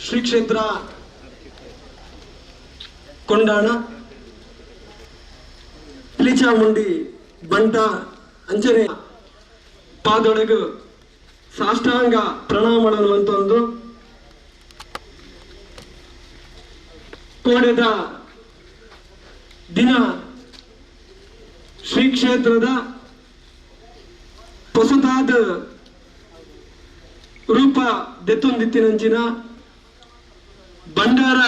ಶ್ರೀ ಕ್ಷೇತ್ರ ಕೊಂಡಾಣ ಚಾಮುಂಡಿ ಬಂಟ ಅಂಚನೆ ಪಾದೊಳಗು ಸಾಷ್ಟಾಂಗ ಪ್ರಣಾಮ ಮಾಡುವಂತ ಕೋಡೆದ ದಿನ ಶ್ರೀ ಕ್ಷೇತ್ರದ ಹೊಸದಾದ ರೂಪ ದೆತ್ತೊಂದಿತ್ತಿನಂಚಿನ ಭಂಡಾರ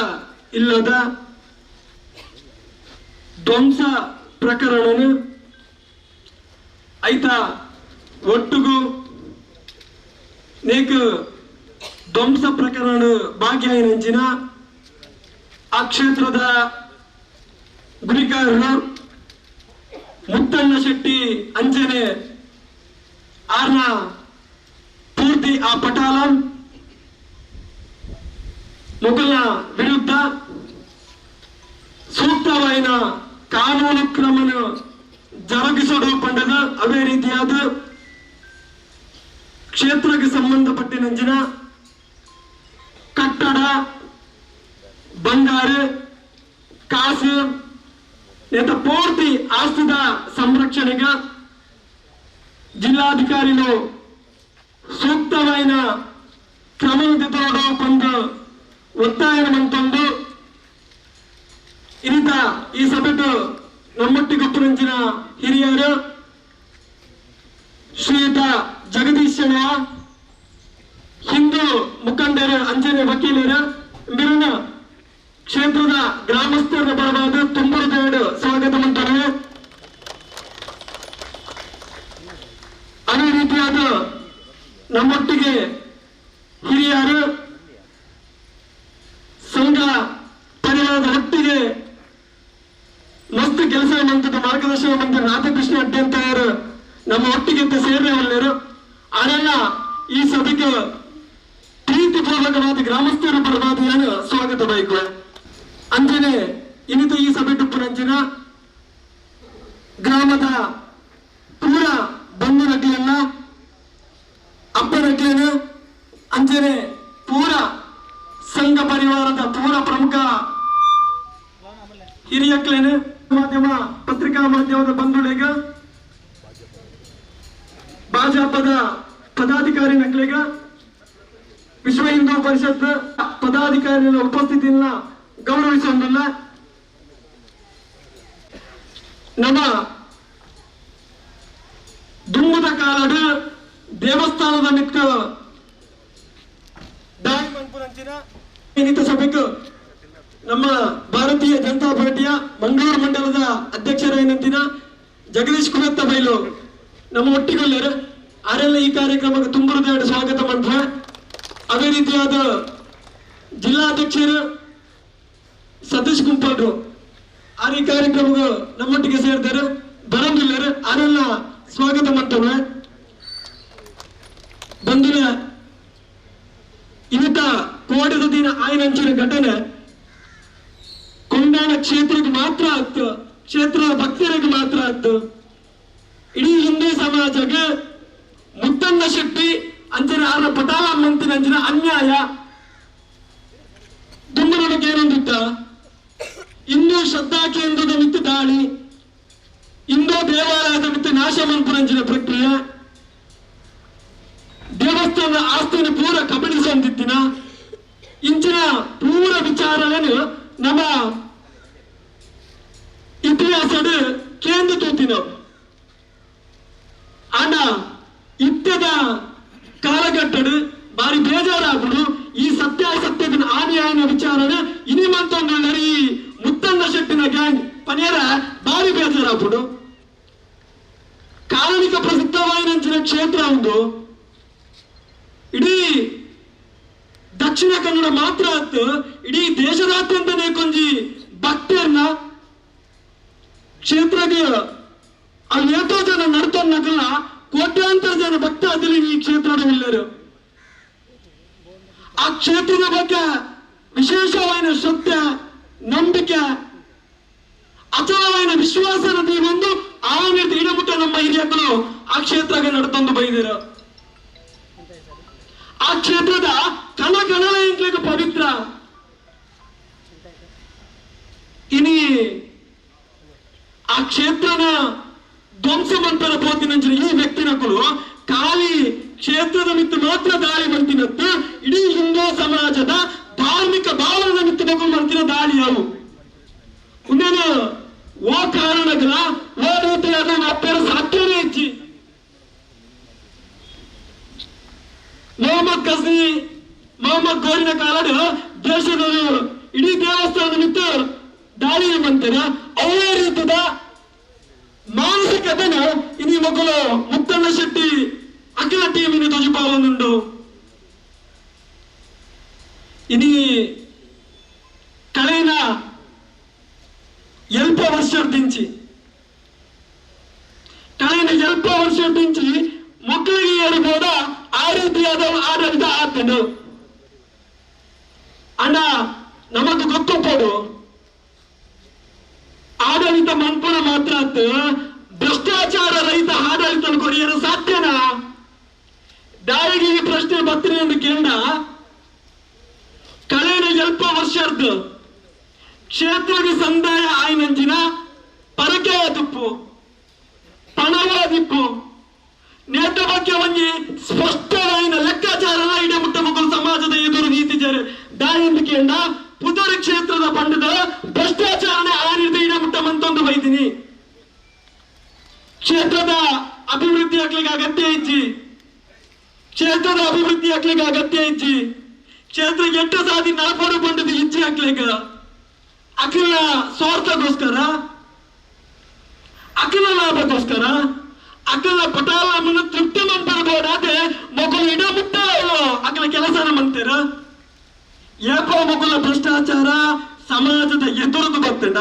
ಇಲ್ಲದ ಧ್ವಂಸ ಪ್ರಕರಣ ಐತ ಒಟ್ಟುಗು ನೇಕ ಧ್ವಂಸ ಪ್ರಕರಣ ಭಾಗ್ಯಾಯಿನಂಚಿನ ಆ ಕ್ಷೇತ್ರದ ಗುರಿಕಾರರು ಮುತ್ತಣ್ಣ ಶೆಟ್ಟಿ ಅಂಜನೆ ಆರ್ನ ಪೂರ್ತಿ ಆ ಪಟಾಲ ಮೊಘಲ ವಿರುದ್ಧ ಸೂಕ್ತವಾದ ಕಾನೂನು ಕ್ರಮನ ಜರುಗಿಸಲು ಪಂಡದ ಅವೇ ರೀತಿಯಾದ ಕ್ಷೇತ್ರಕ್ಕೆ ಸಂಬಂಧಪಟ್ಟಿನಂಚಿನ ಕಟ್ಟಡ ಬಂಗಾರ ಕಾಸು ಪೂರ್ತಿ ಆಸ್ತಿದ ಸಂರಕ್ಷಣೆಗೆ ಜಿಲ್ಲಾಧಿಕಾರಿಗಳು ಸೂಕ್ತವಾದ ಕ್ರಮ ಬಂದು ಒತ್ತಾಯ ಮಂತೊಂದು ಇರಿತ ಈ ಸಭೆಗೆ ನಮ್ಮೊಟ್ಟಿಗೊಪ್ಪುನಂಚಿನ ಹಿರಿಯರು ಶ್ರೀಯುತ ಜಗದೀಶ್ ಶೆಣವ ಹಿಂದೂ ಮುಖಂಡರು ಅಂಜನೆ ವಕೀಲರು ಬಿರುನ ಕ್ಷೇತ್ರದ ಗ್ರಾಮಸ್ಥರ ಪರವಾದ ತುಂಬುರುದೇಡು ಸ್ವಾಗತ ಮಂತಾರೆ. ಅದೇ ರೀತಿಯಾದ ನಮ್ಮೊಟ್ಟಿಗೆ ಹಿರಿಯರು ಸಂಘ ಪರಿವಾರದ ಒಟ್ಟಿಗೆ ಮಸ್ತ್ ಕೆಲಸ ಮಂತ್ರದ ಮಾರ್ಗದರ್ಶನ ಮಂತ್ರಿ ರಾಧಾಕೃಷ್ಣ ಅಡ್ಡಿ ಅಂತ ನಮ್ಮ ಒಟ್ಟಿಗೆ ಸೇರಿದವರು ಅವರೆಲ್ಲ ಈ ಸಭೆಗೆ ಪ್ರೀತಿಪೂರ್ವಕವಾದ ಗ್ರಾಮಸ್ಥರ ಪರವಾದ ಸ್ವಾಗತ ಬೇಕು ಅಂಜನೆ ಇನ್ನಿತ ಈ ಸಭೆ ಟುಪ್ಪುನಂಚಿನ ಗ್ರಾಮದ ಪೂರ ಬಂಧು ನಕ್ಲನ್ನ ಅಪ್ಪ ನಕ್ಲೇನು ಅಂಜನೆ ಪೂರ ಸಂಘ ಪರಿವಾರದ ಪೂರ ಪ್ರಮುಖ ಹಿರಿಯಕ್ಲೇನು ಮಾಧ್ಯಮ ಪತ್ರಿಕಾ ಮಾಧ್ಯಮದ ಬಂಧುಳಿಗ ಭಾಜಪದ ಪದಾಧಿಕಾರಿ ನಕ್ಲಿಗ ವಿಶ್ವ ಹಿಂದೂ ಪರಿಷತ್ ಪದಾಧಿಕಾರಿಗಳ ಉಪಸ್ಥಿತಿಯನ್ನ ಗೌರವಿಸುವುದಿಲ್ಲ. ನಮ್ಮ ದುಮ್ಮದ ಕಾಲದ ದೇವಸ್ಥಾನದ ಮಿಕ್ಕ ಸಭೆಗೂ ನಮ್ಮ ಭಾರತೀಯ ಜನತಾ ಪಾರ್ಟಿಯ ಮಂಗಳೂರು ಮಂಡಲದ ಅಧ್ಯಕ್ಷರೇನಂತಿನ ಜಗದೀಶ್ ಕುಲತ್ತ ಬೈಲು ನಮ್ಮ ಒಟ್ಟಿಗೊಳ್ಳರು ಅವರೆಲ್ಲ ಈ ಕಾರ್ಯಕ್ರಮಕ್ಕೆ ತುಂಬ ಹೃದಯದ ಸ್ವಾಗತ ಮಾಡ್ತಾರೆ. ಅದೇ ರೀತಿಯಾದ ಜಿಲ್ಲಾಧ್ಯಕ್ಷರು ಸತೀಶ್ ಗುಂಪಾಡ್ರು ಆ ಈ ಕಾರ್ಯಕ್ರಮಕ್ಕೆ ನಮ್ಮೊಟ್ಟಿಗೆ ಸೇರಿದರು ಬರಂದಿಲ್ಲರು ಅವರೆಲ್ಲ ಸ್ವಾಗತ ಮಾಡ್ತಾರೆ. ಬಂದಿನ ಇವತ್ತ ಕೋಟದ ದಿನ ಆಯ್ನಂಚಿನ ಘಟನೆ ಕೊಂಡಾಣ ಕ್ಷೇತ್ರಕ್ಕೆ ಮಾತ್ರ ಆಗ್ತು, ಕ್ಷೇತ್ರದ ಭಕ್ತರಿಗೆ ಮಾತ್ರ ಆಗ್ತು. ಇಡೀ ಹಿಂದೂ ಸಮಾಜಕ್ಕೆ ಮುತ್ತಣ್ಣ ಶೆಟ್ಟಿ ಅಂಚನೆ ಆರ ಪಟಾಲ ಮಂತಿನ ಅಂಚಿನ ಅನ್ಯಾಯ ದುಮ್ಮನಕ್ಕೆ ಏನೊಂದಿತ್ತ ಹಿಂದೂ ಶ್ರದ್ಧಾ ಕೇಂದ್ರದ ಮಿತ್ತು ದಾಳಿ, ಹಿಂದೂ ದೇವಾಲಯದ ಮಿತ್ತು ನಾಶ ಮನ್ಪುರಂಚಿನ ಪ್ರಕ್ರಿಯೆ, ದೇವಸ್ಥಾನದ ಆಸ್ತಿನ ಪೂರ ಕಬಳಿಸೊಂದಿತ್ತಿನ ಇಂಚಿನ ಪೂರ ವಿಚಾರಗಳನ್ನು ನಮ್ಮ ಇತಿಹಾಸದ ಕೇಂದ್ರ ತೂತಿನ ಆಂಡ ಇತ್ಯದ ಕಾಲಘಟ್ಟದ ಬಾರಿ ಬೇಜಾರಾಗುಡು ಈ ಸತ್ಯದ ಆನೆಯಾಯನ ವಿಚಾರನ ಇನಿ ಮಂತೊಂದು ಈ ಮುತ್ತಣ್ಣ ಶೆಟ್ಟಿನ ಗ್ಯಾಂಗ್ ಪನೇರ ಬಾರಿ ಬೇಜಾರಾಗುಡು. ಕಾರಣಿಕ ಪ್ರಸಿದ್ಧವಾದ ಕ್ಷೇತ್ರ ಒಂದು ಇಡೀ ದಕ್ಷಿಣ ಕನ್ನಡ ಮಾತ್ರ ಆಯ್ತು, ಇಡೀ ದೇಶದಾದ್ಯಂತನೇ ಕೊಂಜಿ ಭಕ್ತರನ್ನ ಕ್ಷೇತ್ರಕ್ಕೆ ಅಲ್ಲಿ ಎಷ್ಟೋ ಜನ ನಡ್ತೊಂಡಲ್ಲ ಕೋಟ್ಯಾಂತರ ಜನ ಭಕ್ತ ಅದಿಲ್ಲ ಈ ಕ್ಷೇತ್ರದ ಎಲ್ಲರು. ಆ ಕ್ಷೇತ್ರದ ಬಗ್ಗೆ ವಿಶೇಷವಾದ ಶ್ರದ್ಧೆ, ನಂಬಿಕೆ, ಅಚಲವಾದ ವಿಶ್ವಾಸನ ಒಂದು ಆವರಣ ಇಡಬಿಟ್ಟ ನಮ್ಮ ಹಿರಿಯಕ್ಕಳು ಆ ಕ್ಷೇತ್ರಕ್ಕೆ ನಡ್ತೊಂದು ಬೈದಿರು. ಆ ಕ್ಷೇತ್ರದ ಕಣಗಳ ಎಂಕ್ಲಿಗೆ ಪವಿತ್ರ ಇನಿ ಆ ಕ್ಷೇತ್ರನ ಧ್ವಂಸ ಮಂತರ ಬೋತಿನಂಚಿನ ಈ ವ್ಯಕ್ತಿನಗಳು ಖಾಲಿ ಕ್ಷೇತ್ರದ ಮಿತ್ತು ಮಾತ್ರ ದಾಳಿ ಮಂತಿನತ್ತು ಇಡೀ ಹಿಂದೂ ಸಮಾಜದ ಧಾರ್ಮಿಕ ಭಾವನದ ಮಿತ್ತು ಮಕ್ಕಳು ಮಂತಿನ ದಾಳಿ ಅವು ಇನ್ನೇನು ಓ ಕಾರಣಗಳ ಓ ರೀತಿಯಾದ ಅಪ್ಪರ ಸಾಧ್ಯನೇ ಹೆಚ್ಚಿ ಮೊಹಮ್ಮದ್ ಗಜ್ನಿ ಮೊಹಮ್ಮದ್ ಗೋರಿನ ಕಾಲದ ದೇಶದ ಇಡೀ ದೇವಸ್ಥಾನದ ಮಿತ್ತು ದಾಳಿ ಮಂತಿನ ಅವೇ ರೀತಿಯ ಮಾನಸಿಕತೆನ ಇನಿ ಮಕ್ಕಳು ಮುತ್ತಣ್ಣ ಶೆಟ್ಟಿ ಅಖಿಲ ಟೀಮಿನ ಧ್ವಜಪಾವನುಂಡು ಇನಿ ಕಳೆನ ಎಲ್ಪ ವರ್ಷದಿಂಚಿ ಮಕ್ಕಳಿಗೆ ಏರ್ಬೋದ ಆ ರೀತಿಯಾದ ಆಡಳಿತ ಆತನು ಅಣ್ಣ ನಮಗೂ ಗೊತ್ತುಪಡು ಆಡಳಿತ ಮಂಪನ ಮಾತ್ರ ಭ್ರಷ್ಟಾಚಾರ ರಹಿತ ಆಡಳಿತ ಕೊರಿಯಲು ಸಾಧ್ಯನಾ ದಾರಿಗೆ ಈ ಪ್ರಶ್ನೆ ಬತ್ರಿ ಎಂದು ಕೇಳ ಕಳೆದ ಎಲ್ಪ ವರ್ಷದ್ದು ಕ್ಷೇತ್ರದ ಸಂದಾಯ ಆಯ್ನಂಚಿನ ಪರಕೆಯ ತುಪ್ಪು ಪಣವಾದಿಪ್ಪು ನೇತ ಬಗ್ಗೆ ಒಂಜಿ ಸ್ಪಷ್ಟವಾದ ಲೆಕ್ಕಾಚಾರ ಇಡೀ ಮುಟ್ಟ ಮಕ್ಕಳು ಸಮಾಜದ ಎದುರು ನೀತಿ ದಾರಿ ಎಂದು ಕೇಳ ಪುದರ ಕ್ಷೇತ್ರದ ಪಂಡದ ಭ್ರಷ್ಟಾಚಾರನೇ ಆ ರೀತಿ ಇಡ ಮುಟ್ಟ ಮಂತೊಂದು ಬೈತೀನಿ ಕ್ಷೇತ್ರದ ಅಭಿವೃದ್ಧಿ ಆಗ್ಲಿಕ್ಕೆ ಅಗತ್ಯ ಇಚ್ಚಿ ಕ್ಷೇತ್ರ ಎಂಟು ಸಾಧಿ ನಾಲ್ಕು ಬಂಡದ ಇಚ್ಚಿ ಹಾಕ್ಲಿಕ್ಕೆ ಅಖಿಲ ಸ್ವಾರ್ಥಗೋಸ್ಕರ ಅಖಿಲ ಲಾಭಕ್ಕೋಸ್ಕರ ಅಖಿಲ ಪಟಾಲಮ್ಮನ ತೃಪ್ತಿ ಮಂಪರ್ಬೋದಾದ್ರೆ ಮಕ್ಕಳು ಇಡ ಮುಟ್ಟ ಅಖಿಲ ಕೆಲಸನ ಮಂತೀರ ಯಾಕೋ ಮಕ್ಕಳ ಭ್ರಷ್ಟಾಚಾರ ಸಮಾಜದ ಎದುರುಗೂ ಬರ್ತಡ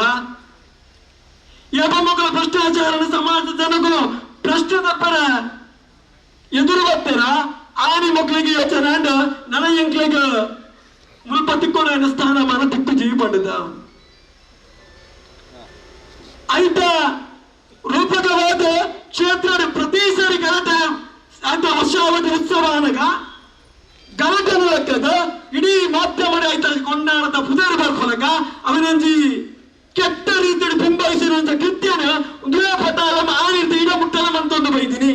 ಯಾಕೋ ಮಕ್ಕಳ ಭ್ರಷ್ಟಾಚಾರ ಸಮಾಜದ ಜನಗಳು ಭ್ರಷ್ಟದ ಪರ ಎದುರು ಬರ್ತೀರ ಆನಿ ಮಕ್ಕಳಿಗೆ ಯೋಚನೆ ನನ್ನ ಎಂಕ್ಳಿಗೆ ಮುಲ್ಪ ತಿಕ್ಕೋಣ ಸ್ಥಾನಮಾನ ತಿಕ್ಕು ಜೀವಿ ಪಡೆದ ಐತ ರೂಪಕವಾದ ಕ್ಷೇತ್ರ ಪ್ರತಿ ಸಾರಿ ಗಲಾಟೆ ಅಂತ ವರ್ಷಾವಧಿ ಉತ್ಸವ ಅನ್ನಗ ಗಲಾಟೆ ಲೆಕ್ಕದ ಇಡೀ ಮಾಧ್ಯಮ ಆಯ್ತ ಕೊಂಡಾಡದ ಪುದರ್ ಬರ್ಕೊಲಕ ಅವನಂಜಿ ಕೆಟ್ಟ ರೀತಿಯಲ್ಲಿ ಬಿಂಬಿಸಿರುವಂತ ಕೃತ್ಯನ ಪಟಾಲಮ್ಮ ಆ ರೀತಿ ಇಡ ಮುಟ್ಟಲಮ್ಮ ಅಂತಂದು ಬೈತೀನಿ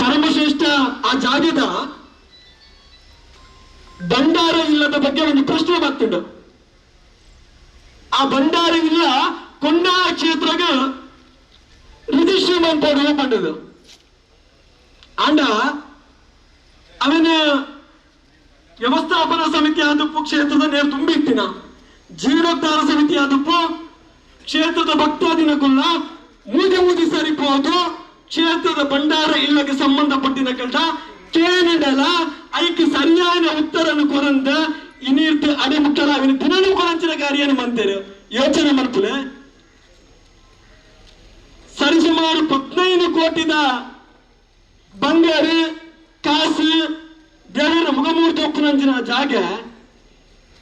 ಪರಮಶ್ರೇಷ್ಠ ಆ ಜಾಗದ ಭಂಡಾರ ಇಲ್ಲದ ಬಗ್ಗೆ ಒಂದು ಪ್ರಶ್ನೆ ಬರ್ತಿದ್ದು ಆ ಭಂಡಾರ ಇಲ್ಲ ಕೊಂಡಾಳ ಕ್ಷೇತ್ರಗ ರಿಜಿಸ್ಟ್ರಿ ಮಾಡ್ಬೋದು ಪಂಡದು ಅಂಡ ಅವನ ವ್ಯವಸ್ಥಾಪನಾ ಸಮಿತಿ ಆದಪ್ಪು ಕ್ಷೇತ್ರದ ನೇರ ತುಂಬಿಟ್ಟಿನ ಜೀರ್ಣೋದ್ಧಾರ ಸಮಿತಿ ಆದಪ್ಪು ಕ್ಷೇತ್ರದ ಭಕ್ತಾದಿನಗುಲ್ಲ ಮೂದಿ ಸರಿಪೋದು ಕ್ಷೇತ್ರದ ಭಂಡಾರ ಇಲ್ಲಗೆ ಸಂಬಂಧಪಟ್ಟಿನ ಕೆಲಸ ಕೇಳಿಡಲ ಐಕ್ಕೆ ಸರಿಯಾದ ಉತ್ತರನ್ನು ಕೊರಂದ ಇನ್ನಿರ್ತು ಅಡೆ ಮುಟ್ಟಲ ಅವನ ದಿನನೂ ಕೊರಂಚಿನ ಕಾರ್ಯನ ಮಂತೇರು ಯೋಚನೆ ಮಾಡ್ತಲೆ ಸರಿಸುಮಾರು 15 ಕೋಟಿದ ಬಂಗಾರು ಕಾಸು ದೇವರ ಮುಖಮೂರ್ತಿ ಒಪ್ಪನಂಚಿನ ಜಾಗ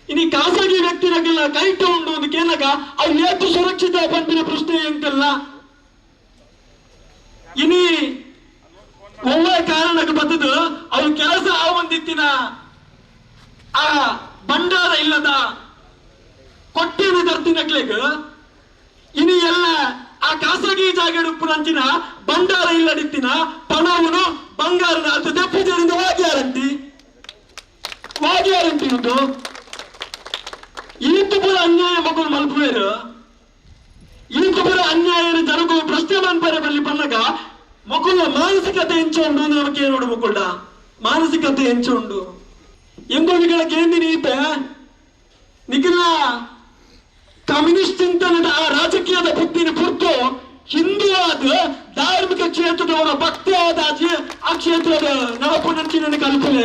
ಇನಿ ಖಾಸಗಿ ವ್ಯಕ್ತಿನಗೆಲ್ಲ ಕೈಟ ಉಂಡು ಒಂದು ಕೇಳಗ ಅವ್ರು ಏತು ಸುರಕ್ಷಿತ ಬಂದಿನ ಪ್ರಶ್ನೆ ಎಂಕಲ್ಲ ಇನಿ ಒಳ್ಳೆ ಕಾರಣಕ್ಕೆ ಬರ್ತದ ಅವ್ರ ಕೆಲಸ ಒಂದಿತ್ತಿನ ಆ ಭಂಡಾರ ಇಲ್ಲದ ಕೊಟ್ಟಿನ ತರ್ತಿನಕ್ಲೆಗ ಇನಿ ಎಲ್ಲ ಆ ಖಾಸಗಿ ಜಾಗ ಉಪ್ಪುನಂಚಿನ ಭಂಡಾರ ಇಲ್ಲದಿತ್ತಿನ ಪಣವನ್ನು ಬಂಗಾರದ ಅದು ದೆಪ್ಪುಜರಿಂದ ವಾಗ್ಯಾರಂಟಿ ಉಂಟು ಈತು ಪುರ ಅನ್ಯಾಯ ಮಕ್ಕಳು ಮಲ್ಪುವೇರು ಈತು ಪುರ ಅನ್ಯಾಯ ಜನಗೂ ಪ್ರಶ್ನೆ ಮನ್ಪರೆ ಬಲ್ಲಿ ಬಂದಾಗ ಮಕ್ಕಳ ಮಾನಸಿಕತೆ ಹೆಂಚುಂಡು ನಮಗೆ ನೋಡು ಮಕ್ಕಳ ಮಾನಸಿಕತೆ ಹೆಂಚುಂಡು ಎಂಗೋವಿಗಳ ಕೇಂದಿನ ಈತ ನಿಖಿಲ ಕಮ್ಯುನಿಸ್ಟ್ ಚಿಂತನದ ಆ ರಾಜಕೀಯದ ಬುದ್ಧಿನ ಕುರಿತು ಹಿಂದೂ ಆದ ಧಾರ್ಮಿಕ ಕ್ಷೇತ್ರದವರ ಭಕ್ತಿ ಆದ ಆ ಕ್ಷೇತ್ರದ ನವಪುನರ್ಚಿನ ಕಲ್ಪನೆ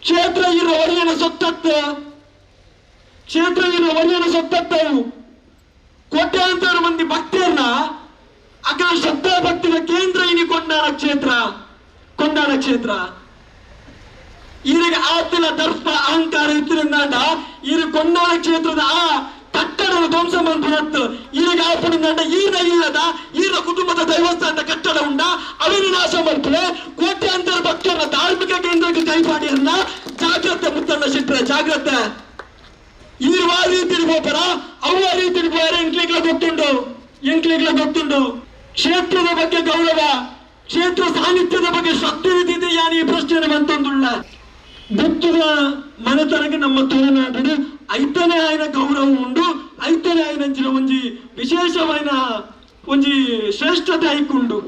ಕ್ಷೇತ್ರ ಇರೋ ಒಡೆಯನ ಸೊತ್ತತ್ತವು ಕೋಟ್ಯಾಂತರ ಮಂದಿ ಭಕ್ತಿಯನ್ನ ಅಕ್ಕ ಶ್ರದ್ಧಾ ಭಕ್ತಿಯ ಕೇಂದ್ರ ಇನಿ ಕೊಂಡಾಣ ಕ್ಷೇತ್ರ ಈಗ ಆತನ ದರ್ಪ ಅಹಂಕಾರ ಇತ್ತಿರಂದಾಂಡ ಇದು ಕೊಂಡಾಣ ಕ್ಷೇತ್ರದ ಆ ಕಟ್ಟಡ ಕಟ್ಟಡ ಧ್ವಂಸ ಮಾಡ್ಬಿಡತ್ತು. ಈಗ ಆಪುಣಂಡ ಈರ ಇಲ್ಲದ ಈರ ಕುಟುಂಬದ ದೈವಸ್ಥಾನದ ಕಟ್ಟಡ ಉಂಡ ಅವನು ನಾಶ ಮಾಡ್ತಾರೆ. ಕೋಟ್ಯಾಂತರ ಭಕ್ತರ ಧಾರ್ಮಿಕ ಕೇಂದ್ರಕ್ಕೆ ಕೈಪಾಡಿಯನ್ನ ಜಾಗ್ರತೆ ಮುತ್ತಣ್ಣ ಶೆಟ್ಟರ ಜಾಗ್ರತೆ. ಇವರು ಆ ರೀತಿ ಹೋಗ್ತಾರ, ಅವು ಆ ರೀತಿ ಹೋಗ್ಯಾರ. ಎಂಕ್ಲಿಗ್ಲ ಗೊತ್ತುಂಡು ಕ್ಷೇತ್ರದ ಬಗ್ಗೆ ಗೌರವ, ಕ್ಷೇತ್ರ ಸಾನ್ನಿಧ್ಯದ ಬಗ್ಗೆ ಶ್ರದ್ಧೆ ರೀತಿ ಯಾನಿ ಈ ಪ್ರಶ್ನೆ ಬಂತೊಂದುಳ್ಳ ಗೊತ್ತುದ ಮನೆತನಕ್ಕೆ ನಮ್ಮ ತುಳುನಾಡು ಐತನೇ ಆಯ್ನ ಗೌರವ ಉಂಡು, ಐತನೇ ಆಯ್ನ ಒಂಜಿ ವಿಶೇಷವಾದ ಒಂಜಿ ಶ್ರೇಷ್ಠತೆ ಐಕುಂಡು.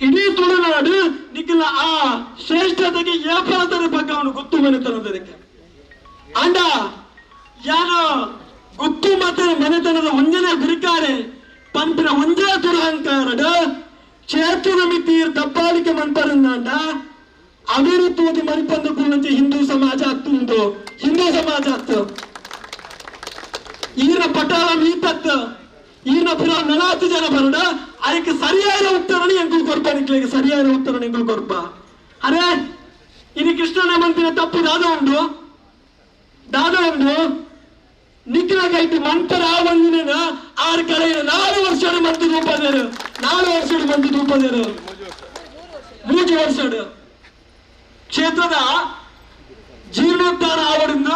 ಇಡೀ ತುಳುನಾಡು ನಿಖಿಲ ಆ ಶ್ರೇಷ್ಠತೆಗೆ ಏಪರತರ ಬಗ್ಗೆ ಅವನು ಗೊತ್ತು ಮನೆತನದಕ್ಕೆ ಅಂಡ ಯಾನು ಗೊತ್ತು ಮನೆತನದ ಒಂಜನೇ ಗುರಿಕಾರೆ ಪಂಪಿನ ಒಂಜೇ ದುರಹಂಕಾರಡ ಕ್ಷೇತ್ರದ ಮಿತಿ ದಬ್ಬಾಳಿಕೆ ಮನ್ಪರಂದಾಂಡ ಅಭಿವೃದ್ಧಿ ಮರಿಪಂದಕ್ಕೂ ಹಿಂದೂ ಸಮಾಜ ಹತ್ತು ಹಿಂದೂ ಸಮಾಜ ಹತ್ತು ಈಗಿನ ಪಟಾಳ ಮೀತತ್ತು ಈಗಿನ ಪುರ 40 ಜನ ಬರೋಣ ಅದಕ್ಕೆ ಸರಿಯಾದ ಉತ್ತರನೇ ಎಂಕುಲ್ ಕೊರ್ಪ ನಿಕ್ಲಿಗೆ ಸರಿಯಾದ ಉತ್ತರ ಎಂಕುಲ್ ಕೊರ್ಪ. ಅರೆ ಇನ್ನು ಕೃಷ್ಣನ ಮಂತಿನ ತಪ್ಪು ದಾದ ಉಂಡು ನಿಕ್ಲಾಗೈತಿ ಮಂತರ ಒಂದಿನ 6 ಕಡೆ 4 ವರ್ಷ ಮಂದಿ ರೂಪದೇರು 4 ವರ್ಷ ಮಂದಿ ರೂಪದೇರು 3 ವರ್ಷ ಕ್ಷೇತ್ರದ ಜೀರ್ಣೋದ್ಧಾರ ಆವರಿಂದ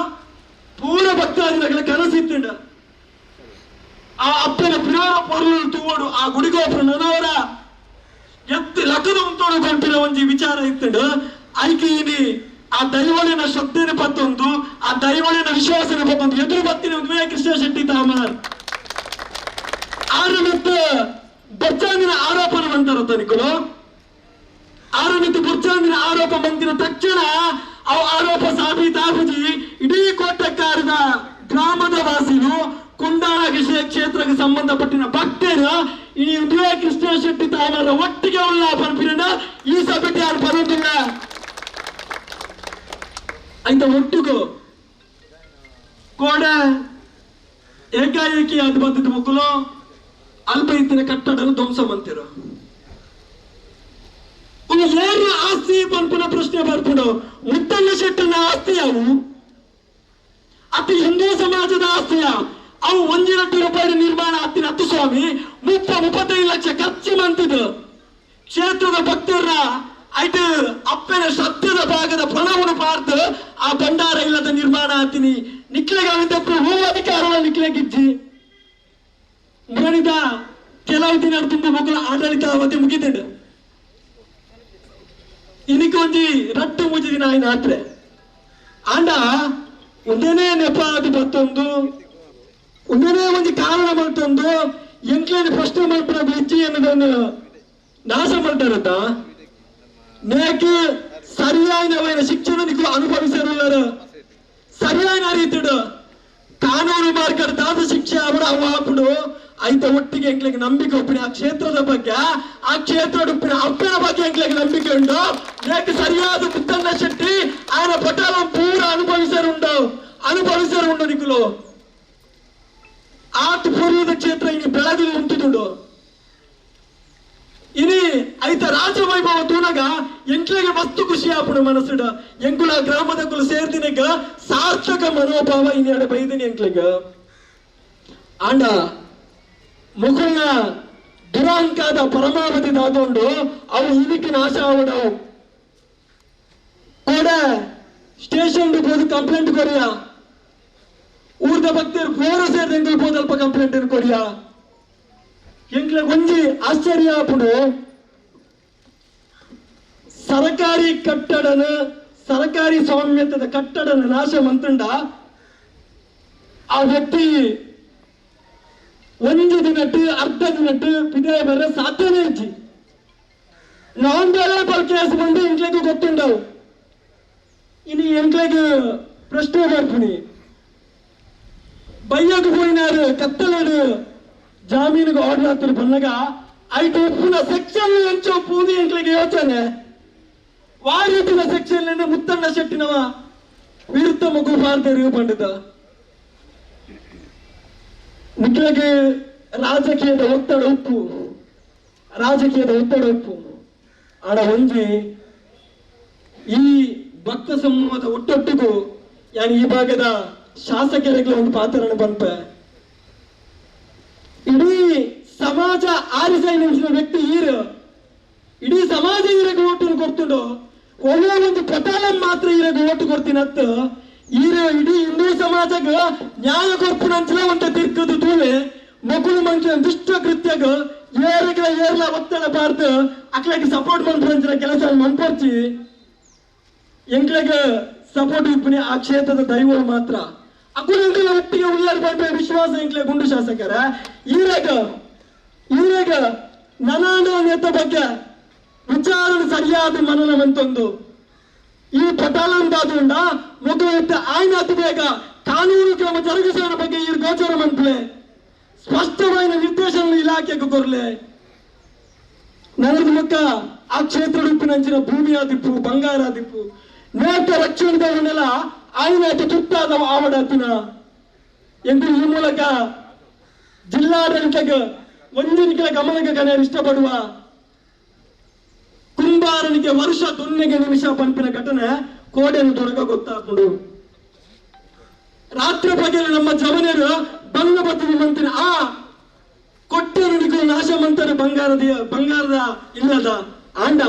ಪೂರ ಭಕ್ತಾದಿಗಳ ಕನಸಿತ್ತಿಂಡ ಆ ಅಪ್ಪನ ಪಿರೋರ ಪೊರ್ಲು ತೂವಡು ಆ ಗುಡಿಗೋಪುರ ನನವರ ಎತ್ತಿ ಲಕ್ಕದ ಉಂಟೋಡು ಪಂಪಿನ ಒಂಜಿ ವಿಚಾರ ಇತ್ತಿಂಡು ಐಕಿ ಇನಿ ಆ ದೈವಳಿನ ಶ್ರದ್ಧೆನ ಪತ್ತೊಂದು ಆ ದೈವಳಿನ ವಿಶ್ವಾಸನ ಪತ್ತೊಂದು ಎದುರು ಬತ್ತಿನ ಒಂದು ಕೃಷ್ಣ ಶೆಟ್ಟಿ ತಾಮರ್ ಆರಮಿತ್ತು ಬಚ್ಚಾಂದಿನ ಆರೋಪನ ಬಂತಾರತ್ತ ನಿಕ್ಕಲು ಆರಮಿತ್ತು ಬಚ್ಚಾಂದಿನ ಆರೋಪ ಬಂದಿನ ತಕ್ಷಣ ಅವು ಆರೋಪ ಸಾಬೀತಾಗುದಿ ಇಡೀ ಕೋಟಕ್ಕಾರದ ಗ್ರಾಮದ ವಾಸಿನು ಕುಂದಾಳ ಕ್ಷೇತ್ರಕ್ಕೆ ಸಂಬಂಧಪಟ್ಟಿನ ಭಕ್ತರು ಈ ಉದಯ ಕೃಷ್ಣ ಶೆಟ್ಟಿ ತಾಮರ ಒಟ್ಟಿಗೆ ಉಳ್ಳ ಪಂಪಿನ ಈ ಸಭೆಗೆ ಯಾರು ಬರೋದಿಲ್ಲ ಅಂತ ಒಟ್ಟಿಗೂ ಕೂಡ ಏಕಾಏಕಿ ಅದು ಬಂದಿದ್ದ ಮಕ್ಕಳು ಅಲ್ಪ ಇತ್ತಿನ ಕಟ್ಟಡ ಧ್ವಂಸ ಮಂತಿರು ಏನು ಆಸ್ತಿ ಪಂಪಿನ ಪ್ರಶ್ನೆ ಬರ್ಬಿಡು. ಮುತ್ತಣ್ಣ ಶೆಟ್ಟನ ಆಸ್ತಿ ಅವು ಅತಿ ಹಿಂದೂ ಸಮಾಜದ ಆಸ್ತಿಯ ಅವು 1 ಲಕ್ಷ ರೂಪಾಯಿ ನಿರ್ಮಾಣ ಹತ್ತಿನ 10 ಸ್ವಾಮಿ 35 ಲಕ್ಷ ಖರ್ಚು ಮಂತಿದ್ದು ಕ್ಷೇತ್ರದ ಭಕ್ತರ ಐದು ಅಪ್ಪನ ಸತ್ಯದ ಭಾಗದ ಪಣವನ್ನು ಪಾರ್ದು ಆ ಭಂಡಾರ ಇಲ್ಲದ ನಿರ್ಮಾಣ ಆತೀನಿ ನಿಕ್ಲೆಗಾಗಿದ್ದಪ್ಪ ಹೂ ಅಧಿಕಾರವನ್ನು ನಿಕ್ಲೆಗಿಜ್ಜಿ ಮುರಣಿದ ಕೆಲವು ದಿನ ತುಂಬ ಮಕ್ಕಳ ಆಡಳಿತ ಅವಧಿ ಮುಗಿದಿದ್ದು ಇದಕ್ಕೊಂಜಿ ರಟ್ಟು ಮುಗಿದಿನ ಆಯ್ನ ಆತ್ರೆ ಆಂಡ ಒಂದನೇ ನೆಪ ಅದು ಮತ್ತೊಂದು ಒಂದನೇ ಒಂದು ಕಾರಣ ಮತ್ತೊಂದು ಎಂಕ್ಲೇನು ಪ್ರಶ್ನೆ ಮಾಡ್ಬಿಡ ಹೆಚ್ಚಿ ಅನ್ನೋದನ್ನು ನಾಶ ಮಾಡ್ತಾರಂತ ನೇಕೆ ಸರಿಯಾದ ಶಿಕ್ಷಣ ನಿಖಲು ಅನುಭವಿಸಿರಲ್ಲ ಸರಿಯಾದ ರೀತಿಡು ಕಾನೂನು ಮಾರ್ಗದಾದ ಶಿಕ್ಷೆ ಅವರ ಅವಾಪುಡು ಐತ ಒಟ್ಟಿಗೆ ಎಂಕ್ಲಿಗೆ ನಂಬಿಕೆ ಒಪ್ಪಿನ ಆ ಕ್ಷೇತ್ರದ ಬಗ್ಗೆ ಆ ಕ್ಷೇತ್ರ ಒಪ್ಪಿನ ಅಪ್ಪನ ಬಗ್ಗೆ ಎಂಕ್ಲಿಗೆ ನಂಬಿಕೆ ಉಂಟು ನೇಕೆ ಸರಿಯಾದ ಮುತ್ತಣ್ಣ ಶೆಟ್ಟಿ ఆయన ಪಟಾಲ ಪೂರ ಅನುಭವಿಸರುಂಡು ನಿಖಲು ಆತ ಪೂರ್ವದ ಕ್ಷೇತ್ರ ಇನ್ನು ಬೆಳಗಿನ ಉಂಟುದುಂಡು ಇನಿ ಐತ ರಾಜವೈಭವ ತೂನಗ ಎಂಕ್ಲೆಗೆ ಮಸ್ತು ಖುಷಿ ಆಪುಡು ಮನಸ್ಸಿಡ ಎಂಕುಲ ಗ್ರಾಮದ ಕುಲು ಸೇರ್ದಿನಗ ಸಾರ್ಥಕ ಮನೋಭಾವ ಇನ್ನೆರಡು ಬೈದಿನಿ ಎಂಕ್ಲೆಗ ಆಂಡ ಮುಖುಲ್ನ ದುರಾಂಕಾದ ಪರಮಾವಧಿ ದಾದೊಂಡು ಅವು ಇದಕ್ಕೆ ನಾಶ ಆವಡವು ಕೂಡ ಸ್ಟೇಷನ್ ಹೋದ ಕಂಪ್ಲೇಂಟ್ ಕೊರಿಯ ಊರ್ದ ಭಕ್ತರು ಪೂರ ಸೇರಿದ ಹೋದಲ್ಪ ಕಂಪ್ಲೇಂಟ್ ಕೊರಿಯ ಎಂಕ್ಲೆ ಒಂಜಿ ಆಶ್ಚರ್ಯ ಆಪುಡು ಸರಕಾರಿ ಕಟ್ಟಡನ ಸರಕಾರಿ ಸ್ವಾಮ್ಯತದ ಕಟ್ಟಡನ ನಾಶ ಮಂತುಂಡ ಆ ವ್ಯಕ್ತಿ ಒಂದು ದಿನಟ್ಟು ಅರ್ಧ ದಿನಟ್ಟು ಪಿದಾಯ ಬರ ಸಾಧ್ಯನೇ ಇಜ್ಜಿ ನಾನ್ ಬೇರೆ ಪಲ್ ಕೇಸ್ ಬಂದು ಎಂಕ್ಲೆಗೂ ಗೊತ್ತುಂಡವು ಇನ್ನು ಎಂಕ್ಲೆಗೆ ಪ್ರಶ್ನೆ ಬರ್ತೀನಿ ಬಯ್ಯకు పోయినారు కత్తలేడు ಜಾಮೀನಿಗೆ ಆರ್ಡರ್ ಆಗ್ತಾರೆ ಬಂದಾಗ ಐದು ಉಪ್ಪಿನ ಸೆಕ್ಷನ್ ಎಂಚೋ ಪೂದಿ ಎಂಕ್ಲೆಗೆ ಯೋಚನೆ ಆ ರೀತಿಯ ಸೆಕ್ಷನ್ ಮುತ್ತಣ್ಣ ಶೆಟ್ಟಿನವ ವಿರುದ್ಧ ಮಗು ಭಾರತೀಯ ಪಂಡಿತ ನಿಕ್ಲೆಗೆ ರಾಜಕೀಯದ ಒತ್ತಡ ಉಪ್ಪು ಆಡ ಒಂಜಿ ಈ ಭಕ್ತ ಸಮೂಹದ ಒಟ್ಟೊಟ್ಟಿಗೂ ಯಾನಿ ಈ ಭಾಗದ ಶಾಸಕರಿಗೆ ಒಂದು ಪಾತ್ರನ ಬಂಪೆ ಇಡೀ ಸಮಾಜ ಆರಿಸೈ ನಿಮಿಷದ ವ್ಯಕ್ತಿ ಈರು ಇಡೀ ಸಮಾಜ ಈರಗೆ ಓಟನ್ನು ಕೊಡ್ತುಂಡು ಒಳ್ಳೆ ಒಂದು ಪಟಾಲಂ ಮಾತ್ರ ಈರಗೆ ಓಟು ಕೊಡ್ತೀನತ್ತು ಈರು ಇಡೀ ಹಿಂದೂ ಸಮಾಜಗ ನ್ಯಾಯ ಕೊರ್ಪುನಂಚಲ ಒಂದು ತಿರ್ಕದು ತೂವೆ ಮಗುಳು ಮಂಚ ದುಷ್ಟ ಕೃತ್ಯಗ ಏರ್ಲ ಒತ್ತಡ ಪಾರ್ದು ಅಕ್ಲಾಗಿ ಸಪೋರ್ಟ್ ಮಾಡ್ಕೊಂಡ್ರ ಕೆಲಸ ಮನ್ಪರ್ಚಿ ಎಂಕ್ಲೆಗೆ ಸಪೋರ್ಟ್ ಇಪ್ಪನಿ ಆ ಕ್ಷೇತ್ರದ ದೈವ ಮಾತ್ರ ಅಕ್ಕುಲ ಒಟ್ಟಿಗೆ ಉಳ್ಳಾರ್ ಬಂದ್ರೆ ವಿಶ್ವಾಸ ಎಂಕ್ಲೆ ಗುಂಡು ಶಾಸಕರ ಈರಾಗ ನನಾಂಡ ನೇತ ಬಗ್ಗೆ ವಿಚಾರಣೆ ಸರಿಯಾದ ಮನನವಂತೊಂದು ಈ ಪಟಾಲಂದಾದುಂಡ ಮಗು ಆಯ್ನ ಅತಿ ಬೇಗ ಕಾನೂನು ಕ್ರಮ ಜರುಗಿಸುವ ಬಗ್ಗೆ ಈ ಗೋಚರ ಮಂತ್ಲೆ ಸ್ಪಷ್ಟమైన ನಿರ್ದೇಶನ ಇಲಾಖೆಗೆ ಕೊರ್ಲೆ ನನ್ನದು ಮುಖ ಆ ಕ್ಷೇತ್ರ ಉಪ್ಪಿನಂಚಿನ ಭೂಮಿಯ ದಿಪ್ಪು ಬಂಗಾರ ದಿಪ್ಪು ನೇತ ರಕ್ಷಣೆಲ್ಲ ಆಯ್ನ ತುತ್ತಾದ ಆವಡತ್ತಿನ ಎಂದು ಈ ಮೂಲಕ ಜಿಲ್ಲಾಡಳಿತಕ್ಕೆ ಒಂದಿನ ಗಮನಕ್ಕೆ ಕನೆಯಲು ಇಷ್ಟಪಡುವ ಕುಂಬಾರನಿಗೆ ವರ್ಷ ದೊನ್ನೆಗೆ ನಿಮಿಷ ಪಂಪಿನ ಘಟನೆ ಕೋಡೆಯನ್ನು ತೊಡಗ ಗೊತ್ತಾಕೊಂಡು ರಾತ್ರಿ ಬಗೆಯಲ್ಲಿ ನಮ್ಮ ಜವನರು ಬಂಗಬತ್ತಿ ಮಂತಿನ ಆ ಕೊಟ್ಟೆ ನಾಶ ಮಂತಾರೆ ಬಂಗಾರದ ಇಲ್ಲದ ಆಂಡ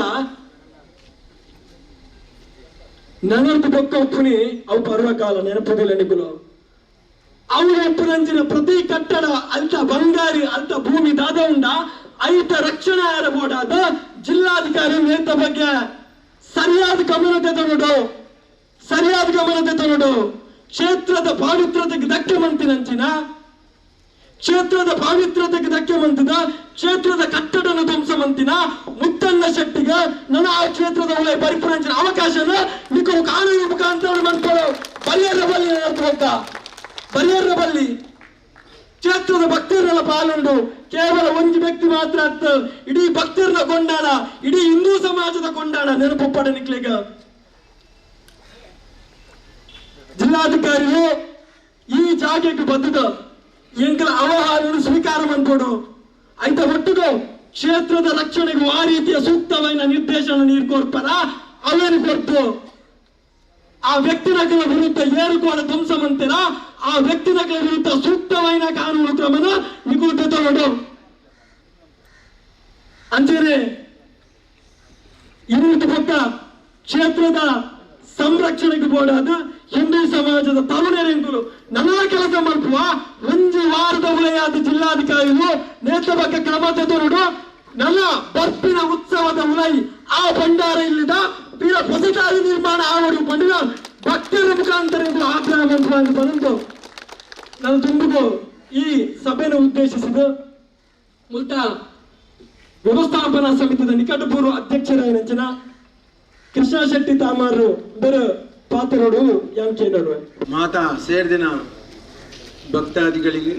ನನರ್ದು ಬೊಕ್ಕ ಒಪ್ಪುನಿ ಅವು ಪರ್ವಕಾಲ ನೆನಪುದಿಲ್ಲ ನಿಗುಲು ಅವರು ಒಪ್ಪುನಂಚಿನ ಪ್ರತಿ ಕಟ್ಟಡ ಅಂತ ಬಂಗಾರಿ ಅಂತ ಭೂಮಿ ದಾದ ಉಂಡ ಐತ ರಕ್ಷಣೆ ಆರಬೋಡಾದ ಜಿಲ್ಲಾಧಿಕಾರಿ ನೇತ ಬಗ್ಗೆ ಸರಿಯಾದ ಗಮನತೆ ತನ್ನೋಡು ಕ್ಷೇತ್ರದ ಪಾವಿತ್ರತೆಗೆ ಧಕ್ಕೆ ಮಂತಿನಂಚಿನ ಕ್ಷೇತ್ರದ ಪಾವಿತ್ರತೆಗೆ ಧಕ್ಕೆ ಮಂತಿದ ಕ್ಷೇತ್ರದ ಕಟ್ಟಡನ ಧ್ವಂಸ ಮಂತಿನ ಮುತ್ತಣ್ಣ ಶೆಟ್ಟಿಗ ನನ್ನ ಆ ಕ್ಷೇತ್ರದ ಒಳ್ಳೆ ಪರಿಪೂರ್ಣಂಚಿನ ಅವಕಾಶನ ನಿಖರು ಕಾನೂನು ಮುಖಾಂತರ ಮಂತ್ರು ಬರಿಯರ ಬಲ್ಲಿ ಕ್ಷೇತ್ರದ ಭಕ್ತರನ್ನ ಪಾಲುಂಡು ಕೇವಲ ಒಂದು ವ್ಯಕ್ತಿ ಮಾತ್ರ ಅತ್ತ ಇಡೀ ಭಕ್ತರನ್ನ ಕೊಂಡಾಡ ಇಡೀ ಹಿಂದೂ ಸಮಾಜದ ಕೊಂಡಾಡ ನೆನಪುಪ್ಪಡ ನಿಕ್ಲಿಗ ಜಿಲ್ಲಾಧಿಕಾರಿಗಳು ಈ ಜಾಗಕ್ಕೆ ಬಂದದ ಎಂಕಲ ಅವಹಾರವನ್ನು ಸ್ವೀಕಾರ ಮಾಡ್ಕೊಡು ಆಯ್ತ ಒಟ್ಟಿಗೂ ಕ್ಷೇತ್ರದ ರಕ್ಷಣೆಗೆ ಆ ರೀತಿಯ ಸೂಕ್ತವಾದ ನಿರ್ದೇಶನ ನೀರು ಕೊಡ್ತಾರ ಅವೇನು ಕೊಡ್ತು ಆ ವ್ಯಕ್ತಿಗಳ ವಿರುದ್ಧ ಏರುಕೋಡ ಧ್ವಂಸ ಮಂತೀರ ಆ ವ್ಯಕ್ತಿಗಳ ವಿರುದ್ಧ ಸೂಕ್ತವಾದ ಕಾನೂನು ಕ್ರಮನ ನಿಗೂಢ ತಗೊಂಡು ಅಂಚೆನೆ ಇರುವುದು ಪಕ್ಕ ಕ್ಷೇತ್ರದ ಸಂರಕ್ಷಣೆಗೆ ಬೋಡಾದ ಹಿಂದೂ ಸಮಾಜದ ತರುಣರೆಂಕುಲು ನನ್ನ ಕೆಲಸ ಮಾಡುವ ಒಂದು ವಾರದ ಉಳೆಯಾದ ಜಿಲ್ಲಾಧಿಕಾರಿಗಳು ನೇತ ಬಗ್ಗೆ ಕ್ರಮ ತೆಗೆದು ನನ್ನ ಬರ್ಪಿನ ಉತ್ಸವದ ಉಲೈ ಆ ಭಂಡಾರ ಇಲ್ಲಿದ ತೀರ ಹೊಸದಾಗಿ ನಿರ್ಮಾಣ ಆವಡು ಪಂಡಿನ ಭಕ್ತರ ಮುಖಾಂತರ ಆಗ್ರಹ ಮಂತ್ರಿ ಬಂದು ನಾನು ತುಂಬಿಗೂ ಈ ಸಭೆಯನ್ನು ಉದ್ದೇಶಿಸಿದ್ದು ಮೂಲತಃ ವ್ಯವಸ್ಥಾಪನಾ ಸಮಿತಿಯ ನಿಕಟಪೂರ್ವ ಅಧ್ಯಕ್ಷರಾಗಿನ ಕೃಷ್ಣ ಶೆಟ್ಟಿ ತಾಮಾರು ಬೇರೆ ಪಾತ್ರರು ಯಾಂಕೆ ನಡುವೆ ಮಾತಾ ಸೇರಿದಿನ ಭಕ್ತಾದಿಗಳಿಗೆ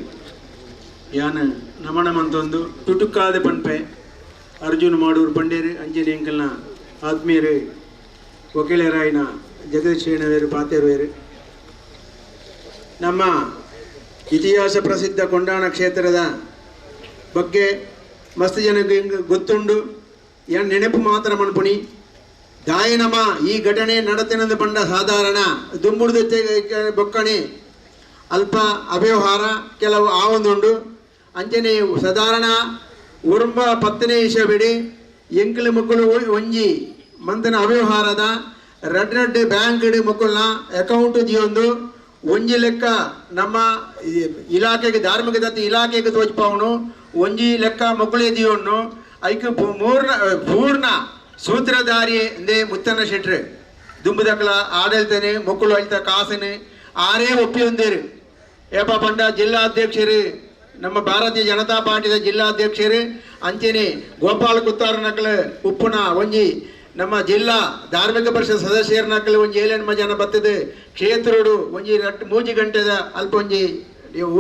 ಯಾನ ನಮನ ಮಂತೊಂದು ತುಟುಕಾದ ಪಂಪೆ ಅರ್ಜುನ್ ಮಾಡೂರು ಪಂಡೇರು ಅಂಜನಿ ಎಂಕಲ್ನ ಆತ್ಮೀಯರು ವಕೀಲರಾಯಿನ ಜಗದೀಶ್ ಶೇಣವೇರು ಪಾತೇರುವೇರು ನಮ್ಮ ಇತಿಹಾಸ ಪ್ರಸಿದ್ಧ ಕೊಂಡಾಣ ಕ್ಷೇತ್ರದ ಬಗ್ಗೆ ಮಸ್ತ್ ಜನಕ್ಕೆ ಗೊತ್ತುಂಡು ಏನು ನೆನಪು ಮಾತ್ರ ಮನ್ಪುಣಿ ದಾಯನಮ ಈ ಘಟನೆ ನಡತೆನಂದು ಪಂಡ ಸಾಧಾರಣ ದುಂಬುಡ್ದು ಬೊಕ್ಕಣೆ ಅಲ್ಪ ಅವ್ಯವಹಾರ ಕೆಲವು ಆವೊಂದುಂಡು ಅಂಚನೆ ಸಾಧಾರಣ ಉರುಂಬ 10ನೇ ಇಸಬಿಡಿ ಎಂಕಲು ಮಕ್ಕಳು ಒಂಜಿ ಮಂತನ ಅವ್ಯವಹಾರದ ರಡ್ ಬ್ಯಾಂಕ್ ಮಕ್ಕಳನ್ನ ಅಕೌಂಟ್ ದಿಯೊಂದು ಒಂಜಿ ಲೆಕ್ಕ ನಮ್ಮ ಇಲಾಖೆಗೆ ಧಾರ್ಮಿಕ ದತ್ತಿ ಇಲಾಖೆಗೆ ತೋಚ್ಪವನು ಒಂಜಿ ಲೆಕ್ಕ ಮಕ್ಕಳೇ ದಿಯೋಣ್ಣು ಐಕ್ ಪೂರ್ಣ ಸೂತ್ರಧಾರಿ ಎಂದೇ ಮುತ್ತಣ್ಣ ಶೆಟ್ರು ದುಂಬುದಕ್ಕಲ ಆಡಳಿತನೆ ಮಕ್ಕಳು ಅಳ್ತ ಕಾಸನೆ ಆರೇ ಒಪ್ಪಿ ಹೊಂದೇರು ಏಪ ಪಂಡ ಜಿಲ್ಲಾಧ್ಯಕ್ಷರು ನಮ್ಮ ಭಾರತೀಯ ಜನತಾ ಪಾರ್ಟಿದ ಜಿಲ್ಲಾಧ್ಯಕ್ಷರು ಅಂಚೆನೆ ಗೋಪಾಲ ಕುತ್ತಾರ ನಕಲು ಉಪ್ಪುನ ಒಂಜಿ ನಮ್ಮ ಜಿಲ್ಲಾ ಧಾರ್ಮಿಕ ಪರಿಷತ್ ಸದಸ್ಯರ ನಕಲು ಒಂಜಿ 7 ಜನ ಬರ್ತದೆ ಕ್ಷೇತ್ರಡು ಒಂಜಿ 3 ಗಂಟೆದ ಅಲ್ಪ ಒಂಜಿ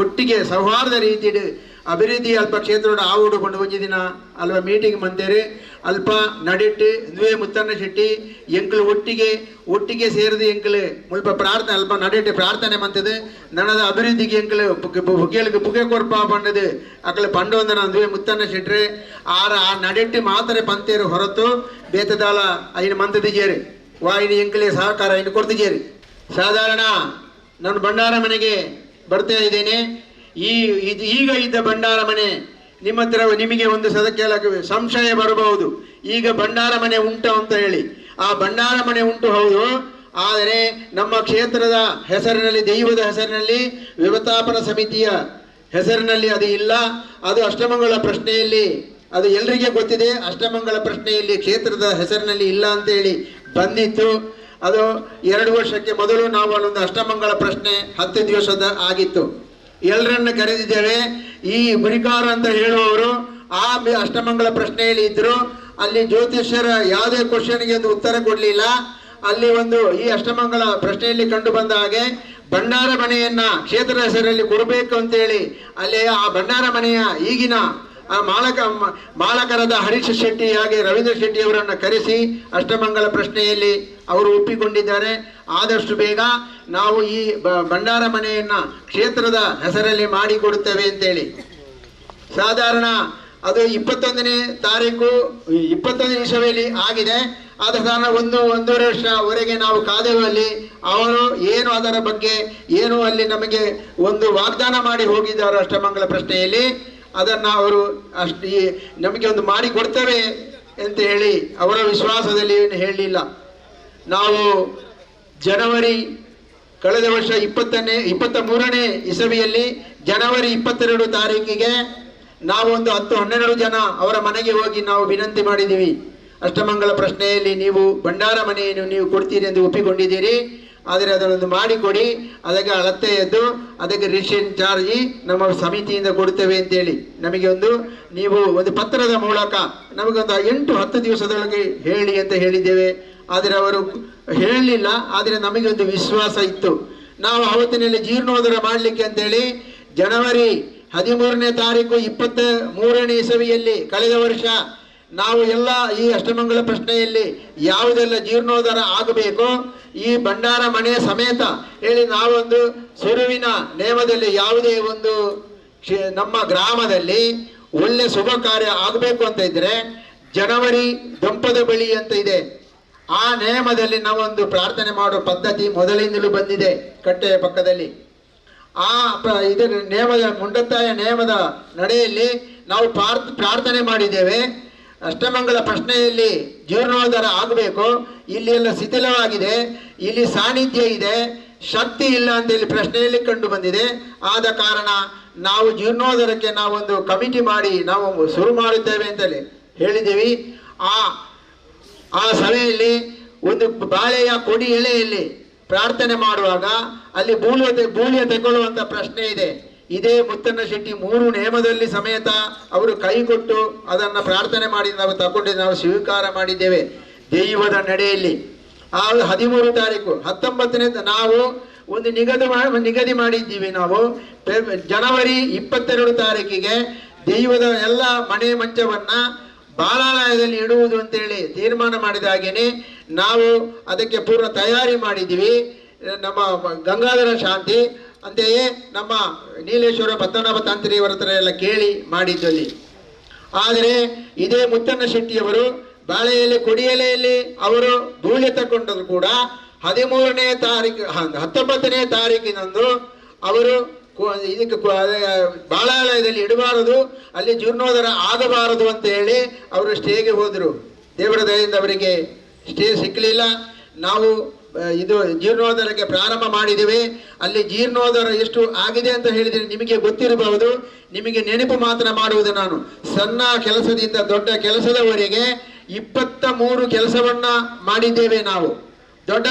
ಒಟ್ಟಿಗೆ ಸೌಹಾರ್ದ ರೀತಿಡು ಅಭಿವೃದ್ಧಿ ಅಲ್ಪ ಕ್ಷೇತ್ರದ ಆವಡು ಕೊಂಡು ಒಂಜಿ ದಿನ ಅಲ್ವ ಮೀಟಿಂಗ್ ಮಂತೇರಿ ಅಲ್ಪ ನಡಿಟ್ಟು ದುವೆ ಮುತ್ತಣ್ಣ ಶೆಟ್ಟಿ ಎಂಕಲು ಒಟ್ಟಿಗೆ ಸೇರಿದ ಎಂಕಲು ಮುಲ್ಪ ಪ್ರಾರ್ಥನೆ ಅಲ್ಪ ನಡಿಟ್ಟು ಪ್ರಾರ್ಥನೆ ಮಂತದು ನನದ ಅಭಿವೃದ್ಧಿಗೆ ಎಂಕಲು ಬುಗೆಲ್ಗೆ ಬುಗೆ ಕೊರ್ಪ ಪಂಡದು ಅಕಲು ಪಂಡೊಂದನ ದುವೆ ಮುತ್ತಣ್ಣ ಶೆಟ್ರಿ ಆರ ಆ ನಡಿಟ್ಟು ಮಾತ್ರ ಪಂತೇರು ಹೊರತು ಬೇತದಾಲ ಐನು ಮಂತದಿಜೇರಿ ವಾಯಿನಿ ಎಂಕಲೆ ಸಹಕಾರ ಐನು ಕೊಡ್ತಿಜೇರಿ ಸಾಧಾರಣ ನಾನು ಭಂಡಾರ ಮನೆಗೆ ಬರ್ತಾ ಇದ್ದೇನೆ. ಈಗ ಇದ್ದ ಭಂಡಾರ ಮನೆ ನಿಮ್ಮ ಹತ್ರ ನಿಮಗೆ ಒಂದು ಸದಕ್ಕೆ ಸಂಶಯ ಬರಬಹುದು, ಈಗ ಭಂಡಾರ ಮನೆ ಉಂಟು ಅಂತ ಹೇಳಿ. ಆ ಭಂಡಾರ ಮನೆ ಉಂಟು ಹೌದು, ಆದರೆ ನಮ್ಮ ಕ್ಷೇತ್ರದ ಹೆಸರಿನಲ್ಲಿ, ದೈವದ ಹೆಸರಿನಲ್ಲಿ, ವ್ಯವಸ್ಥಾಪನಾ ಸಮಿತಿಯ ಹೆಸರಿನಲ್ಲಿ ಅದು ಇಲ್ಲ. ಅದು ಅಷ್ಟಮಂಗಲ ಪ್ರಶ್ನೆಯಲ್ಲಿ, ಅದು ಎಲ್ರಿಗೆ ಗೊತ್ತಿದೆ, ಅಷ್ಟಮಂಗಲ ಪ್ರಶ್ನೆಯಲ್ಲಿ ಕ್ಷೇತ್ರದ ಹೆಸರಿನಲ್ಲಿ ಇಲ್ಲ ಅಂತ ಹೇಳಿ ಬಂದಿತ್ತು. ಅದು 2 ವರ್ಷಕ್ಕೆ ಮೊದಲು ನಾವು ಅಲ್ಲೊಂದು ಅಷ್ಟಮಂಗಲ ಪ್ರಶ್ನೆ 10 ದಿವಸದ ಆಗಿತ್ತು. ಎಲ್ಲರನ್ನ ಕರೆದಿದ್ದೇವೆ. ಈ ಗುರಿಕಾರ ಅಂತ ಹೇಳುವವರು ಆ ಅಷ್ಟಮಂಗಲ ಪ್ರಶ್ನೆಯಲ್ಲಿ ಇದ್ರು. ಅಲ್ಲಿ ಜ್ಯೋತಿಷ್ಯರ ಯಾವುದೇ ಕ್ವಶನ್ಗೆ ಒಂದು ಉತ್ತರ ಕೊಡಲಿಲ್ಲ. ಅಲ್ಲಿ ಈ ಅಷ್ಟಮಂಗಲ ಪ್ರಶ್ನೆಯಲ್ಲಿ ಕಂಡು ಬಂದ ಹಾಗೆ ಭಂಡಾರ ಮನೆಯನ್ನ ಕ್ಷೇತ್ರದ ಹೆಸರಲ್ಲಿ ಕೊಡಬೇಕು ಅಂತೇಳಿ ಅಲ್ಲಿ ಆ ಭಂಡಾರ ಮನೆಯ ಈಗಿನ ಮಾಲಕರಾದ ಹರೀಶ್ ಶೆಟ್ಟಿ ಹಾಗೆ ರವೀಂದ್ರ ಶೆಟ್ಟಿ ಅವರನ್ನು ಕರೆಸಿ ಅಷ್ಟಮಂಗಲ ಪ್ರಶ್ನೆಯಲ್ಲಿ ಅವರು ಒಪ್ಪಿಕೊಂಡಿದ್ದಾರೆ. ಆದಷ್ಟು ಬೇಗ ನಾವು ಈ ಭಂಡಾರ ಮನೆಯನ್ನ ಕ್ಷೇತ್ರದ ಹೆಸರಲ್ಲಿ ಮಾಡಿಕೊಡುತ್ತೇವೆ ಅಂತೇಳಿ. ಸಾಧಾರಣ ಅದು 21ನೇ ತಾರೀಕು 21 ಇಸವಿಯಲ್ಲಿ ಆಗಿದೆ. ಆದ ಕಾರಣ 1.5 ವರ್ಷವರೆಗೆ ನಾವು ಕಾದೆವಲ್ಲಿ ಅವರು ಏನು ಅದರ ಬಗ್ಗೆ ಏನು ಅಲ್ಲಿ ನಮಗೆ ಒಂದು ವಾಗ್ದಾನ ಮಾಡಿ ಹೋಗಿದ್ದಾರೆ ಅಷ್ಟಮಂಗಲ ಪ್ರಶ್ನೆಯಲ್ಲಿ. ಅದನ್ನು ಅವರು ನಮಗೆ ಒಂದು ಮಾಡಿ ಕೊಡ್ತೇವೆ ಅಂತ ಹೇಳಿ ಅವರ ವಿಶ್ವಾಸದಲ್ಲಿ ಏನು ಹೇಳಲಿಲ್ಲ. ನಾವು ಜನವರಿ ಕಳೆದ ವರ್ಷ 23ನೇ ಇಸವಿಯಲ್ಲಿ ಜನವರಿ 22 ತಾರೀಕಿಗೆ ನಾವು ಒಂದು 10-12 ಜನ ಅವರ ಮನೆಗೆ ಹೋಗಿ ನಾವು ವಿನಂತಿ ಮಾಡಿದ್ದೀವಿ. ಅಷ್ಟಮಂಗಲ ಪ್ರಶ್ನೆಯಲ್ಲಿ ನೀವು ಭಂಡಾರ ಮನೆಯನ್ನು ನೀವು ಕೊಡ್ತೀರಿ ಎಂದು ಒಪ್ಪಿಕೊಂಡಿದ್ದೀರಿ, ಆದರೆ ಅದನ್ನೊಂದು ಮಾಡಿಕೊಡಿ, ಅದಕ್ಕೆ ಅಳತೆಯದ್ದು, ಅದಕ್ಕೆ ರಿಜಿಸ್ಟ್ರೇಷನ್ ಚಾರ್ಜ್ ನಮ್ಮ ಸಮಿತಿಯಿಂದ ಕೊಡ್ತೇವೆ ಅಂತೇಳಿ ನಮಗೆ ನೀವು ಒಂದು ಪತ್ರದ ಮೂಲಕ ನಮಗೊಂದು 8-10 ದಿವಸದೊಳಗೆ ಹೇಳಿ ಅಂತ ಹೇಳಿದ್ದೇವೆ. ಆದರೆ ಅವರು ಹೇಳಲಿಲ್ಲ. ಆದರೆ ನಮಗೆ ಒಂದು ವಿಶ್ವಾಸ ಇತ್ತು. ನಾವು ಅವತ್ತಿನಲ್ಲಿ ಜೀರ್ಣೋದ್ಧಾರ ಮಾಡಲಿಕ್ಕೆ ಅಂತೇಳಿ ಜನವರಿ 13ನೇ ತಾರೀಕು 23ನೇ ಇಸವಿಯಲ್ಲಿ ಕಳೆದ ವರ್ಷ ನಾವು ಎಲ್ಲ ಈ ಅಷ್ಟಮಂಗಲ ಪ್ರಶ್ನೆಯಲ್ಲಿ ಯಾವುದೆಲ್ಲ ಜೀರ್ಣೋದ್ಧಾರ ಆಗಬೇಕು ಈ ಭಂಡಾರ ಮನೆ ಸಮೇತ ಹೇಳಿ ನಾವೊಂದು ಸುರುವಿನ ನೇಮದಲ್ಲಿ ಯಾವುದೇ ಒಂದು ನಮ್ಮ ಗ್ರಾಮದಲ್ಲಿ ಒಳ್ಳೆ ಶುಭ ಕಾರ್ಯ ಆಗಬೇಕು ಅಂತ ಇದ್ರೆ ಜನವರಿ ದೊಂಪದ ಬಳಿ ಅಂತ ಇದೆ. ಆ ನೇಮದಲ್ಲಿ ನಾವೊಂದು ಪ್ರಾರ್ಥನೆ ಮಾಡುವ ಪದ್ಧತಿ ಮೊದಲಿಂದಲೂ ಬಂದಿದೆ. ಕಟ್ಟೆಯ ಪಕ್ಕದಲ್ಲಿ ಇದರ ನೇಮದ ಮುಂಡತ್ತಾಯ ನೇಮದ ನಡೆಯಲ್ಲಿ ನಾವು ಪ್ರಾರ್ಥನೆ ಮಾಡಿದ್ದೇವೆ. ಅಷ್ಟಮಂಗಲ ಪ್ರಶ್ನೆಯಲ್ಲಿ ಜೀರ್ಣೋದ್ಧಾರ ಆಗಬೇಕು, ಇಲ್ಲಿ ಎಲ್ಲ ಶಿಥಿಲವಾಗಿದೆ, ಇಲ್ಲಿ ಸಾನ್ನಿಧ್ಯ ಇದೆ, ಶಕ್ತಿ ಇಲ್ಲ ಅಂತ ಇಲ್ಲಿ ಪ್ರಶ್ನೆಯಲ್ಲಿ ಕಂಡು ಬಂದಿದೆ. ಆದ ಕಾರಣ ನಾವು ಜೀರ್ಣೋದ್ಧಾರಕ್ಕೆ ನಾವೊಂದು ಕಮಿಟಿ ಮಾಡಿ ನಾವು ಶುರು ಮಾಡುತ್ತೇವೆ ಅಂತಲೇ ಹೇಳಿದ್ದೀವಿ. ಆ ಸಭೆಯಲ್ಲಿ ಒಂದು ಬಾಳೆಯ ಕೊಡಿ ಎಲೆಯಲ್ಲಿ ಪ್ರಾರ್ಥನೆ ಮಾಡುವಾಗ ಅಲ್ಲಿ ಬೂಳಿಯ ತಗೊಳ್ಳುವಂತ ಪ್ರಶ್ನೆ ಇದೆ. ಇದೇ ಮುತ್ತಣ್ಣ ಶೆಟ್ಟಿ 3 ನೇಮದಲ್ಲಿ ಸಮೇತ ಅವರು ಕೈ ಕೊಟ್ಟು ಅದನ್ನು ಪ್ರಾರ್ಥನೆ ಮಾಡಿ ನಾವು ತಗೊಂಡು ನಾವು ಸ್ವೀಕಾರ ಮಾಡಿದ್ದೇವೆ ದೈವದ ನಡೆಯಲ್ಲಿ. 13 ತಾರೀಕು 19ನೇ ನಾವು ಒಂದು ನಿಗದಿ ಮಾಡಿದ್ದೀವಿ. ನಾವು ಜನವರಿ 22 ತಾರೀಕಿಗೆ ದೈವದ ಎಲ್ಲ ಮನೆ ಮಂಚವನ್ನ ಬಾಲಾಲಯದಲ್ಲಿ ಇಡುವುದು ಅಂತೇಳಿ ತೀರ್ಮಾನ ಮಾಡಿದ ಹಾಗೇನೆ ನಾವು ಅದಕ್ಕೆ ಪೂರ್ವ ತಯಾರಿ ಮಾಡಿದ್ದೀವಿ. ನಮ್ಮ ಗಂಗಾಧರ ಶಾಂತಿ ಅಂತೆಯೇ ನಮ್ಮ ನೀಲೇಶ್ವರ ಪದ್ಮನಾಭ ತಂತ್ರಿಯವರ ಹತ್ರ ಎಲ್ಲ ಕೇಳಿ ಮಾಡಿದ್ದಲ್ಲಿ. ಆದರೆ ಇದೇ ಮುತ್ತಣ್ಣ ಶೆಟ್ಟಿಯವರು ಬಾಳೆಯಲ್ಲಿ ಕೊಡಿಯಲೆಯಲ್ಲಿ ಅವರು ಧೂಳಿ ತಗೊಂಡರು ಕೂಡ 13ನೇ ತಾರೀಕು 19ನೇ ತಾರೀಕಿನಂದು ಅವರು ಇದಕ್ಕೆ ಬಾಳಾಲಯದಲ್ಲಿ ಇಡಬಾರದು, ಅಲ್ಲಿ ಜೀರ್ಣೋದ್ಧಾರ ಆಗಬಾರದು ಅಂತ ಹೇಳಿ ಅವರು ಸ್ಟೇಗೆ ಹೋದರು. ದೇವರ ದಯೆಯಿಂದ ಅವರಿಗೆ ಸ್ಟೇ ಸಿಕ್ಕಲಿಲ್ಲ. ನಾವು ಇದು ಜೀರ್ಣೋದ್ಧಾರಕ್ಕೆ ಪ್ರಾರಂಭ ಮಾಡಿದ್ದೇವೆ. ಅಲ್ಲಿ ಜೀರ್ಣೋದ್ಧಾರ ಎಷ್ಟು ಆಗಿದೆ ಅಂತ ಹೇಳಿದರೆ ನಿಮಗೆ ಗೊತ್ತಿರಬಹುದು. ನಿಮಗೆ ನೆನಪು ಮಾತ್ರ ಮಾಡುವುದು ನಾನು. ಸಣ್ಣ ಕೆಲಸದಿಂದ ದೊಡ್ಡ ಕೆಲಸದವರೆಗೆ 23 ಕೆಲಸವನ್ನ ಮಾಡಿದ್ದೇವೆ ನಾವು. ದೊಡ್ಡ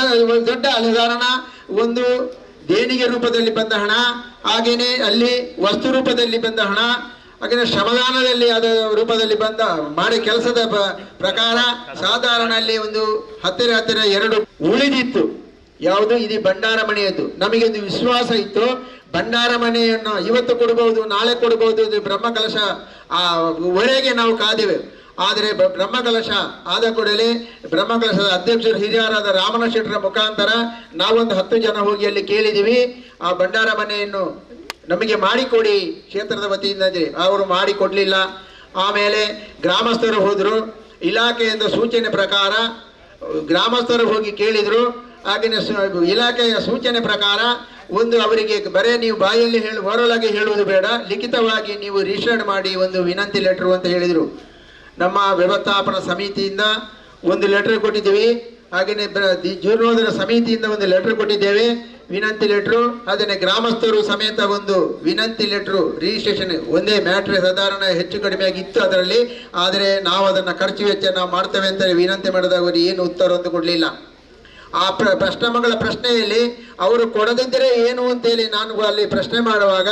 ಸಾಧಾರಣ ಒಂದು ದೇಣಿಗೆ ರೂಪದಲ್ಲಿ ಬಂದ ಹಣ, ಹಾಗೇನೆ ಅಲ್ಲಿ ವಸ್ತು ರೂಪದಲ್ಲಿ ಬಂದ ಹಣ, ಹಾಗೆ ಶ್ರಮದಾನದಲ್ಲಿ ಅದ ರೂಪದಲ್ಲಿ ಬಂದ ಮಾಡಿ ಕೆಲಸದ ಪ್ರಕಾರ ಸಾಧಾರಣ ಅಲ್ಲಿ ಒಂದು ಹತ್ತಿರ 2 ಉಳಿದಿತ್ತು. ಯಾವುದು ಇದು ಭಂಡಾರ ಮನೆಯದ್ದು. ನಮಗೆ ಒಂದು ವಿಶ್ವಾಸ ಇತ್ತು, ಭಂಡಾರ ಮನೆಯನ್ನು ಇವತ್ತು ಕೊಡಬಹುದು, ನಾಳೆ ಕೊಡಬಹುದು. ಇದು ಬ್ರಹ್ಮಕಲಶ ವರೆಗೆ ನಾವು ಕಾದೆವು. ಆದರೆ ಬ್ರಹ್ಮಕಲಶ ಆದ ಕೂಡಲೇ ಬ್ರಹ್ಮಕಲಶದ ಅಧ್ಯಕ್ಷರು ಹಿರಿಯರಾದ ರಾಮನ ಶೆಟ್ಟರ ಮುಖಾಂತರ ನಾವೊಂದು 10 ಜನ ಹೋಗಿ ಅಲ್ಲಿ ಕೇಳಿದ್ದೀವಿ, ಆ ಭಂಡಾರ ಮನೆಯನ್ನು ನಮಗೆ ಮಾಡಿಕೊಡಿ ಕ್ಷೇತ್ರದ ವತಿಯಿಂದ. ಅವರು ಮಾಡಿಕೊಡ್ಲಿಲ್ಲ. ಆಮೇಲೆ ಗ್ರಾಮಸ್ಥರು ಹೋದರು. ಇಲಾಖೆಯಿಂದ ಸೂಚನೆ ಪ್ರಕಾರ ಗ್ರಾಮಸ್ಥರು ಹೋಗಿ ಕೇಳಿದರು. ಹಾಗೆಯೇ ಇಲಾಖೆಯ ಸೂಚನೆ ಪ್ರಕಾರ ಒಂದು ಅವರಿಗೆ ಬರೇ ನೀವು ಬಾಯಲ್ಲಿ ಹೊರೊಳಗೆ ಹೇಳುವುದು ಬೇಡ, ಲಿಖಿತವಾಗಿ ನೀವು ರಿಜಿಸ್ಟರ್ಡ್ ಮಾಡಿ ಒಂದು ವಿನಂತಿ ಲೆಟರ್ ಅಂತ ಹೇಳಿದರು. ನಮ್ಮ ವ್ಯವಸ್ಥಾಪನಾ ಸಮಿತಿಯಿಂದ ಒಂದು ಲೆಟರ್ ಕೊಟ್ಟಿದ್ದೀವಿ, ಹಾಗೆಯೇ ಜೀರ್ಣೋದ್ಧಾರ ಸಮಿತಿಯಿಂದ ಒಂದು ಲೆಟರ್ ಕೊಟ್ಟಿದ್ದೇವೆ, ವಿನಂತಿ ಲೆಟ್ರು. ಅದನ್ನೇ ಗ್ರಾಮಸ್ಥರು ಸಮೇತ ಒಂದು ವಿನಂತಿ ಲೆಟ್ರು ರಿಜಿಸ್ಟ್ರೇಷನ್ ಒಂದೇ ಮ್ಯಾಟ್ರ್ ಸಾಧಾರಣ ಹೆಚ್ಚು ಕಡಿಮೆಯಾಗಿ ಇತ್ತು ಅದರಲ್ಲಿ. ಆದರೆ ನಾವು ಅದನ್ನು ಖರ್ಚು ವೆಚ್ಚ ನಾವು ಮಾಡ್ತೇವೆ ಅಂತ ವಿನಂತಿ ಮಾಡಿದಾಗ ಅವರು ಏನು ಉತ್ತರ ಅಂತ ಕೊಡಲಿಲ್ಲ. ಆ ಪ್ರಶ್ನೆಗಳ ಪ್ರಶ್ನೆಯಲ್ಲಿ ಅವರು ಕೊಡದಿದ್ದರೆ ಏನು ಅಂತೇಳಿ ನಾನು ಅಲ್ಲಿ ಪ್ರಶ್ನೆ ಮಾಡುವಾಗ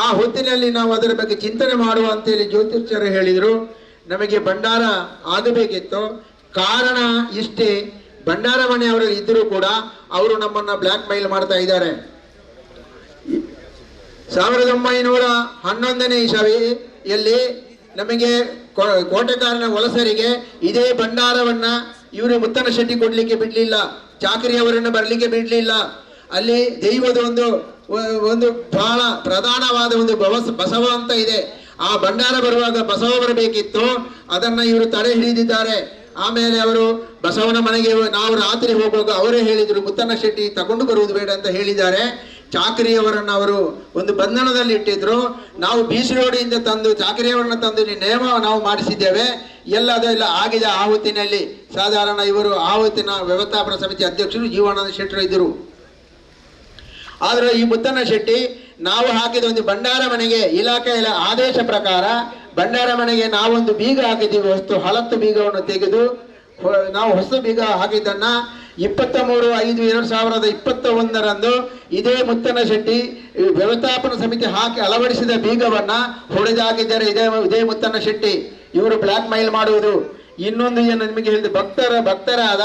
ಆ ಹೊತ್ತಿನಲ್ಲಿ ನಾವು ಅದರ ಬಗ್ಗೆ ಚಿಂತನೆ ಮಾಡುವ ಅಂತೇಳಿ ಜ್ಯೋತಿಷ್ಯರು ಹೇಳಿದರು. ನಮಗೆ ಭಂಡಾರ ಆಗಬೇಕಿತ್ತು. ಕಾರಣ ಇಷ್ಟೇ, ಭಂಡಾರ ಮನೆಯವರು ಇದ್ದರೂ ಕೂಡ ಅವರು ನಮ್ಮನ್ನು ಬ್ಲ್ಯಾಕ್ ಮೈಲ್ ಮಾಡ್ತಾ ಇದ್ದಾರೆ. 1911ನೇ ಇಸವಿಯಲ್ಲಿ ನಮಗೆ ಕೋಟೆಕಾರನ ವಲಸರಿಗೆ ಇದೇ ಭಂಡಾರವನ್ನ ಇವರು ಮುತ್ತನ ಶೆಟ್ಟಿ ಕೊಡ್ಲಿಕ್ಕೆ ಬಿಡ್ಲಿಲ್ಲ, ಚಾಕರಿಯವರನ್ನು ಬರಲಿಕ್ಕೆ ಬಿಡ್ಲಿಲ್ಲ. ಅಲ್ಲಿ ದೈವದ ಒಂದು ಬಹಳ ಪ್ರಧಾನವಾದ ಒಂದು ಬಸವ ಅಂತ ಇದೆ. ಆ ಭಂಡಾರ ಬರುವಾಗ ಬಸವ ಬರಬೇಕಿತ್ತು, ಅದನ್ನ ಇವರು ತಡೆ ಹಿಡಿದಿದ್ದಾರೆ. ಆಮೇಲೆ ಅವರು ಬಸವನ ಮನೆಗೆ ನಾವು ರಾತ್ರಿ ಹೋಗುವಾಗ ಅವರೇ ಹೇಳಿದರು ಮುತ್ತನ ಶೆಟ್ಟಿ ತಗೊಂಡು ಬರುವುದು ಬೇಡ ಅಂತ ಹೇಳಿದ್ದಾರೆ. ಚಾಕರಿಯವರನ್ನು ಅವರು ಒಂದು ಬಂಧನದಲ್ಲಿ ಇಟ್ಟಿದ್ರು. ನಾವು ಬಿಸಿ ರೋಡಿಯಿಂದ ತಂದು ಚಾಕರಿಯವರನ್ನ ತಂದು ನೇಮ ನಾವು ಮಾಡಿಸಿದ್ದೇವೆ. ಅದೆಲ್ಲ ಆಗಿದೆ. ಆ ಹೊತ್ತಿನಲ್ಲಿ ಸಾಧಾರಣ ಇವರು ಆ ಹೊತ್ತಿನ ವ್ಯವಸ್ಥಾಪನಾ ಸಮಿತಿ ಅಧ್ಯಕ್ಷರು ಜೀವಾನಂದ ಶೆಟ್ಟರು ಇದ್ದರು. ಆದ್ರೆ ಈ ಮುತ್ತನ ಶೆಟ್ಟಿ ನಾವು ಹಾಕಿದ ಒಂದು ಭಂಡಾರ ಮನೆಗೆ ಇಲಾಖೆಯ ಆದೇಶ ಪ್ರಕಾರ ಭಂಡಾರ ಮನೆಗೆ ನಾವೊಂದು ಬೀಗ ಹಾಕಿದ್ದೀವಿ, ಹಳತ್ತು ಬೀಗವನ್ನು ತೆಗೆದು ನಾವು ಹೊಸ ಬೀಗ ಹಾಕಿದ್ದನ್ನ 23/5/2021 ಇದೇ ಮುತ್ತನ ಶೆಟ್ಟಿ ವ್ಯವಸ್ಥಾಪನಾ ಸಮಿತಿ ಹಾಕಿ ಅಳವಡಿಸಿದ ಬೀಗವನ್ನ ಹೊಡೆದಾಕಿದ್ದಾರೆ. ಇದೇ ಮುತ್ತನ ಶೆಟ್ಟಿ ಇವರು ಬ್ಲ್ಯಾಕ್ ಮೈಲ್ ಮಾಡುವುದು. ಇನ್ನೊಂದು ಏನು ನಿಮಗೆ ಹೇಳಿದ ಭಕ್ತರಾದ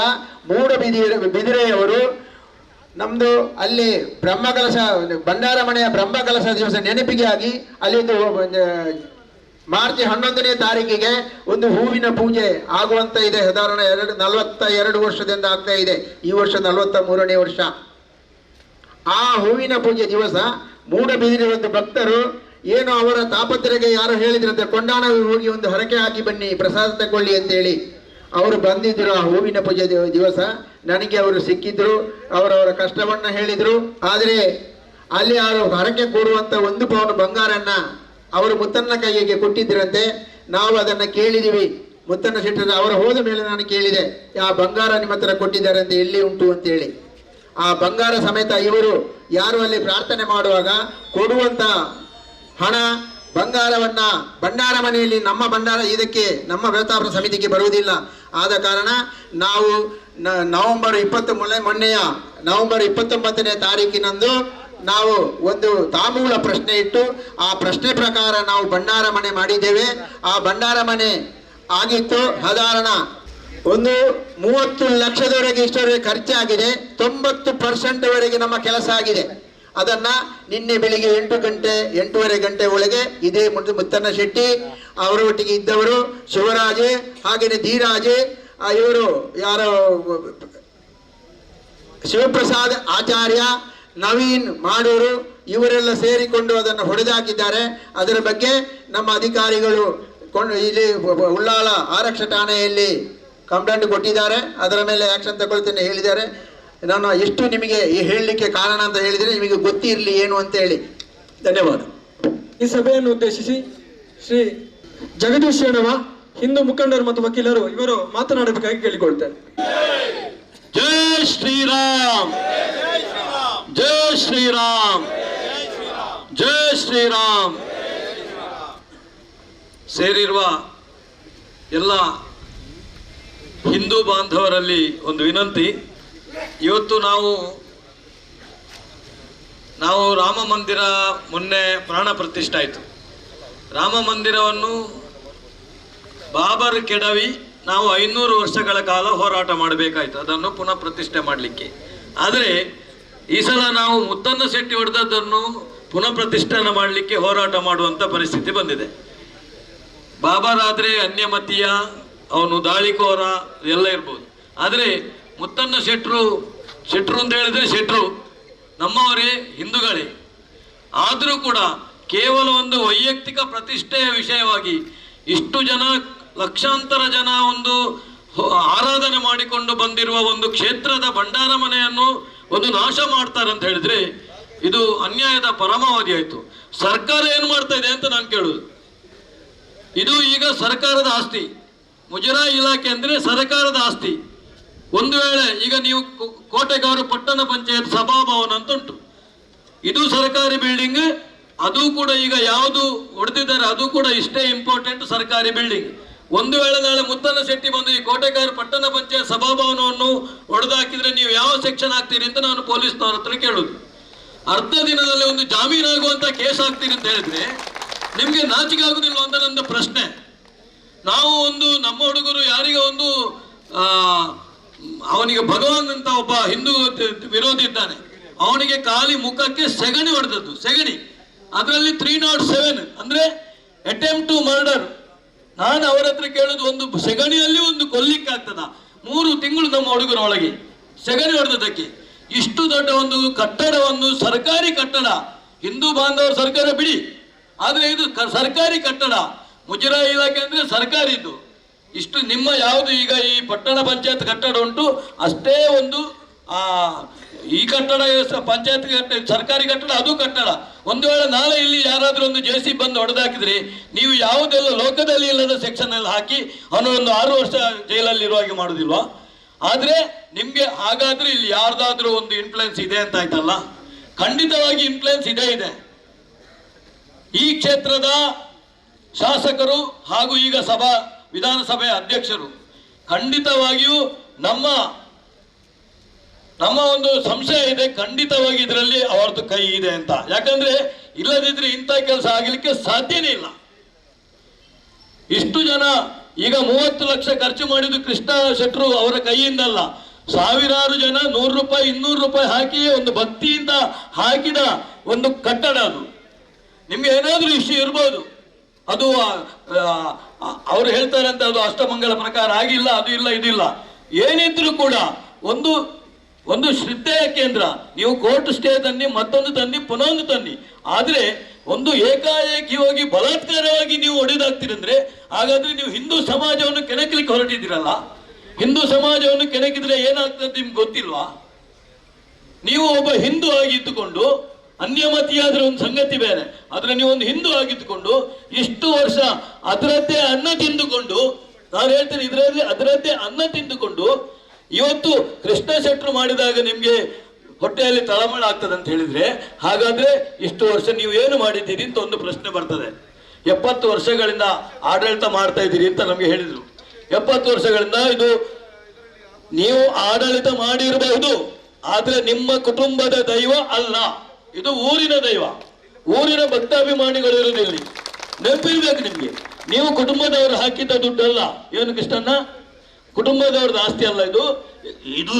ಬಿದಿರೆಯವರು ನಮ್ದು ಅಲ್ಲಿ ಬ್ರಹ್ಮಕಲಶ ಭಂಡಾರ ಮನೆಯ ಬ್ರಹ್ಮಕಲಶ ದಿವಸ ನೆನಪಿಗೆ ಆಗಿ ಅಲ್ಲಿ ಒಂದು ಮಾರ್ಚ್ 11ನೇ ತಾರೀಕಿಗೆ ಒಂದು ಹೂವಿನ ಪೂಜೆ ಆಗುವಂತ ಇದೆ. ಸಾಧಾರಣ 42 ವರ್ಷದಿಂದ ಆಗ್ತಾ ಇದೆ. ಈ ವರ್ಷ 43ನೇ ವರ್ಷ. ಆ ಹೂವಿನ ಪೂಜೆ ದಿವಸ ಮೂಡಬಿದಿರೆ ಒಂದು ಭಕ್ತರು ಏನು ಅವರ ತಾಪತ್ರೆಗೆ ಯಾರು ಹೇಳಿದ್ರಂತೆ ಕೊಂಡಾಣ ಹೋಗಿ ಒಂದು ಹರಕೆ ಹಾಕಿ ಬನ್ನಿ ಪ್ರಸಾದ ತಗೊಳ್ಳಿ ಅಂತೇಳಿ ಅವರು ಬಂದಿದ್ರು. ಆ ಹೂವಿನ ಪೂಜೆ ದಿವಸ ನನಗೆ ಅವರು ಸಿಕ್ಕಿದ್ರು, ಅವರವರ ಕಷ್ಟವನ್ನ ಹೇಳಿದ್ರು. ಆದರೆ ಅಲ್ಲಿ ಅವರು ಹರಕೆ ಕೂಡುವಂತ 1 ಪೌಂಡ್ ಬಂಗಾರನ್ನ ಅವರು ಮುತ್ತನ್ನ ಕೈಗೆ ಕೊಟ್ಟಿದ್ರಂತೆ. ನಾವು ಅದನ್ನ ಕೇಳಿದೀವಿ. ಮುತ್ತನ್ನ ಶೆಟ್ಟರು ಅವರು ಹೋದ ಮೇಲೆ ನಾನು ಕೇಳಿದೆ, ಆ ಬಂಗಾರ ನಿಮ್ಮ ಹತ್ರ ಕೊಟ್ಟಿದ್ದಾರೆ ಅಂತ ಎಲ್ಲಿ ಉಂಟು ಅಂತೇಳಿ. ಆ ಬಂಗಾರ ಸಮೇತ ಇವರು ಯಾರು ಅಲ್ಲಿ ಪ್ರಾರ್ಥನೆ ಮಾಡುವಾಗ ಕೊಡುವಂತ ಹಣ ಬಂಗಾರವನ್ನ ಭಂಡಾರ ಮನೆಯಲ್ಲಿ ನಮ್ಮ ಭಂಡಾರ ಇದಕ್ಕೆ ನಮ್ಮ ವ್ಯವಸ್ಥಾಪನಾ ಸಮಿತಿಗೆ ಬರುವುದಿಲ್ಲ. ಆದ ಕಾರಣ ನಾವು ನವೆಂಬರ್ 29ನೇ ತಾರೀಕಿನಂದು ನಾವು ಒಂದು ತಾಂಬೂಲ ಪ್ರಶ್ನೆ ಇಟ್ಟು ಆ ಪ್ರಶ್ನೆ ಪ್ರಕಾರ ನಾವು ಭಂಡಾರ ಮನೆ ಮಾಡಿದ್ದೇವೆ. ಆ ಭಂಡಾರ ಮನೆ ಆಗಿತ್ತು. ಸಾಧಾರಣ ಒಂದು 30 ಲಕ್ಷದವರೆಗೆ ಇಷ್ಟವರೆಗೆ ಖರ್ಚಾಗಿದೆ. 90% ವರೆಗೆ ನಮ್ಮ ಕೆಲಸ ಆಗಿದೆ. ಅದನ್ನ ನಿನ್ನೆ ಬೆಳಿಗ್ಗೆ 8:30 ಗಂಟೆ ಒಳಗೆ ಇದೇ ಮುತ್ತನ್ನ ಶೆಟ್ಟಿ ಅವರ ಒಟ್ಟಿಗೆ ಇದ್ದವರು ಶಿವರಾಜೆ ಹಾಗೇನೆ ಧೀರಾಜೆ ಇವರು ಯಾರೋ ಶಿವಪ್ರಸಾದ್ ಆಚಾರ್ಯ ನವೀನ್ ಮಾಡೂರು ಇವರೆಲ್ಲ ಸೇರಿಕೊಂಡು ಅದನ್ನು ಹೊಡೆದಾಕಿದ್ದಾರೆ. ಅದರ ಬಗ್ಗೆ ನಮ್ಮ ಅಧಿಕಾರಿಗಳು ಇಲ್ಲಿ ಉಳ್ಳಾಲ ಆರಕ್ಷ ಠಾಣೆಯಲ್ಲಿ ಕಂಪ್ಲೇಂಟ್ ಕೊಟ್ಟಿದ್ದಾರೆ. ಅದರ ಮೇಲೆ ಆಕ್ಷನ್ ತಗೊಳ್ತೇನೆ ಹೇಳಿದ್ದಾರೆ. ನಾನು ಎಷ್ಟು ನಿಮಗೆ ಹೇಳಲಿಕ್ಕೆ ಕಾರಣ ಅಂತ ಹೇಳಿದರೆ ನಿಮಗೆ ಗೊತ್ತಿರಲಿ ಏನು ಅಂತ ಹೇಳಿ. ಧನ್ಯವಾದ. ಈ ಸಭೆಯನ್ನು ಉದ್ದೇಶಿಸಿ ಶ್ರೀ ಜಗದೀಶ್ ಶರಣವ ಹಿಂದೂ ಮುಖಂಡರು ಮತ್ತು ವಕೀಲರು ಇವರು ಮಾತನಾಡಬೇಕಾಗಿ ಕೇಳಿಕೊಳ್ತಾರೆ. ಜೈ ಶ್ರೀರಾಮ್, ಜೈ ಶ್ರೀರಾಮ್, ಜೈ ಶ್ರೀರಾಮ್. ಸೇರಿರುವ ಎಲ್ಲ ಹಿಂದೂ ಬಾಂಧವರಲ್ಲಿ ಒಂದು ವಿನಂತಿ. ಇವತ್ತು ನಾವು ರಾಮ ಮಂದಿರ ಮೊನ್ನೆ ಪ್ರಾಣ ಪ್ರತಿಷ್ಠೆ ಆಯಿತು. ರಾಮ ಮಂದಿರವನ್ನು ಬಾಬರ್ ಕೆಡವಿ ನಾವು 500 ವರ್ಷಗಳ ಕಾಲ ಹೋರಾಟ ಮಾಡಬೇಕಾಯ್ತು ಅದನ್ನು ಪುನಃ ಪ್ರತಿಷ್ಠೆ ಮಾಡಲಿಕ್ಕೆ. ಆದರೆ ಈ ಸಲ ನಾವು ಮುತ್ತನ್ನ ಶೆಟ್ಟಿ ಹೊಡೆದದ್ದನ್ನು ಪುನಃ ಪ್ರತಿಷ್ಠಾನ ಮಾಡಲಿಕ್ಕೆ ಹೋರಾಟ ಮಾಡುವಂಥ ಪರಿಸ್ಥಿತಿ ಬಂದಿದೆ. ಬಾಬರ್ ಆದರೆ ಅನ್ಯಮತೀಯ, ಅವನು ದಾಳಿಕೋರ ಎಲ್ಲ ಇರ್ಬೋದು. ಆದರೆ ಮುತ್ತನ್ನ ಶೆಟ್ರು ಅಂತ ಹೇಳಿದ್ರೆ ಶೆಟ್ರು ನಮ್ಮವರೇ, ಹಿಂದೂಗಳೇ. ಆದರೂ ಕೂಡ ಕೇವಲ ಒಂದು ವೈಯಕ್ತಿಕ ಪ್ರತಿಷ್ಠೆಯ ವಿಷಯವಾಗಿ ಇಷ್ಟು ಜನ, ಲಕ್ಷಾಂತರ ಜನ ಒಂದು ಆರಾಧನೆ ಮಾಡಿಕೊಂಡು ಬಂದಿರುವ ಒಂದು ಕ್ಷೇತ್ರದ ಭಂಡಾರ ಮನೆಯನ್ನು ಒಂದು ನಾಶ ಮಾಡ್ತಾರೆ ಅಂತ ಹೇಳಿದ್ರೆ ಇದು ಅನ್ಯಾಯದ ಪರಮಾವಧಿ ಆಯಿತು. ಸರ್ಕಾರ ಏನು ಮಾಡ್ತಾ ಇದೆ ಅಂತ ನಾನು ಕೇಳುದು. ಇದು ಈಗ ಸರ್ಕಾರದ ಆಸ್ತಿ, ಮುಜರಾಯಿ ಇಲಾಖೆ ಅಂದ್ರೆ ಸರ್ಕಾರದ ಆಸ್ತಿ. ಒಂದು ವೇಳೆ ಈಗ ನೀವು ಕೋಟೆಗಾರು ಪಟ್ಟಣ ಪಂಚಾಯತ್ ಸಭಾಭವನ ಅಂತ ಉಂಟು, ಇದು ಸರ್ಕಾರಿ ಬಿಲ್ಡಿಂಗ್. ಅದು ಕೂಡ ಈಗ ಯಾವುದು ಹೊಡೆದಿದ್ದಾರೆ ಅದು ಕೂಡ ಇಷ್ಟೇ ಇಂಪಾರ್ಟೆಂಟ್ ಸರ್ಕಾರಿ ಬಿಲ್ಡಿಂಗ್. ಒಂದು ವೇಳೆ ನಾಳೆ ಮುತ್ತನ ಶೆಟ್ಟಿ ಬಂದು ಈ ಕೋಟೆಗಾರು ಪಟ್ಟಣ ಪಂಚಾಯತ್ ಸಭಾಭವನವನ್ನು ಹೊಡೆದಾಕಿದ್ರೆ ನೀವು ಯಾವ ಸೆಕ್ಷನ್ ಹಾಕ್ತೀರಿ ಅಂತ ನಾನು ಪೊಲೀಸ್ನವ್ರ ಹತ್ರ ಕೇಳುದು. ಅರ್ಧ ದಿನದಲ್ಲಿ ಒಂದು ಜಾಮೀನಾಗುವಂತ ಕೇಸ್ ಹಾಕ್ತೀರಿ ಅಂತ ಹೇಳಿದ್ರೆ ನಿಮ್ಗೆ ನಾಚಿಕೆ ಆಗುದಿಲ್ಲ ಅಂತ ನನ್ನ ಪ್ರಶ್ನೆ. ನಾವು ಒಂದು ನಮ್ಮ ಹುಡುಗರು ಯಾರಿಗೆ ಒಂದು ಅವನಿಗೆ ಭಗವಾನ್ ಅಂತ ಒಬ್ಬ ಹಿಂದೂ ವಿರೋಧಿ ಇದ್ದಾನೆ, ಅವನಿಗೆ ಖಾಲಿ ಮುಖಕ್ಕೆ ಸೆಗಣಿ ಹೊಡೆದದ್ದು, ಸೆಗಣಿ. ಅದರಲ್ಲಿ 307 ಅಂದ್ರೆ ಅಟೆಂಪ್ಟ್ ಟು ಮರ್ಡರ್. ನಾನು ಅವರ ಹತ್ರ ಕೇಳುದು, ಒಂದು ಸೆಗಣಿಯಲ್ಲಿ ಒಂದು ಕೊಲ್ಲಿಕ್ಕೆ ಆಗ್ತದ? 3 ತಿಂಗಳು ನಮ್ಮ ಹುಡುಗರ ಒಳಗೆ ಸೆಗಣಿ ಹೊಡೆದದ್ದಕ್ಕೆ. ಇಷ್ಟು ದೊಡ್ಡ ಒಂದು ಕಟ್ಟಡವನ್ನು, ಸರ್ಕಾರಿ ಕಟ್ಟಡ, ಹಿಂದೂ ಬಾಂಧವರು ಸರ್ಕಾರ ಬಿಡಿ, ಆದ್ರೆ ಇದು ಸರ್ಕಾರಿ ಕಟ್ಟಡ, ಮುಜರಾಯಿ ಇಲಾಖೆ ಅಂದ್ರೆ ಸರ್ಕಾರಿ ಇದ್ದು. ಇಷ್ಟು ನಿಮ್ಮ ಯಾವುದು ಈಗ ಈ ಪಟ್ಟಣ ಪಂಚಾಯತ್ ಕಟ್ಟಡ ಉಂಟು ಅಷ್ಟೇ ಒಂದು ಈ ಕಟ್ಟಡ ಪಂಚಾಯತ್ ಸರ್ಕಾರಿ ಕಟ್ಟಡ, ಅದು ಕಟ್ಟಡ. ಒಂದು ವೇಳೆ ನಾಳೆ ಇಲ್ಲಿ ಯಾರಾದ್ರೂ ಒಂದು JCB ಬಂದು ಹೊಡೆದಾಕಿದ್ರಿ, ನೀವು ಯಾವುದೆಲ್ಲ ಲೋಕದಲ್ಲಿ ಇಲ್ಲದ ಸೆಕ್ಷನ್ ಅಲ್ಲಿ ಹಾಕಿ ಅವನು ಒಂದು 6 ವರ್ಷ ಜೈಲಲ್ಲಿ ಇರುವ ಹಾಗೆ ಮಾಡುದಿಲ್ವಾ? ಆದ್ರೆ ನಿಮ್ಗೆ ಹಾಗಾದ್ರೆ ಇಲ್ಲಿ ಯಾರ್ದಾದ್ರೂ ಒಂದು ಇನ್ಫ್ಲುಯೆನ್ಸ್ ಇದೆ ಅಂತ ಆಯ್ತಲ್ಲ? ಖಂಡಿತವಾಗಿ ಇನ್ಫ್ಲುಯೆನ್ಸ್ ಇದೆ. ಈ ಕ್ಷೇತ್ರದ ಶಾಸಕರು ಹಾಗೂ ಈಗ ವಿಧಾನಸಭೆಯ ಅಧ್ಯಕ್ಷರು ಖಂಡಿತವಾಗಿಯೂ ನಮ್ಮ ಒಂದು ಸಂಶಯ ಇದೆ, ಖಂಡಿತವಾಗಿ ಇದರಲ್ಲಿ ಅವರದ್ದು ಕೈ ಇದೆ ಅಂತ. ಯಾಕಂದ್ರೆ ಇಲ್ಲದಿದ್ರೆ ಇಂಥ ಕೆಲಸ ಆಗಲಿಕ್ಕೆ ಸಾಧ್ಯನೇ ಇಲ್ಲ. ಇಷ್ಟು ಜನ ಈಗ 30 ಲಕ್ಷ ಖರ್ಚು ಮಾಡಿದ್ದು ಕೃಷ್ಣ ಶೆಟ್ರು ಅವರ ಕೈಯಿಂದಲ್ಲ, ಸಾವಿರಾರು ಜನ 100 ರೂಪಾಯಿ 200 ರೂಪಾಯಿ ಹಾಕಿ ಒಂದು ಭಕ್ತಿಯಿಂದ ಹಾಕಿದ ಒಂದು ಕಟ್ಟಡ. ಅದು ನಿಮ್ಗೆ ಏನಾದ್ರೂ ಇಶ್ಯೂ ಇರ್ಬೋದು, ಅದು ಅವರು ಹೇಳ್ತಾರಂತೆ ಅದು ಅಷ್ಟಮಂಗಲ ಪ್ರಕಾರ ಆಗಿಲ್ಲ, ಅದು ಇಲ್ಲ, ಇದಿಲ್ಲ. ಏನಿದ್ರು ಕೂಡ ಒಂದು ಶ್ರದ್ಧೆಯ ಕೇಂದ್ರ. ನೀವು ಕೋರ್ಟ್ ಸ್ಟೇ ತನ್ನಿ, ಮತ್ತೊಂದು ತನ್ನಿ, ಪುನಃ ಒಂದು ತನ್ನಿ, ಆದ್ರೆ ಒಂದು ಏಕಾಏಕಿ ಹೋಗಿ ಬಲಾತ್ಕಾರವಾಗಿ ನೀವು ಹೊಡೆದಾಗ್ತೀರಂದ್ರೆ ಹಾಗಾದ್ರೆ ನೀವು ಹಿಂದೂ ಸಮಾಜವನ್ನು ಕೆಣಕಲಿಕ್ಕೆ ಹೊರಟಿದ್ದೀರಲ್ಲ. ಹಿಂದೂ ಸಮಾಜವನ್ನು ಕೆಣಕಿದ್ರೆ ಏನಾಗ್ತದೆ ನಿಮ್ಗೆ ಗೊತ್ತಿಲ್ವಾ? ನೀವು ಒಬ್ಬ ಹಿಂದೂ ಆಗಿದ್ದುಕೊಂಡು, ಅನ್ಯಮತಿಯಾದ್ರೆ ಒಂದು ಸಂಗತಿ ಬೇರೆ, ಆದ್ರೆ ನೀವು ಒಂದು ಹಿಂದೂ ಆಗಿದ್ದುಕೊಂಡು ಇಷ್ಟು ವರ್ಷ ಅದರದ್ದೇ ಅನ್ನ ತಿಂದುಕೊಂಡು, ನಾನು ಹೇಳ್ತೇನೆ ಇದರಲ್ಲಿ ಅದರದ್ದೇ ಅನ್ನ ತಿಂದುಕೊಂಡು ಇವತ್ತು ಕೃಷ್ಣ ಶೆಟ್ರು ಮಾಡಿದಾಗ ನಿಮ್ಗೆ ಹೊಟ್ಟೆಯಲ್ಲಿ ತಳಮಳ ಆಗ್ತದೆ ಅಂತ ಹೇಳಿದ್ರೆ ಹಾಗಾದ್ರೆ ಇಷ್ಟು ವರ್ಷ ನೀವು ಏನು ಮಾಡಿದ್ದೀರಿ ಅಂತ ಒಂದು ಪ್ರಶ್ನೆ ಬರ್ತದೆ. 70 ವರ್ಷಗಳಿಂದ ಆಡಳಿತ ಮಾಡ್ತಾ ಇದ್ದೀರಿ ಅಂತ ನಮ್ಗೆ ಹೇಳಿದ್ರು. 70 ವರ್ಷಗಳಿಂದ ಇದು ನೀವು ಆಡಳಿತ ಮಾಡಿರಬಹುದು, ಆದ್ರೆ ನಿಮ್ಮ ಕುಟುಂಬದ ದೈವ ಅಲ್ಲ, ಇದು ಊರಿನ ದೈವ. ಊರಿನ ಭಕ್ತಾಭಿಮಾನಿಗಳು ಇರುವುದಿಲ್ಲ, ನೆನಪಿರ್ಬೇಕು ನಿಮ್ಗೆ. ನೀವು ಕುಟುಂಬದವರು ಹಾಕಿದ್ದ ದುಡ್ಡಲ್ಲ, ಏನು ಕೃಷ್ಣನ್ನ ಕುಟುಂಬದವ್ರದ್ದು ಆಸ್ತಿ ಅಲ್ಲ, ಇದು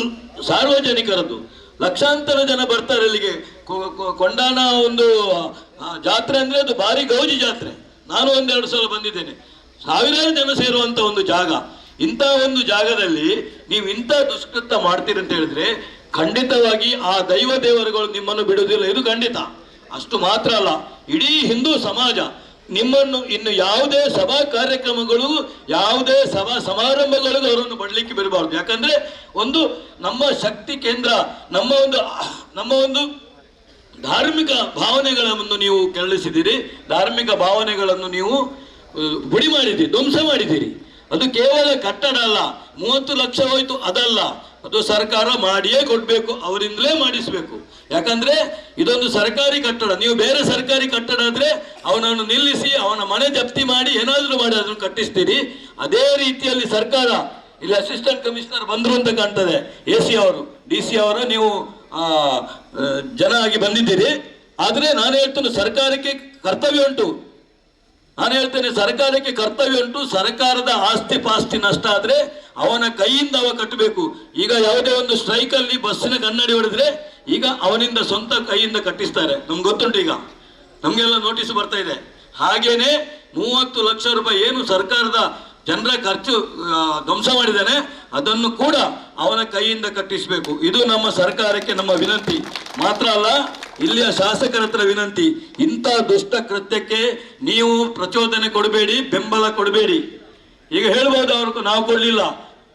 ಸಾರ್ವಜನಿಕರದ್ದು. ಲಕ್ಷಾಂತರ ಜನ ಬರ್ತಾರೆ ಇಲ್ಲಿಗೆ. ಕೊಂಡಾನ ಒಂದು ಜಾತ್ರೆ ಅಂದ್ರೆ ಅದು ಭಾರಿ ಗೌಜಿ ಜಾತ್ರೆ. ನಾನು 1-2 ಸಲ ಬಂದಿದ್ದೇನೆ. ಸಾವಿರಾರು ಜನ ಸೇರುವಂತ ಒಂದು ಜಾಗ. ಇಂಥ ಒಂದು ಜಾಗದಲ್ಲಿ ನೀವು ಇಂಥ ದುಷ್ಕೃತ್ಯ ಮಾಡ್ತೀರಿ ಅಂತ ಹೇಳಿದ್ರೆ ಖಂಡಿತವಾಗಿ ಆ ದೈವ ದೇವರುಗಳು ನಿಮ್ಮನ್ನು ಬಿಡುವುದಿಲ್ಲ, ಇದು ಖಂಡಿತ. ಅಷ್ಟು ಮಾತ್ರ ಅಲ್ಲ, ಇಡೀ ಹಿಂದೂ ಸಮಾಜ ನಿಮ್ಮನ್ನು ಇನ್ನು ಯಾವುದೇ ಸಭಾ ಕಾರ್ಯಕ್ರಮಗಳು, ಯಾವುದೇ ಸಭಾ ಸಮಾರಂಭಗಳಿಗೂ ಅವರನ್ನು ಬಡಲಿಕ್ಕೆ ಬಿಡಬಾರ್ದು. ಯಾಕಂದ್ರೆ ಒಂದು ನಮ್ಮ ಶಕ್ತಿ ಕೇಂದ್ರ, ನಮ್ಮ ಒಂದು ಧಾರ್ಮಿಕ ಭಾವನೆಗಳನ್ನು ನೀವು ಕೆರಳಿಸಿದ್ದೀರಿ, ಧಾರ್ಮಿಕ ಭಾವನೆಗಳನ್ನು ನೀವು ಬುಡಿ ಮಾಡಿದ್ದೀರಿ, ಧ್ವಂಸ ಮಾಡಿದ್ದೀರಿ. ಅದು ಕೇವಲ ಕಟ್ಟಡ ಅಲ್ಲ, 30 ಲಕ್ಷ ಹೋಯ್ತು ಅದಲ್ಲ, ಅದು ಸರ್ಕಾರ ಮಾಡಿಯೇ ಕೊಡ್ಬೇಕು, ಅವರಿಂದಲೇ ಮಾಡಿಸ್ಬೇಕು. ಯಾಕಂದ್ರೆ ಇದೊಂದು ಸರ್ಕಾರಿ ಕಟ್ಟಡ. ನೀವು ಬೇರೆ ಸರ್ಕಾರಿ ಕಟ್ಟಡ ಆದ್ರೆ ಅವನನ್ನು ನಿಲ್ಲಿಸಿ ಅವನ ಮನೆ ಜಪ್ತಿ ಮಾಡಿ ಏನಾದ್ರೂ ಮಾಡಿ ಅದನ್ನು ಕಟ್ಟಿಸ್ತೀರಿ. ಅದೇ ರೀತಿಯಲ್ಲಿ ಸರ್ಕಾರ, ಇಲ್ಲಿ ಅಸಿಸ್ಟೆಂಟ್ ಕಮಿಷನರ್ ಬಂದ್ರು ಅಂತ ಕಾಣ್ತದೆ, AC ಅವರು, DC ಅವರು, ನೀವು ಜನ ಆಗಿ ಬಂದಿದ್ದೀರಿ. ಆದ್ರೆ ನಾನು ಹೇಳ್ತೇನೆ ಸರ್ಕಾರಕ್ಕೆ ಕರ್ತವ್ಯ ಉಂಟು. ಸರ್ಕಾರಕ್ಕೆ ಕರ್ತವ್ಯ ಉಂಟು. ಸರ್ಕಾರದ ಆಸ್ತಿ ಪಾಸ್ತಿ ನಷ್ಟ ಆದ್ರೆ ಅವನ ಕೈಯಿಂದ ಅವ ಕಟ್ಟಬೇಕು. ಈಗ ಯಾವುದೇ ಒಂದು ಸ್ಟ್ರೈಕ್ ಅಲ್ಲಿ ಬಸ್ಸಿನ ಕನ್ನಡಿ ಹೊಡೆದ್ರೆ ಈಗ ಅವನಿಂದ ಸ್ವಂತ ಕೈಯಿಂದ ಕಟ್ಟಿಸ್ತಾರೆ. ನಮ್ಗೆ ಗೊತ್ತುಂಟು, ಈಗ ನಮ್ಗೆಲ್ಲ ನೋಟಿಸ್ ಬರ್ತಾ ಇದೆ. ಹಾಗೇನೆ 30 ಲಕ್ಷ ರೂಪಾಯಿ ಏನು ಸರ್ಕಾರದ ಜನರ ಖರ್ಚು ಧ್ವಂಸ ಮಾಡಿದ್ದಾನೆ ಅದನ್ನು ಕೂಡ ಅವನ ಕೈಯಿಂದ ಕಟ್ಟಿಸಬೇಕು. ಇದು ನಮ್ಮ ಸರ್ಕಾರಕ್ಕೆ ನಮ್ಮ ವಿನಂತಿ. ಮಾತ್ರ ಅಲ್ಲ, ಇಲ್ಲಿಯ ಶಾಸಕರ ಹತ್ರ ವಿನಂತಿ, ಇಂಥ ದುಷ್ಟ ಕೃತ್ಯಕ್ಕೆ ನೀವು ಪ್ರಚೋದನೆ ಕೊಡಬೇಡಿ, ಬೆಂಬಲ ಕೊಡಬೇಡಿ. ಈಗ ಹೇಳ್ಬೋದು ಅವ್ರಿಗೆ ನಾವು ಕೊಡ್ಲಿಲ್ಲ,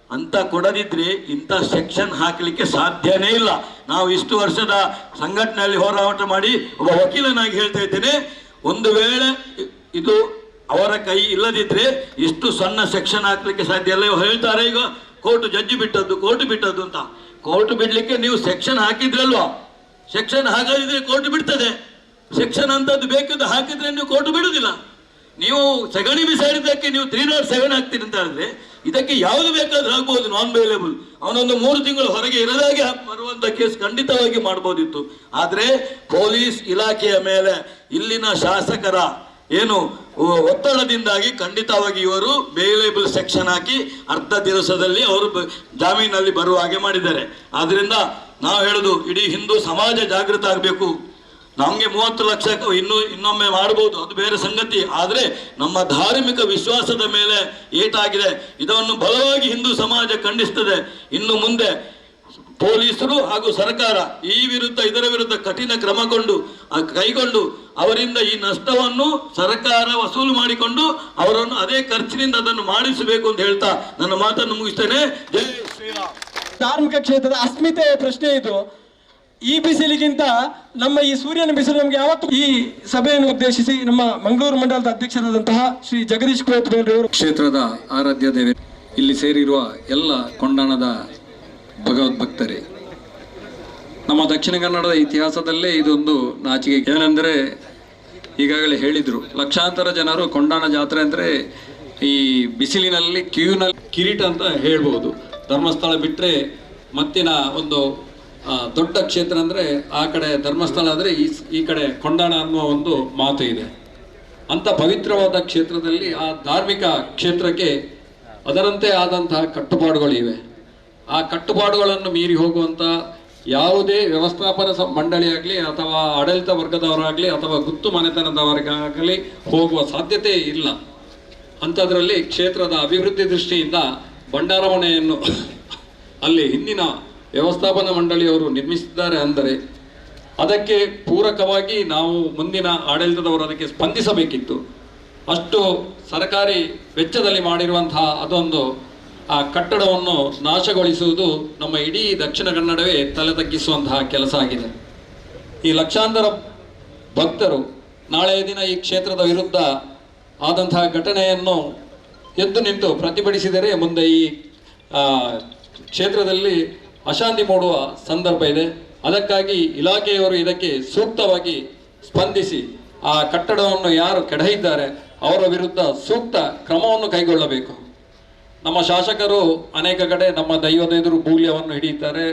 ಅಂತ ಕೊಡದಿದ್ರೆ ಇಂಥ ಸೆಕ್ಷನ್ ಹಾಕಲಿಕ್ಕೆ ಸಾಧ್ಯನೇ ಇಲ್ಲ. ನಾವು ಇಷ್ಟು ವರ್ಷದ ಸಂಘಟನೆಯಲ್ಲಿ ಹೋರಾಟ ಮಾಡಿ ಒಬ್ಬ ವಕೀಲನಾಗಿ ಹೇಳ್ತಾ ಇದ್ದೇನೆ, ಒಂದು ವೇಳೆ ಇದು ಅವರ ಕೈ ಇಲ್ಲದಿದ್ರೆ ಇಷ್ಟು ಸಣ್ಣ ಸೆಕ್ಷನ್ ಹಾಕ್ಲಿಕ್ಕೆ ಸಾಧ್ಯ ಇಲ್ಲ. ಹೇಳ್ತಾರೆ ಈಗ ಕೋರ್ಟ್ ಜಡ್ಜಿ ಬಿಟ್ಟದ್ದು, ಕೋರ್ಟ್ ಬಿಟ್ಟದ್ದು ಅಂತ. ಕೋರ್ಟ್ ಬಿಡ್ಲಿಕ್ಕೆ ನೀವು ಸೆಕ್ಷನ್ ಹಾಕಿದ್ರಲ್ವಾ? ಸೆಕ್ಷನ್ ಹಾಕದಿದ್ರೆ ಕೋರ್ಟ್ ಬಿಡ್ತದೆ. ಸೆಕ್ಷನ್ ಅಂತದ್ದು ಬೇಕಿದ್ದು ಹಾಕಿದ್ರೆ ನೀವು ಕೋರ್ಟ್ ಬಿಡುದಿಲ್ಲ. ನೀವು ಸಗಣಿ ಬಿಸಾಡಿದ್ದಕ್ಕೆ ನೀವು 307 ಹಾಕ್ತೀರಿ ಅಂತ ಹೇಳಿದ್ರೆ ಇದಕ್ಕೆ ಯಾವುದು ಬೇಕಾದ್ರೂ ಆಗ್ಬೋದು, ನಾನ್ ಬೇಲೇಬಲ್. ಅವನೊಂದು 3 ತಿಂಗಳು ಹೊರಗೆ ಇರದಾಗೆ ಬರುವಂತ ಕೇಸ್ ಖಂಡಿತವಾಗಿ ಮಾಡ್ಬೋದಿತ್ತು. ಆದ್ರೆ ಪೊಲೀಸ್ ಇಲಾಖೆಯ ಮೇಲೆ ಇಲ್ಲಿನ ಶಾಸಕರ ಏನು ಒತ್ತಡದಿಂದಾಗಿ ಖಂಡಿತವಾಗಿ ಇವರು ಬೇಲೇಬಲ್ ಸೆಕ್ಷನ್ ಹಾಕಿ ಅರ್ಧ ದಿವಸದಲ್ಲಿ ಅವರು ಜಾಮೀನಲ್ಲಿ ಬರುವ ಹಾಗೆ ಮಾಡಿದ್ದಾರೆ. ಆದ್ರಿಂದ ನಾವು ಹೇಳುದು, ಇಡೀ ಹಿಂದೂ ಸಮಾಜ ಜಾಗೃತ ಆಗಬೇಕು. ನಮಗೆ 30 ಲಕ್ಷ ಇನ್ನೊಮ್ಮೆ ಮಾಡಬಹುದು, ಅದು ಬೇರೆ ಸಂಗತಿ. ಆದರೆ ನಮ್ಮ ಧಾರ್ಮಿಕ ವಿಶ್ವಾಸದ ಮೇಲೆ ಏಟಾಗಿದೆ, ಇದನ್ನು ಬಲವಾಗಿ ಹಿಂದೂ ಸಮಾಜ ಖಂಡಿಸ್ತದೆ. ಇನ್ನು ಮುಂದೆ ಪೊಲೀಸರು ಹಾಗೂ ಸರ್ಕಾರ ಇದರ ವಿರುದ್ಧ ಕಠಿಣ ಕ್ರಮ ಕೈಗೊಂಡು ಅವರಿಂದ ಈ ನಷ್ಟವನ್ನು ಸರ್ಕಾರ ವಸೂಲು ಮಾಡಿಕೊಂಡು ಅವರನ್ನು ಅದೇ ಖರ್ಚಿನಿಂದ ಅದನ್ನು ಮಾಡಿಸಬೇಕು ಅಂತ ಹೇಳ್ತಾ ನನ್ನ ಮಾತನ್ನು ಮುಗಿಸ್ತೇನೆ. ಜೈ ಶ್ರೀರಾಮ್. ಧಾರ್ಮಿಕ ಕ್ಷೇತ್ರದ ಅಸ್ಮಿತೆಯ ಪ್ರಶ್ನೆ ಇದು. ಈ ಬಿಸಿಲಿಗಿಂತ ನಮ್ಮ ಈ ಸೂರ್ಯನ ಬಿಸಿಲು ನಮಗೆ ಯಾವತ್ತು. ಈ ಸಭೆಯನ್ನು ಉದ್ದೇಶಿಸಿ ನಮ್ಮ ಮಂಗಳೂರು ಮಂಡಲದ ಅಧ್ಯಕ್ಷರಾದಂತಹ ಶ್ರೀ ಜಗದೀಶ್ ಕೋತ್ಬೇಲ್ರವರು, ಕ್ಷೇತ್ರದ ಆರಾಧ್ಯ ದೇವಿ, ಇಲ್ಲಿ ಸೇರಿರುವ ಎಲ್ಲ ಕೊಂಡಾಣದ ಭಗವದ್ಭಕ್ತರೇ, ನಮ್ಮ ದಕ್ಷಿಣ ಕನ್ನಡದ ಇತಿಹಾಸದಲ್ಲೇ ಇದೊಂದು ನಾಚಿಕೆ. ಏನೆಂದರೆ ಈಗಾಗಲೇ ಹೇಳಿದರು, ಲಕ್ಷಾಂತರ ಜನರು ಕೊಂಡಾಣ ಜಾತ್ರೆ ಅಂದರೆ ಈ ಬಿಸಿಲಿನಲ್ಲಿ ಕ್ಯೂನಲ್ಲಿ ಕಿರೀಟ ಅಂತ ಹೇಳ್ಬೋದು. ಧರ್ಮಸ್ಥಳ ಬಿಟ್ಟರೆ ಮತ್ತಿನ ಒಂದು ದೊಡ್ಡ ಕ್ಷೇತ್ರ ಅಂದರೆ ಆ ಕಡೆ ಧರ್ಮಸ್ಥಳ ಆದರೆ ಈ ಕಡೆ ಕೊಂಡಾಣ ಅನ್ನುವ ಒಂದು ಮಾತು ಇದೆ. ಅಂಥ ಪವಿತ್ರವಾದ ಕ್ಷೇತ್ರದಲ್ಲಿ ಆ ಧಾರ್ಮಿಕ ಕ್ಷೇತ್ರಕ್ಕೆ ಅದರಂತೆ ಆದಂತಹ ಕಟ್ಟುಪಾಡುಗಳಿವೆ. ಆ ಕಟ್ಟುಪಾಡುಗಳನ್ನು ಮೀರಿ ಹೋಗುವಂಥ ಯಾವುದೇ ವ್ಯವಸ್ಥಾಪನಾ ಮಂಡಳಿಯಾಗಲಿ ಅಥವಾ ಆಡಳಿತ ವರ್ಗದವರಾಗಲಿ ಅಥವಾ ಗುತ್ತು ಮನೆತನದವರಿಗಾಗಲಿ ಹೋಗುವ ಸಾಧ್ಯತೆ ಇಲ್ಲ. ಅಂಥದ್ರಲ್ಲಿ ಕ್ಷೇತ್ರದ ಅಭಿವೃದ್ಧಿ ದೃಷ್ಟಿಯಿಂದ ಭಂಡಾರಮನೆಯನ್ನು ಅಲ್ಲಿ ಹಿಂದಿನ ವ್ಯವಸ್ಥಾಪನಾ ಮಂಡಳಿಯವರು ನಿರ್ಮಿಸಿದ್ದಾರೆ ಅಂದರೆ ಅದಕ್ಕೆ ಪೂರಕವಾಗಿ ನಾವು ಮುಂದಿನ ಆಡಳಿತದವರು ಅದಕ್ಕೆ ಸ್ಪಂದಿಸಬೇಕಿತ್ತು. ಅಷ್ಟು ಸರ್ಕಾರಿ ವೆಚ್ಚದಲ್ಲಿ ಮಾಡಿರುವಂತಹ ಅದೊಂದು ಆ ಕಟ್ಟಡವನ್ನು ನಾಶಗೊಳಿಸುವುದು ನಮ್ಮ ಇಡೀ ದಕ್ಷಿಣ ಕನ್ನಡವೇ ತಲೆ ತಗ್ಗಿಸುವಂತಹ ಕೆಲಸ ಆಗಿದೆ. ಈ ಲಕ್ಷಾಂತರ ಭಕ್ತರು ನಾಳೆಯ ದಿನ ಈ ಕ್ಷೇತ್ರದ ವಿರುದ್ಧ ಆದಂತಹ ಘಟನೆಯನ್ನು ಎದ್ದು ನಿಂತು ಪ್ರತಿಭಟಿಸಿದರೆ ಮುಂದೆ ಈ ಕ್ಷೇತ್ರದಲ್ಲಿ ಅಶಾಂತಿ ಮೂಡುವ ಸಂದರ್ಭ ಇದೆ. ಅದಕ್ಕಾಗಿ ಇಲಾಖೆಯವರು ಇದಕ್ಕೆ ಸೂಕ್ತವಾಗಿ ಸ್ಪಂದಿಸಿ ಆ ಕಟ್ಟಡವನ್ನು ಯಾರು ಕೆಡಹಿದ್ದಾರೆ ಅವರ ವಿರುದ್ಧ ಸೂಕ್ತ ಕ್ರಮವನ್ನು ಕೈಗೊಳ್ಳಬೇಕು. ನಮ್ಮ ಶಾಸಕರು ಅನೇಕ ಕಡೆ ನಮ್ಮ ದೈವದ ಎದುರು ಬೂಲ್ಯವನ್ನು ಹಿಡಿಯುತ್ತಾರೆ,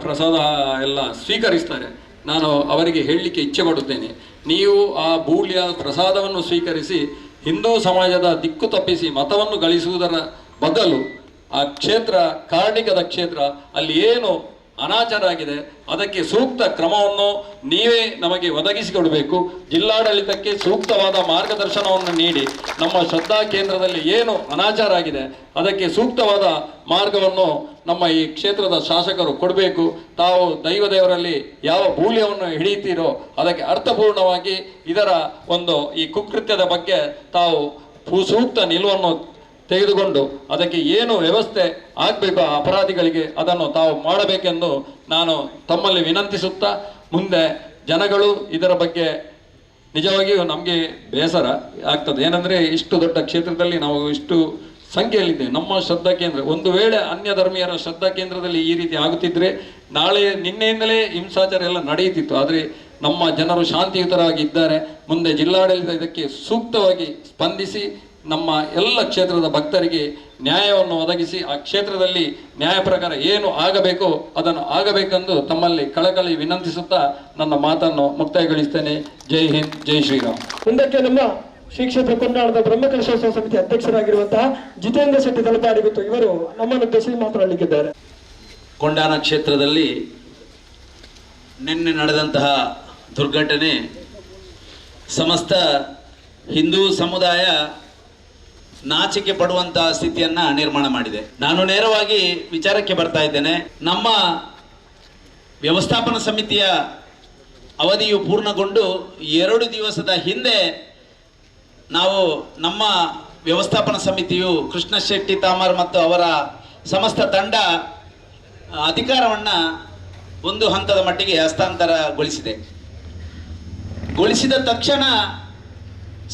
ಪ್ರಸಾದ ಎಲ್ಲ ಸ್ವೀಕರಿಸ್ತಾರೆ. ನಾನು ಅವರಿಗೆ ಹೇಳಲಿಕ್ಕೆ ಇಚ್ಛೆ ಪಡುತ್ತೇನೆ, ನೀವು ಆ ಬೂಲ್ಯ ಪ್ರಸಾದವನ್ನು ಸ್ವೀಕರಿಸಿ ಹಿಂದೂ ಸಮಾಜದ ದಿಕ್ಕು ತಪ್ಪಿಸಿ ಮತವನ್ನು ಗಳಿಸುವುದರ ಬದಲು ಆ ಕ್ಷೇತ್ರ ಕಾರ್ಣಿಕದ ಕ್ಷೇತ್ರ ಅಲ್ಲಿ ಏನು ಅನಾಚಾರ ಆಗಿದೆ ಅದಕ್ಕೆ ಸೂಕ್ತ ಕ್ರಮವನ್ನು ನೀವೇ ನಮಗೆ ಒದಗಿಸಿಕೊಡಬೇಕು. ಜಿಲ್ಲಾಡಳಿತಕ್ಕೆ ಸೂಕ್ತವಾದ ಮಾರ್ಗದರ್ಶನವನ್ನು ನೀಡಿ ನಮ್ಮ ಶ್ರದ್ಧಾ ಕೇಂದ್ರದಲ್ಲಿ ಏನು ಅನಾಚಾರ ಆಗಿದೆ ಅದಕ್ಕೆ ಸೂಕ್ತವಾದ ಮಾರ್ಗವನ್ನು ನಮ್ಮ ಈ ಕ್ಷೇತ್ರದ ಶಾಸಕರು ಕೊಡಬೇಕು. ತಾವು ದೈವದೇವರಲ್ಲಿ ಯಾವ ಬೂಲ್ಯವನ್ನು ಹಿಡಿಯುತ್ತೀರೋ ಅದಕ್ಕೆ ಅರ್ಥಪೂರ್ಣವಾಗಿ ಇದರ ಒಂದು ಈ ಕುಕೃತ್ಯದ ಬಗ್ಗೆ ತಾವು ಸೂಕ್ತ ನಿಲುವನ್ನು ತೆಗೆದುಕೊಂಡು ಅದಕ್ಕೆ ಏನು ವ್ಯವಸ್ಥೆ ಆಗಬೇಕು ಆ ಅಪರಾಧಿಗಳಿಗೆ ಅದನ್ನು ತಾವು ಮಾಡಬೇಕೆಂದು ನಾನು ತಮ್ಮಲ್ಲಿ ವಿನಂತಿಸುತ್ತಾ, ಮುಂದೆ ಜನಗಳು ಇದರ ಬಗ್ಗೆ ನಿಜವಾಗಿಯೂ ನಮಗೆ ಬೇಸರ ಆಗ್ತದೆ. ಏನಂದರೆ ಇಷ್ಟು ದೊಡ್ಡ ಕ್ಷೇತ್ರದಲ್ಲಿ ನಾವು ಇಷ್ಟು ಸಂಖ್ಯೆಯಲ್ಲಿದ್ದೇವೆ. ನಮ್ಮ ಶ್ರದ್ಧಾ ಕೇಂದ್ರ ಒಂದು ವೇಳೆ ಅನ್ಯ ಧರ್ಮೀಯರ ಶ್ರದ್ಧಾ ಕೇಂದ್ರದಲ್ಲಿ ಈ ರೀತಿ ಆಗುತ್ತಿದ್ದರೆ ನಿನ್ನೆಯಿಂದಲೇ ಹಿಂಸಾಚಾರ ಎಲ್ಲ ನಡೆಯುತ್ತಿತ್ತು. ಆದರೆ ನಮ್ಮ ಜನರು ಶಾಂತಿಯುತರಾಗಿ ಇದ್ದಾರೆ. ಮುಂದೆ ಜಿಲ್ಲಾಡಳಿತ ಇದಕ್ಕೆ ಸೂಕ್ತವಾಗಿ ಸ್ಪಂದಿಸಿ ನಮ್ಮ ಎಲ್ಲ ಕ್ಷೇತ್ರದ ಭಕ್ತರಿಗೆ ನ್ಯಾಯವನ್ನು ಒದಗಿಸಿ ಆ ಕ್ಷೇತ್ರದಲ್ಲಿ ನ್ಯಾಯ ಪ್ರಕಾರ ಏನು ಆಗಬೇಕೋ ಅದನ್ನು ಆಗಬೇಕೆಂದು ತಮ್ಮಲ್ಲಿ ಕಳಕಳಿ ವಿನಂತಿಸುತ್ತಾ ನನ್ನ ಮಾತನ್ನು ಮುಕ್ತಾಯಗೊಳಿಸ್ತೇನೆ. ಜೈ ಹಿಂದ್, ಜೈ ಶ್ರೀರಾಮ್. ಮುಂದಕ್ಕೆ ನಮ್ಮ ಶ್ರೀ ಕ್ಷೇತ್ರ ಕೊಂಡಾಣದ ಬ್ರಹ್ಮಕಲಶೋತ್ಸವ ಸಮಿತಿ ಅಧ್ಯಕ್ಷರಾಗಿರುವಂತಹ ಜಿತೇಂದ್ರ ಶೆಟ್ಟಿ ತಲಪಾಡಿಗುತ್ತು ಇವರು ನಮ್ಮನ್ನು ಉದ್ದೇಶಿಸಿ ಮಾತನಾಡಲಿಕ್ಕಿದ್ದಾರೆ. ಕೊಂಡಾಣ ಕ್ಷೇತ್ರದಲ್ಲಿ ನಿನ್ನೆ ನಡೆದಂತಹ ದುರ್ಘಟನೆ ಸಮಸ್ತ ಹಿಂದೂ ಸಮುದಾಯ ನಾಚಿಕೆ ಪಡುವಂತಹ ಸ್ಥಿತಿಯನ್ನ ನಿರ್ಮಾಣ ಮಾಡಿದೆ. ನಾನು ನೇರವಾಗಿ ವಿಚಾರಕ್ಕೆ ಬರ್ತಾ ಇದ್ದೇನೆ. ನಮ್ಮ ವ್ಯವಸ್ಥಾಪನಾ ಸಮಿತಿಯ ಅವಧಿಯು ಪೂರ್ಣಗೊಂಡು 2 ದಿವಸದ ಹಿಂದೆ ನಾವು ನಮ್ಮ ವ್ಯವಸ್ಥಾಪನಾ ಸಮಿತಿಯು ಕೃಷ್ಣ ಶೆಟ್ಟಿ ತಾಮರ್ ಮತ್ತು ಅವರ ಸಮಸ್ತ ತಂಡ ಅಧಿಕಾರವನ್ನು ಒಂದು ಹಂತದ ಮಟ್ಟಿಗೆ ಗೊಳಿಸಿದ ತಕ್ಷಣ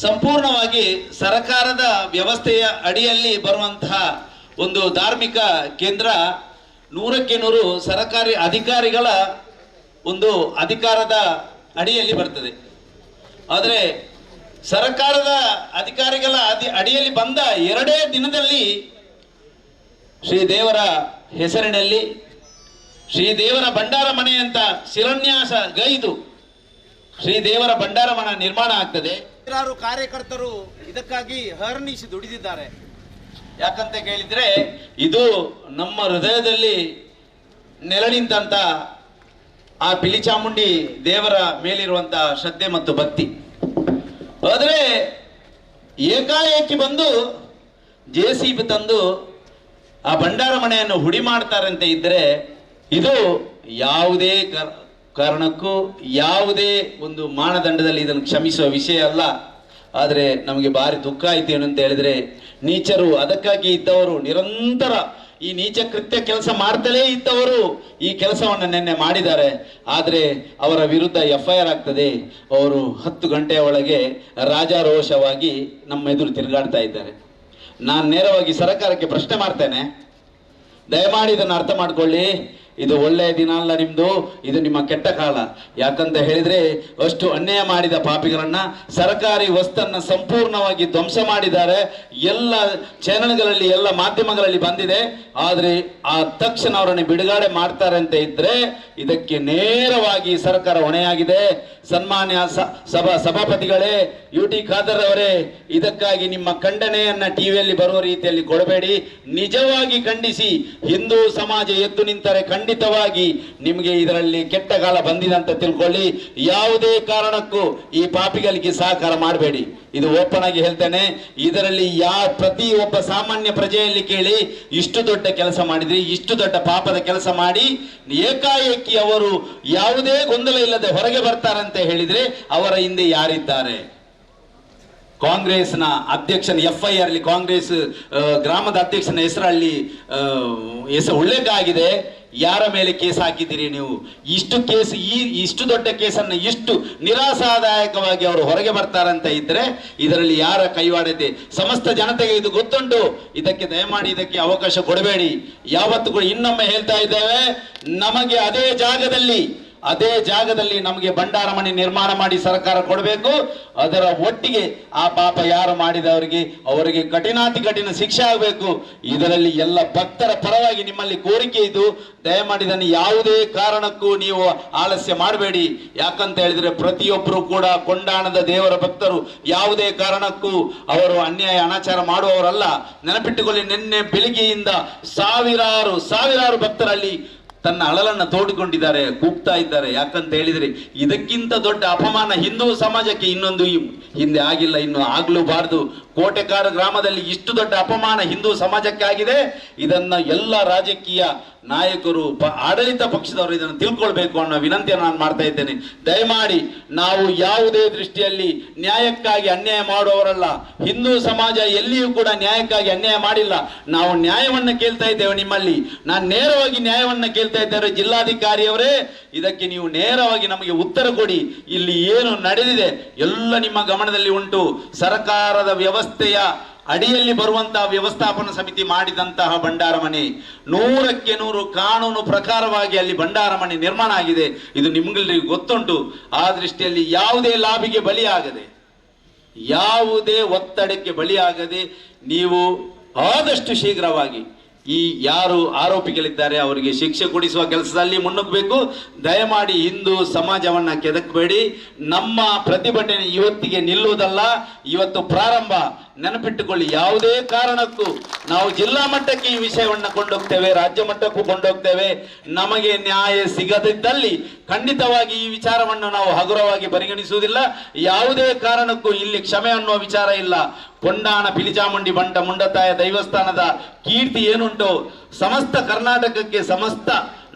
ಸಂಪೂರ್ಣವಾಗಿ ಸರ್ಕಾರದ ವ್ಯವಸ್ಥೆಯ ಅಡಿಯಲ್ಲಿ ಬರುವಂತಹ ಒಂದು ಧಾರ್ಮಿಕ ಕೇಂದ್ರ 100ಕ್ಕೆ 100 ಸರ್ಕಾರಿ ಅಧಿಕಾರಿಗಳ ಒಂದು ಅಧಿಕಾರದ ಅಡಿಯಲ್ಲಿ ಬರ್ತದೆ. ಆದರೆ ಸರ್ಕಾರದ ಅಧಿಕಾರಿಗಳ ಅಡಿಯಲ್ಲಿ ಬಂದ 2 ದಿನದಲ್ಲಿ ಶ್ರೀದೇವರ ಹೆಸರಿನಲ್ಲಿ ಶ್ರೀದೇವರ ಭಂಡಾರ ಮನೆ ಅಂತ ಶಿಲಾನ್ಯಾಸ ಗೈದು ಶ್ರೀದೇವರ ಭಂಡಾರ ಮನೆ ನಿರ್ಮಾಣ ಆಗ್ತದೆ. ಸಾವಿರಾರು ಕಾರ್ಯಕರ್ತರು ಇದಕ್ಕಾಗಿ ಹರ್ನಿಸಿ ದುಡಿದಿದ್ದಾರೆ. ಯಾಕಂತ ಕೇಳಿದ್ರೆ ಇದು ನಮ್ಮ ಹೃದಯದಲ್ಲಿ ನೆಲೆ ನಿಂತ ಆ ಪಿಲಿಚಾಮುಂಡಿ ದೇವರ ಮೇಲಿರುವಂತಹ ಶ್ರದ್ಧೆ ಮತ್ತು ಭಕ್ತಿ. ಆದರೆ ಏಕಾಏಕಿ ಬಂದು JCB ತಂದು ಆ ಭಂಡಾರ ಮನೆಯನ್ನು ಹುಡಿ ಮಾಡ್ತಾರಂತೆ ಇದ್ರೆ ಇದು ಯಾವುದೇ ಕಾರಣಕ್ಕೂ ಯಾವುದೇ ಒಂದು ಮಾನದಂಡದಲ್ಲಿ ಇದನ್ನು ಕ್ಷಮಿಸುವ ವಿಷಯ ಅಲ್ಲ. ಆದರೆ ನಮಗೆ ಭಾರಿ ದುಃಖ ಆಯ್ತು ಏನಂತ ಹೇಳಿದ್ರೆ, ನೀಚರು ಅದಕ್ಕಾಗಿ ಇದ್ದವರು ನಿರಂತರ ಈ ನೀಚ ಕೃತ್ಯ ಕೆಲಸ ಮಾಡ್ತಲೇ ಇದ್ದವರು ಈ ಕೆಲಸವನ್ನು ನಿನ್ನೆ ಮಾಡಿದ್ದಾರೆ. ಆದರೆ ಅವರ ವಿರುದ್ಧ FIR ಆಗ್ತದೆ. ಅವರು 10 ಗಂಟೆಯ ಒಳಗೆ ರಾಜಾರೋಷವಾಗಿ ನಮ್ಮ ಎದುರು ತಿರುಗಾಡ್ತಾ ಇದ್ದಾರೆ. ನಾನು ನೇರವಾಗಿ ಸರ್ಕಾರಕ್ಕೆ ಪ್ರಶ್ನೆ ಮಾಡ್ತೇನೆ, ದಯಮಾಡಿ ಇದನ್ನು ಅರ್ಥ ಮಾಡ್ಕೊಳ್ಳಿ. ಇದು ಒಳ್ಳೆಯ ದಿನ ಅಲ್ಲ ನಿಮ್ದು, ಇದು ನಿಮ್ಮ ಕೆಟ್ಟ ಕಾಲ. ಯಾಕಂತ ಹೇಳಿದ್ರೆ ಅಷ್ಟು ಅನ್ಯಾಯ ಮಾಡಿದ ಪಾಪಿಗಳನ್ನ ಸರ್ಕಾರಿ ವಸ್ತನ್ನ ಸಂಪೂರ್ಣವಾಗಿ ಧ್ವಂಸ ಮಾಡಿದ್ದಾರೆ. ಎಲ್ಲ ಚಾನೆಲ್ಗಳಲ್ಲಿ ಎಲ್ಲ ಮಾಧ್ಯಮಗಳಲ್ಲಿ ಬಂದಿದೆ. ಆದರೆ ಆ ತಕ್ಷಣ ಅವರನ್ನು ಬಿಡುಗಡೆ ಮಾಡ್ತಾರೆ ಅಂತ ಇದ್ರೆ ಇದಕ್ಕೆ ನೇರವಾಗಿ ಸರ್ಕಾರ ಹೊಣೆಯಾಗಿದೆ. ಸನ್ಮಾನ್ಯ ಸಭಾಪತಿಗಳೇ, UT ಖಾದರ್ ಅವರೇ, ಇದಕ್ಕಾಗಿ ನಿಮ್ಮ ಖಂಡನೆಯನ್ನ ಟಿವಿಯಲ್ಲಿ ಬರುವ ರೀತಿಯಲ್ಲಿ ಕೊಡಬೇಡಿ. ನಿಜವಾಗಿ ಖಂಡಿಸಿ. ಹಿಂದೂ ಸಮಾಜ ಎದ್ದು ನಿಂತರೆ ಖಂಡಿತವಾಗಿ ನಿಮಗೆ ಇದರಲ್ಲಿ ಕೆಟ್ಟ ಕಾಲ ಬಂದಿದೆ ಅಂತ ತಿಳ್ಕೊಳ್ಳಿ. ಯಾವುದೇ ಕಾರಣಕ್ಕೂ ಈ ಪಾಪಿಗಳಿಗೆ ಸಹಕಾರ ಮಾಡಬೇಡಿ. ಇದು ಓಪನ್ ಆಗಿ ಹೇಳ್ತೇನೆ. ಇದರಲ್ಲಿ ಪ್ರತಿ ಒಬ್ಬ ಸಾಮಾನ್ಯ ಪ್ರಜೆಯಲ್ಲಿ ಕೇಳಿ, ಇಷ್ಟು ದೊಡ್ಡ ಕೆಲಸ ಮಾಡಿದ್ರಿ, ಇಷ್ಟು ದೊಡ್ಡ ಪಾಪದ ಕೆಲಸ ಮಾಡಿ ಏಕಾಏಕಿ ಅವರು ಯಾವುದೇ ಗೊಂದಲ ಇಲ್ಲದೆ ಹೊರಗೆ ಬರ್ತಾರಂತ ಹೇಳಿದ್ರೆ ಅವರ ಹಿಂದೆ ಯಾರಿದ್ದಾರೆ? ಕಾಂಗ್ರೆಸ್ನ ಅಧ್ಯಕ್ಷನ FIR ಅಲ್ಲಿ ಕಾಂಗ್ರೆಸ್ ಗ್ರಾಮದ ಅಧ್ಯಕ್ಷನ ಹೆಸರಲ್ಲಿ ಉಲ್ಲೇಖ ಆಗಿದೆ. ಯಾರ ಮೇಲೆ ಕೇಸ್ ಹಾಕಿದ್ದೀರಿ ನೀವು? ಇಷ್ಟು ದೊಡ್ಡ ಕೇಸನ್ನು ಇಷ್ಟು ನಿರಾಶಾದಾಯಕವಾಗಿ ಅವರು ಹೊರಗೆ ಬರ್ತಾರಂತ ಇದ್ರೆ ಇದರಲ್ಲಿ ಯಾರ ಕೈವಾಡತೆ? ಸಮಸ್ತ ಜನತೆಗೆ ಇದು ಗೊತ್ತುಂಟು. ಇದಕ್ಕೆ ದಯಮಾಡಿ ಇದಕ್ಕೆ ಅವಕಾಶ ಕೊಡಬೇಡಿ. ಯಾವತ್ತೂ ಕೂಡ ಇನ್ನೊಮ್ಮೆ ಹೇಳ್ತಾ ಇದ್ದೇವೆ, ನಮಗೆ ಅದೇ ಜಾಗದಲ್ಲಿ ನಮಗೆ ಭಂಡಾರ ಮನೆ ನಿರ್ಮಾಣ ಮಾಡಿ ಸರ್ಕಾರ ಕೊಡಬೇಕು. ಅದರ ಒಟ್ಟಿಗೆ ಆ ಪಾಪ ಯಾರು ಮಾಡಿದವರಿಗೆ ಅವರಿಗೆ ಕಠಿಣಾತಿ ಕಠಿಣ ಶಿಕ್ಷೆ ಆಗಬೇಕು. ಇದರಲ್ಲಿ ಎಲ್ಲ ಭಕ್ತರ ಪರವಾಗಿ ನಿಮ್ಮಲ್ಲಿ ಕೋರಿಕೆ ಇದು. ದಯಮಾಡಿದನ್ನು ಯಾವುದೇ ಕಾರಣಕ್ಕೂ ನೀವು ಆಲಸ್ಯ ಮಾಡಬೇಡಿ. ಯಾಕಂತ ಹೇಳಿದ್ರೆ ಪ್ರತಿಯೊಬ್ಬರು ಕೂಡ ಕೊಂಡಾಣದ ದೇವರ ಭಕ್ತರು. ಯಾವುದೇ ಕಾರಣಕ್ಕೂ ಅವರು ಅನ್ಯಾಯ ಅನಾಚಾರ ಮಾಡುವವರಲ್ಲ. ನೆನಪಿಟ್ಟುಕೊಳ್ಳಿ, ನಿನ್ನೆ ಬೆಳಿಗ್ಗೆಯಿಂದ ಸಾವಿರಾರು ಭಕ್ತರಲ್ಲಿ ತನ್ನ ಅಳಲನ್ನು ತೋಡಿಕೊಂಡಿದ್ದಾರೆ, ಕೂಗ್ತಾ ಇದ್ದಾರೆ. ಯಾಕಂತ ಹೇಳಿದ್ರೆ ಇದಕ್ಕಿಂತ ದೊಡ್ಡ ಅಪಮಾನ ಹಿಂದೂ ಸಮಾಜಕ್ಕೆ ಇನ್ನೊಂದು ಹಿಂದೆ ಆಗಿಲ್ಲ, ಇನ್ನು ಆಗ್ಲೂಬಾರ್ದು. ಕೋಟೆಕಾರ ಗ್ರಾಮದಲ್ಲಿ ಇಷ್ಟು ದೊಡ್ಡ ಅಪಮಾನ ಹಿಂದೂ ಸಮಾಜಕ್ಕೆ ಆಗಿದೆ. ಇದನ್ನ ಎಲ್ಲ ರಾಜಕೀಯ ನಾಯಕರು, ಆಡಳಿತ ಪಕ್ಷದವರು ಇದನ್ನು ತಿಳ್ಕೊಳ್ಬೇಕು ಅನ್ನೋ ವಿನಂತಿಯನ್ನು ನಾನು ಮಾಡ್ತಾ ಇದ್ದೇನೆ. ದಯಮಾಡಿ ನಾವು ಯಾವುದೇ ದೃಷ್ಟಿಯಲ್ಲಿ ನ್ಯಾಯಕ್ಕಾಗಿ ಅನ್ಯಾಯ ಮಾಡುವವರಲ್ಲ. ಹಿಂದೂ ಸಮಾಜ ಎಲ್ಲಿಯೂ ಕೂಡ ನ್ಯಾಯಕ್ಕಾಗಿ ಅನ್ಯಾಯ ಮಾಡಿಲ್ಲ. ನಾವು ನ್ಯಾಯವನ್ನು ಕೇಳ್ತಾ ಇದ್ದೇವೆ ನಿಮ್ಮಲ್ಲಿ. ನಾನು ನೇರವಾಗಿ ನ್ಯಾಯವನ್ನು ಕೇಳ್ತಾ ಇದ್ದೇವೆ. ಜಿಲ್ಲಾಧಿಕಾರಿಯವರೇ, ಇದಕ್ಕೆ ನೀವು ನೇರವಾಗಿ ನಮಗೆ ಉತ್ತರ ಕೊಡಿ. ಇಲ್ಲಿ ಏನು ನಡೆದಿದೆ ಎಲ್ಲ ನಿಮ್ಮ ಗಮನದಲ್ಲಿ ಉಂಟು. ಸರ್ಕಾರದ ವ್ಯವಸ್ಥೆಯ ಅಡಿಯಲ್ಲಿ ಬರುವಂತಹ ವ್ಯವಸ್ಥಾಪನಾ ಸಮಿತಿ ಮಾಡಿದಂತಹ ಭಂಡಾರ ಮನೆ 100ಕ್ಕೆ 100 ಕಾನೂನು ಪ್ರಕಾರವಾಗಿ ಅಲ್ಲಿ ಭಂಡಾರ ಮನೆ ನಿರ್ಮಾಣ ಆಗಿದೆ. ಇದು ನಿಮ್ಗೆಲ್ಲರಿಗೂ ಗೊತ್ತುಂಟು. ಆ ದೃಷ್ಟಿಯಲ್ಲಿ ಯಾವುದೇ ಲಾಭಿಗೆ ಬಲಿಯಾಗದೆ, ಯಾವುದೇ ಒತ್ತಡಕ್ಕೆ ಬಲಿಯಾಗದೆ ನೀವು ಆದಷ್ಟು ಶೀಘ್ರವಾಗಿ ಈ ಯಾರು ಆರೋಪಿಗಳಿದ್ದಾರೆ ಅವರಿಗೆ ಶಿಕ್ಷೆ ಕೊಡಿಸುವ ಕೆಲಸದಲ್ಲಿ ಮುನ್ನುಗ್ಗಬೇಕು. ದಯಮಾಡಿ ಹಿಂದೂ ಸಮಾಜವನ್ನ ಕೆದಕಬೇಡಿ. ನಮ್ಮ ಪ್ರತಿಭಟನೆ ಇವತ್ತಿಗೆ ನಿಲ್ಲುವುದಲ್ಲ, ಇವತ್ತು ಪ್ರಾರಂಭ. ನೆನಪಿಟ್ಟುಕೊಳ್ಳಿ, ಯಾವುದೇ ಕಾರಣಕ್ಕೂ ನಾವು ಜಿಲ್ಲಾ ಮಟ್ಟಕ್ಕೆ ಈ ವಿಷಯವನ್ನು ಕೊಂಡೋಗ್ತೇವೆ, ರಾಜ್ಯ ಮಟ್ಟಕ್ಕೂ ಕೊಂಡೋಗ್ತೇವೆ. ನಮಗೆ ನ್ಯಾಯ ಸಿಗದಿದ್ದಲ್ಲಿ ಖಂಡಿತವಾಗಿ ಈ ವಿಚಾರವನ್ನು ನಾವು ಹಗುರವಾಗಿ ಪರಿಗಣಿಸುವುದಿಲ್ಲ. ಯಾವುದೇ ಕಾರಣಕ್ಕೂ ಇಲ್ಲಿ ಕ್ಷಮೆ ಅನ್ನುವ ವಿಚಾರ ಇಲ್ಲ. ಕೊಂಡಾಣ ಪಿಲಿಚಾಮುಂಡಿ ಮುಂಡತಾಯ ದೈವಸ್ಥಾನದ ಕೀರ್ತಿ ಏನುಂಟು ಸಮಸ್ತ ಕರ್ನಾಟಕಕ್ಕೆ, ಸಮಸ್ತ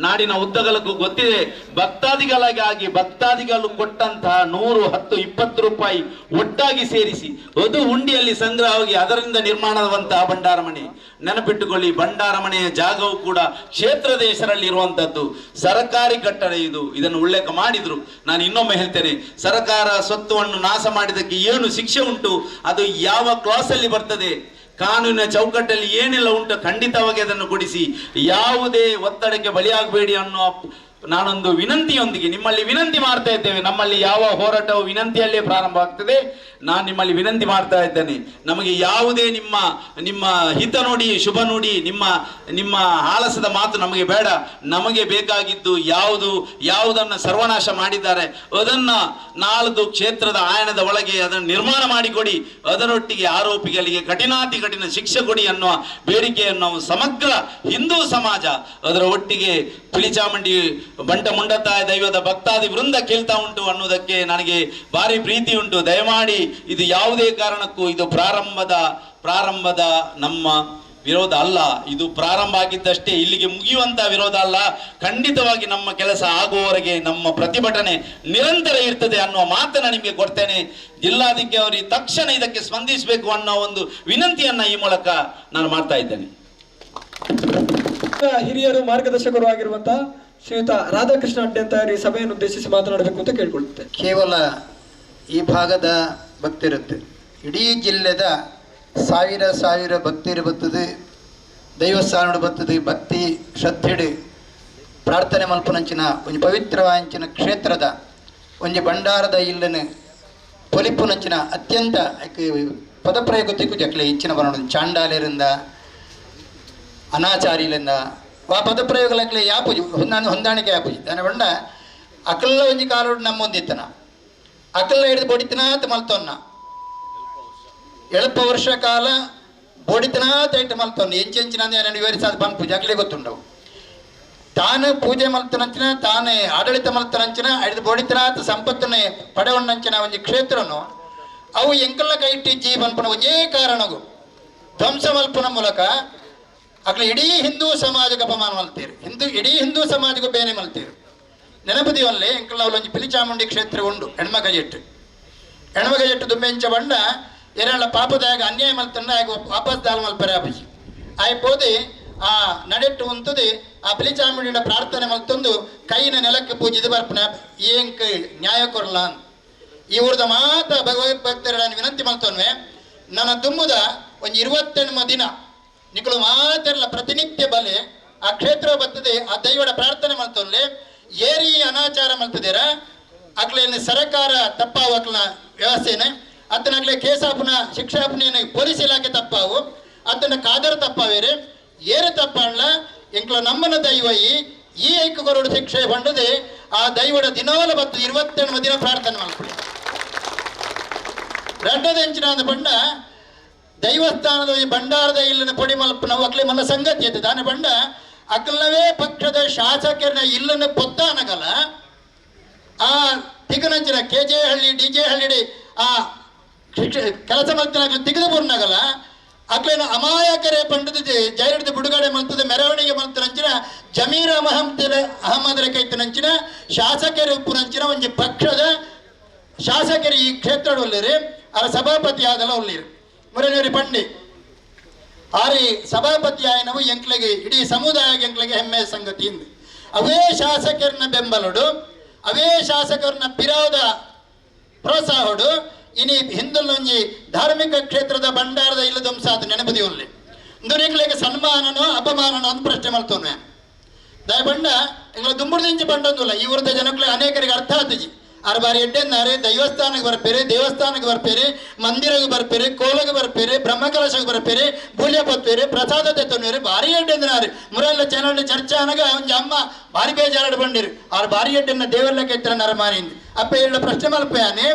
ನಾಡಿನ ಉದ್ದಗಲಕ್ಕೂ ಗೊತ್ತಿದೆ. ಭಕ್ತಾದಿಗಳಿಗಾಗಿ ಭಕ್ತಾದಿಗಳು ಕೊಟ್ಟಂತಹ 100, 10, 20 ರೂಪಾಯಿ ಒಟ್ಟಾಗಿ ಸೇರಿಸಿ ಅದು ಹುಂಡಿಯಲ್ಲಿ ಸಂಗ್ರಹವಾಗಿ ಅದರಿಂದ ನಿರ್ಮಾಣವಾದಂತಹ ಭಂಡಾರ ಮನೆ. ನೆನಪಿಟ್ಟುಕೊಳ್ಳಿ, ಭಂಡಾರ ಮನೆಯ ಜಾಗವು ಕೂಡ ಕ್ಷೇತ್ರದ ಹೆಸರಲ್ಲಿ ಇರುವಂತದ್ದು. ಸರ್ಕಾರಿ ಕಟ್ಟಡ ಇದು. ಇದನ್ನು ಉಲ್ಲೇಖ ಮಾಡಿದ್ರು. ನಾನು ಇನ್ನೊಮ್ಮೆ ಹೇಳ್ತೇನೆ, ಸರ್ಕಾರ ಸ್ವತ್ತನ್ನು ನಾಶ ಮಾಡಿದಕ್ಕೆ ಏನು ಶಿಕ್ಷೆ ಉಂಟು, ಅದು ಯಾವ ಕ್ಲಾಸ್ ಅಲ್ಲಿ ಬರ್ತದೆ, ಕಾನೂನಿನ ಚೌಕಟ್ಟಲ್ಲಿ ಏನೆಲ್ಲ ಉಂಟು, ಖಂಡಿತವಾಗಿ ಅದನ್ನು ಕೊಡಿಸಿ. ಯಾವುದೇ ಒತ್ತಡಕ್ಕೆ ಬಲಿಯಾಗಬೇಡಿ ಅನ್ನೋ ನಾನೊಂದು ವಿನಂತಿಯೊಂದಿಗೆ ನಿಮ್ಮಲ್ಲಿ ವಿನಂತಿ ಮಾಡ್ತಾ ಇದ್ದೇವೆ. ನಮ್ಮಲ್ಲಿ ಯಾವ ಹೋರಾಟವು ವಿನಂತಿಯಲ್ಲೇ ಪ್ರಾರಂಭ ಆಗ್ತದೆ. ನಾನು ನಿಮ್ಮಲ್ಲಿ ವಿನಂತಿ ಮಾಡ್ತಾ ಇದ್ದೇನೆ, ನಮಗೆ ಯಾವುದೇ ನಿಮ್ಮ ಹಿತ ನೋಡಿ, ಶುಭ ನೋಡಿ, ನಿಮ್ಮ ಆಲಸದ ಮಾತು ನಮಗೆ ಬೇಡ. ನಮಗೆ ಬೇಕಾಗಿದ್ದು ಯಾವುದನ್ನು ಸರ್ವನಾಶ ಮಾಡಿದ್ದಾರೆ ಅದನ್ನ 4 ಕ್ಷೇತ್ರದ ಆಯನದ ಒಳಗೆ ಅದನ್ನು ನಿರ್ಮಾಣ ಮಾಡಿಕೊಡಿ. ಅದರೊಟ್ಟಿಗೆ ಆರೋಪಿಗಳಿಗೆ ಕಠಿಣಾತಿ ಕಠಿಣ ಶಿಕ್ಷೆ ಕೊಡಿ ಅನ್ನುವ ಬೇಡಿಕೆಯನ್ನು ಸಮಗ್ರ ಹಿಂದೂ ಸಮಾಜ ಅದರ ಒಟ್ಟಿಗೆ ಪಿಳಿಚಾಮಂಡಿ ಬಂಟ ಮುಂಡತಾಯ ದೈವದ ಭಕ್ತಾದಿ ವೃಂದ ಕೇಳ್ತಾ ಉಂಟು ಅನ್ನೋದಕ್ಕೆ ನನಗೆ ಭಾರಿ ಪ್ರೀತಿ ಉಂಟು. ದಯಮಾಡಿ ಇದು ಯಾವುದೇ ಕಾರಣಕ್ಕೂ ಇದು ಪ್ರಾರಂಭದ ನಮ್ಮ ವಿರೋಧ ಅಲ್ಲ. ಇದು ಪ್ರಾರಂಭ ಆಗಿದ್ದಷ್ಟೇ, ಇಲ್ಲಿಗೆ ಮುಗಿಯುವಂತ ವಿರೋಧ ಅಲ್ಲ. ಖಂಡಿತವಾಗಿ ನಮ್ಮ ಕೆಲಸ ಆಗುವವರೆಗೆ ನಮ್ಮ ಪ್ರತಿಭಟನೆ ನಿರಂತರ ಇರ್ತದೆ ಅನ್ನುವ ಮಾತನ್ನ ನಿಮಗೆ ಕೊಡ್ತೇನೆ. ಜಿಲ್ಲಾಧಿಕಾರಿ ತಕ್ಷಣ ಇದಕ್ಕೆ ಸ್ಪಂದಿಸಬೇಕು ಅನ್ನೋ ಒಂದು ವಿನಂತಿಯನ್ನ ಈ ಮೂಲಕ ನಾನು ಮಾಡ್ತಾ ಇದ್ದೇನೆ. ಹಿರಿಯರು ಮಾರ್ಗದರ್ಶಕರು ಆಗಿರುವಂತಹ ಶ್ರೀಯುತ ರಾಧಾಕೃಷ್ಣ ಅಡ್ಡೆ ಅಂತ ಈ ಸಭೆಯನ್ನು ಉದ್ದೇಶಿಸಿ ಮಾತನಾಡಬೇಕು ಅಂತ ಕೇಳ್ಕೊಳ್ತೆ. ಕೇವಲ ಈ ಭಾಗದ ಭಕ್ತಿರುತ್ತೆ, ಇಡೀ ಜಿಲ್ಲೆದ ಸಾವಿರ ಭಕ್ತಿರು ಬರ್ತದೆ, ದೈವಸ್ಥಾನ ಬರ್ತದೆ. ಭಕ್ತಿ ಶ್ರದ್ಧೆಡು ಪ್ರಾರ್ಥನೆ ಮಲ್ಪನಂಚಿನ ಒಂದು ಪವಿತ್ರವಾಂಚಿನ ಕ್ಷೇತ್ರದ ಒಂದು ಭಂಡಾರದ ಇಲ್ಲನೆ ಪೊಲಿಪುನಂಚಿನ ಅತ್ಯಂತ ಪದಪ್ರಯೋಗ ತಿಕ್ಕುಜಕ್ಲೆ ಇಚ್ಚಿನ ಬರೋಣ ಚಾಂಡಾಲರಿಂದ ಅನಾಚಾರಿಲಿಂದ ಆ ಪದಪ್ರಯೋಗಲಕ್ಲೆ ಯಾಪುಜಿ ಹೊಂದಾಣಿಕೆ ಯಾಪುಜಿ దాని ಬಂಡ ಅಕಲ್ಲ ಒಂಜಿ ಕಾಲೋಡು ನಮ್ಮೊಂದಿತ್ತನ ಅಕಲ್ಲ ಹಿಡಿದು ಬೊಡಿತನಾತ್ ಮಲ್ತೊನ್ನ ಎಳಪ ವರ್ಷ ಕಾಲ ಬೊಡಿತನಾತ್ ಐಟ್ ಮಲ್ತೊನ್ನ ಎಂಚೆಂಚಿನ ನಾನು ವಿವರಿಸಾದ ಬಂದು ಪೂಜೆ ಅಕ್ಲೆ ಗೊತ್ತುಂಡವು. ತಾನು ಪೂಜೆ ಮಲ್ತನಂಚಿನ ತಾನೇ ಆಡಳಿತ ಮಲ್ತನಂಚಿನ ಹಿಡಿದು ಬೊಡಿತನಾತ್ ಸಂಪತ್ತನ್ನೇ ಪಡೆವಣ್ಣಂಚಿನ ಒಂದು ಕ್ಷೇತ್ರನು ಅವು ಎಂಕಲ್ಲ ಕೈಟ್ಟಿಜ್ಜಿ ಬಂದ್ಪನ ಒಂದೇ ಕಾರಣಗೂ ಧ್ವಂಸ ಮಲ್ಪನ ಮೂಲಕ ಅಕ್ಲ ಇಡೀ ಹಿಂದೂ ಸಮಾಜಕ್ಕೆ ಅಪಮಾನ ಮಲ್ತೀರು. ಇಡೀ ಹಿಂದೂ ಸಮಾಜಕ್ಕೂ ಬೇನೆ ಮಲ್ತೀರು. ನೆನಪದಿವಲ್ಲೇ ಎಂಕಲ್ಲ ಅವಳೊಂದು ಪಿಲಿಚಾಮುಂಡಿ ಕ್ಷೇತ್ರ ಉಂಡು ಹೆಣ್ಮಗಜೆಟ್ಟು ದುಂಬೆಂಚ ಬಂಡ ಏನೆಲ್ಲ ಪಾಪದಾಗ ಅನ್ಯಾಯ ಮಲ್ತಂಡ ವಾಪಸ್ ದಾಲ್ ಮಲ್ಪರೆ ಆಪಜಿ ಆಯ್ಪೋದೆ ಆ ನಡೆಟ್ಟು ಉಂತದೆ ಆ ಪಿಲಿಚಾಮುಂಡಿನ ಪ್ರಾರ್ಥನೆ ಮಲ್ತೊಂದು ಕೈನ ನೆಲಕ್ಕೆ ಪೂಜಿದು ಬರ್ಪನ ಏಂಕ ನ್ಯಾಯ ಕೊರಲ್ಲ ಈ ಊರದ ಮಾತ ಭಗವದ್ಭಕ್ತರ ನಾನು ವಿನಂತಿ ಮಲ್ತೊನ್ವೆ. ನನ್ನ ದುಮ್ಮುದ ಒಂದು 28 ದಿನ ನಿಕ್ಕಳು ಮಾತೆಲ್ಲ ಪ್ರತಿನಿತ್ಯ ಬಲೆ ಆ ಕ್ಷೇತ್ರ ಬರ್ತದೆ. ಆ ದೈವದ ಪ್ರಾರ್ಥನೆ ಮಲ್ತೊನ್ಲೆ ಏರಿ ಅನಾಚಾರ ಮಲ್ತದೇರ ಅಕ್ಲೇನು ಸರ್ಕಾರ ತಪ್ಪಾವು ಅಕ್ಲನ ವ್ಯವಸ್ಥೆನೆ ಅತ್ತನಗ್ಲೆ ಕೇಸಾಪುನ ಶಿಕ್ಷಾಪುನ ಪೊಲೀಸ್ ಇಲಾಖೆ ತಪ್ಪಾವು ಅತ್ತನ ಕಾದರ ತಪ್ಪಾವೇರೆ ಏರು ತಪ್ಪಣ್ಣ ಎಂಕ್ಲ ನಮ್ಮನ ದೈವ ಈ ಐಕ್ಯ ಕೊರಡು ಶಿಕ್ಷೆ ಬಂಡದೆ ಆ ದೈವದ ದಿನವಲ ಬತ್ತು 28 ದಿನ ಪ್ರಾರ್ಥನೆ ಮಾಡ್ಕೊಳ್ಳಿ. ರೆಡ್ಡದೆಂಚಿನ ಅಂದ ಬಂಡ ದೈವಸ್ಥಾನದ ಈ ಭಂಡಾರದ ಇಲ್ಲಿನ ಪೊಡಿ ಮಲ್ಪನ ಅಕ್ಲೆ ಮಲ್ಲ ಸಂಗತಿ ಐತೆ ದಾನ ಬಂಡ ಅಕ್ಲವೇ ಪಕ್ಷದ ಶಾಸಕರನ್ನ ಇಲ್ಲನ್ನ ಪೊತ್ತಾನಗಲ ಆ ತಿಗನಂಚಿನ KJ ಹಳ್ಳಿ DJ ಹಳ್ಳಿ ಆ ಕೆಲಸ ಮಲ್ತನಾಗಲ ತಿಗದು ಬುರ್ನಾಗಲ ಅಕ್ಲೇನ ಅಮಾಯಕರೇ ಪಂಡದ ಜೈರಡ್ದು ಬಿಡುಗಡೆ ಮಲ್ತದೆ ಮೆರವಣಿಗೆ ಮಲ್ತನಂಚಿನ ಜಮೀರ್ ಅಹಮದರ ಕೈತನಂಚಿನ ಶಾಸಕರ ಉಪ್ಪುನಂಚಿನ ಒಂದು ಪಕ್ಷದ ಶಾಸಕರು ಈ ಕ್ಷೇತ್ರ ಒಳ್ಳೆರಿ ಅವರ ಸಭಾಪತಿ ಆಗಲ್ಲ ಒಳ್ಳೆರು ಮುರಳೇರಿ ಪಂಡಿ ಆರಿ ಸಭಾಪತಿ ಆಯನವು ಎಂಕ್ಲೆಗೆ ಇಡೀ ಸಮುದಾಯ ಎಂಕ್ಲೆಗೆ ಹೆಮ್ಮೆಯ ಸಂಗತಿ ಇಂದು ಅವೇ ಶಾಸಕರನ್ನ ಬೆಂಬಲಡು ಅವೇ ಶಾಸಕರನ್ನ ವಿರೋಧ ಪ್ರೋತ್ಸಾಹಡು ಇನಿ ಹಿಂದುಲ್ಲೊಂಜಿ ಧಾರ್ಮಿಕ ಕ್ಷೇತ್ರದ ಭಂಡಾರದ ಇಲ್ಲದಂಸಾದ ನೆನಪದಿಯಲ್ಲಿ ಇಂದು ಸನ್ಮಾನನೋ ಅಪಮಾನನೋ ಅಂತ ಪ್ರಶ್ನೆ ಮಾಡ್ತೋನೆ ದಯ ಬಂಡ ಎಂಗ್ಲ ದುಂಬುಡ್ದಿಂಚಿ ಬಂಡೊಂದಿಲ್ಲ ಈ ಊರದ ಜನಕ್ಕೆ ಅನೇಕರಿಗೆ ಅರ್ಥ ಆತಜಿ ಆರು ಬಾರಿ ಎಡ್ಡೆಂದಾರೆ ದೈವಸ್ಥಾನಕ್ಕೆ ಬರ್ಪೇರಿ ದೇವಸ್ಥಾನಕ್ಕೆ ಬರ್ಪೇರಿ ಮಂದಿರಕ್ಕೆ ಬರ್ಪೇರಿ ಕೋಲಗೆ ಬರ್ಪೇರಿ ಬ್ರಹ್ಮಕಲಶಕ್ಕೆ ಬರ್ಪೇರಿ ಬೂಲ್ಯ ಬತ್ತೇರಿ ಪ್ರಸಾದ ತೆತ್ತೋರಿ ಭಾರಿ ಎಡ್ಡೆಂದಿನಾರಿ ಮುರೆಲ್ಲ ಚೆನ್ನಳ್ಳಿ ಚರ್ಚೆ ಅನಗ ಒಂಜಿ ಅಮ್ಮ ಭಾರಿ ಬೇಜಾರಾಡು ಬಂದಿರಿ ಆರು ಭಾರಿ ಎಡ್ಡೆನ್ನ ದೇವರ್ಲಕ್ಕೆ ಎತ್ತರ ನರಮಾನಿಂದ ಅಪ್ಪ ಹೇಳ ಪ್ರಶ್ನೆ ಮಲ್ಪಯಾನೆ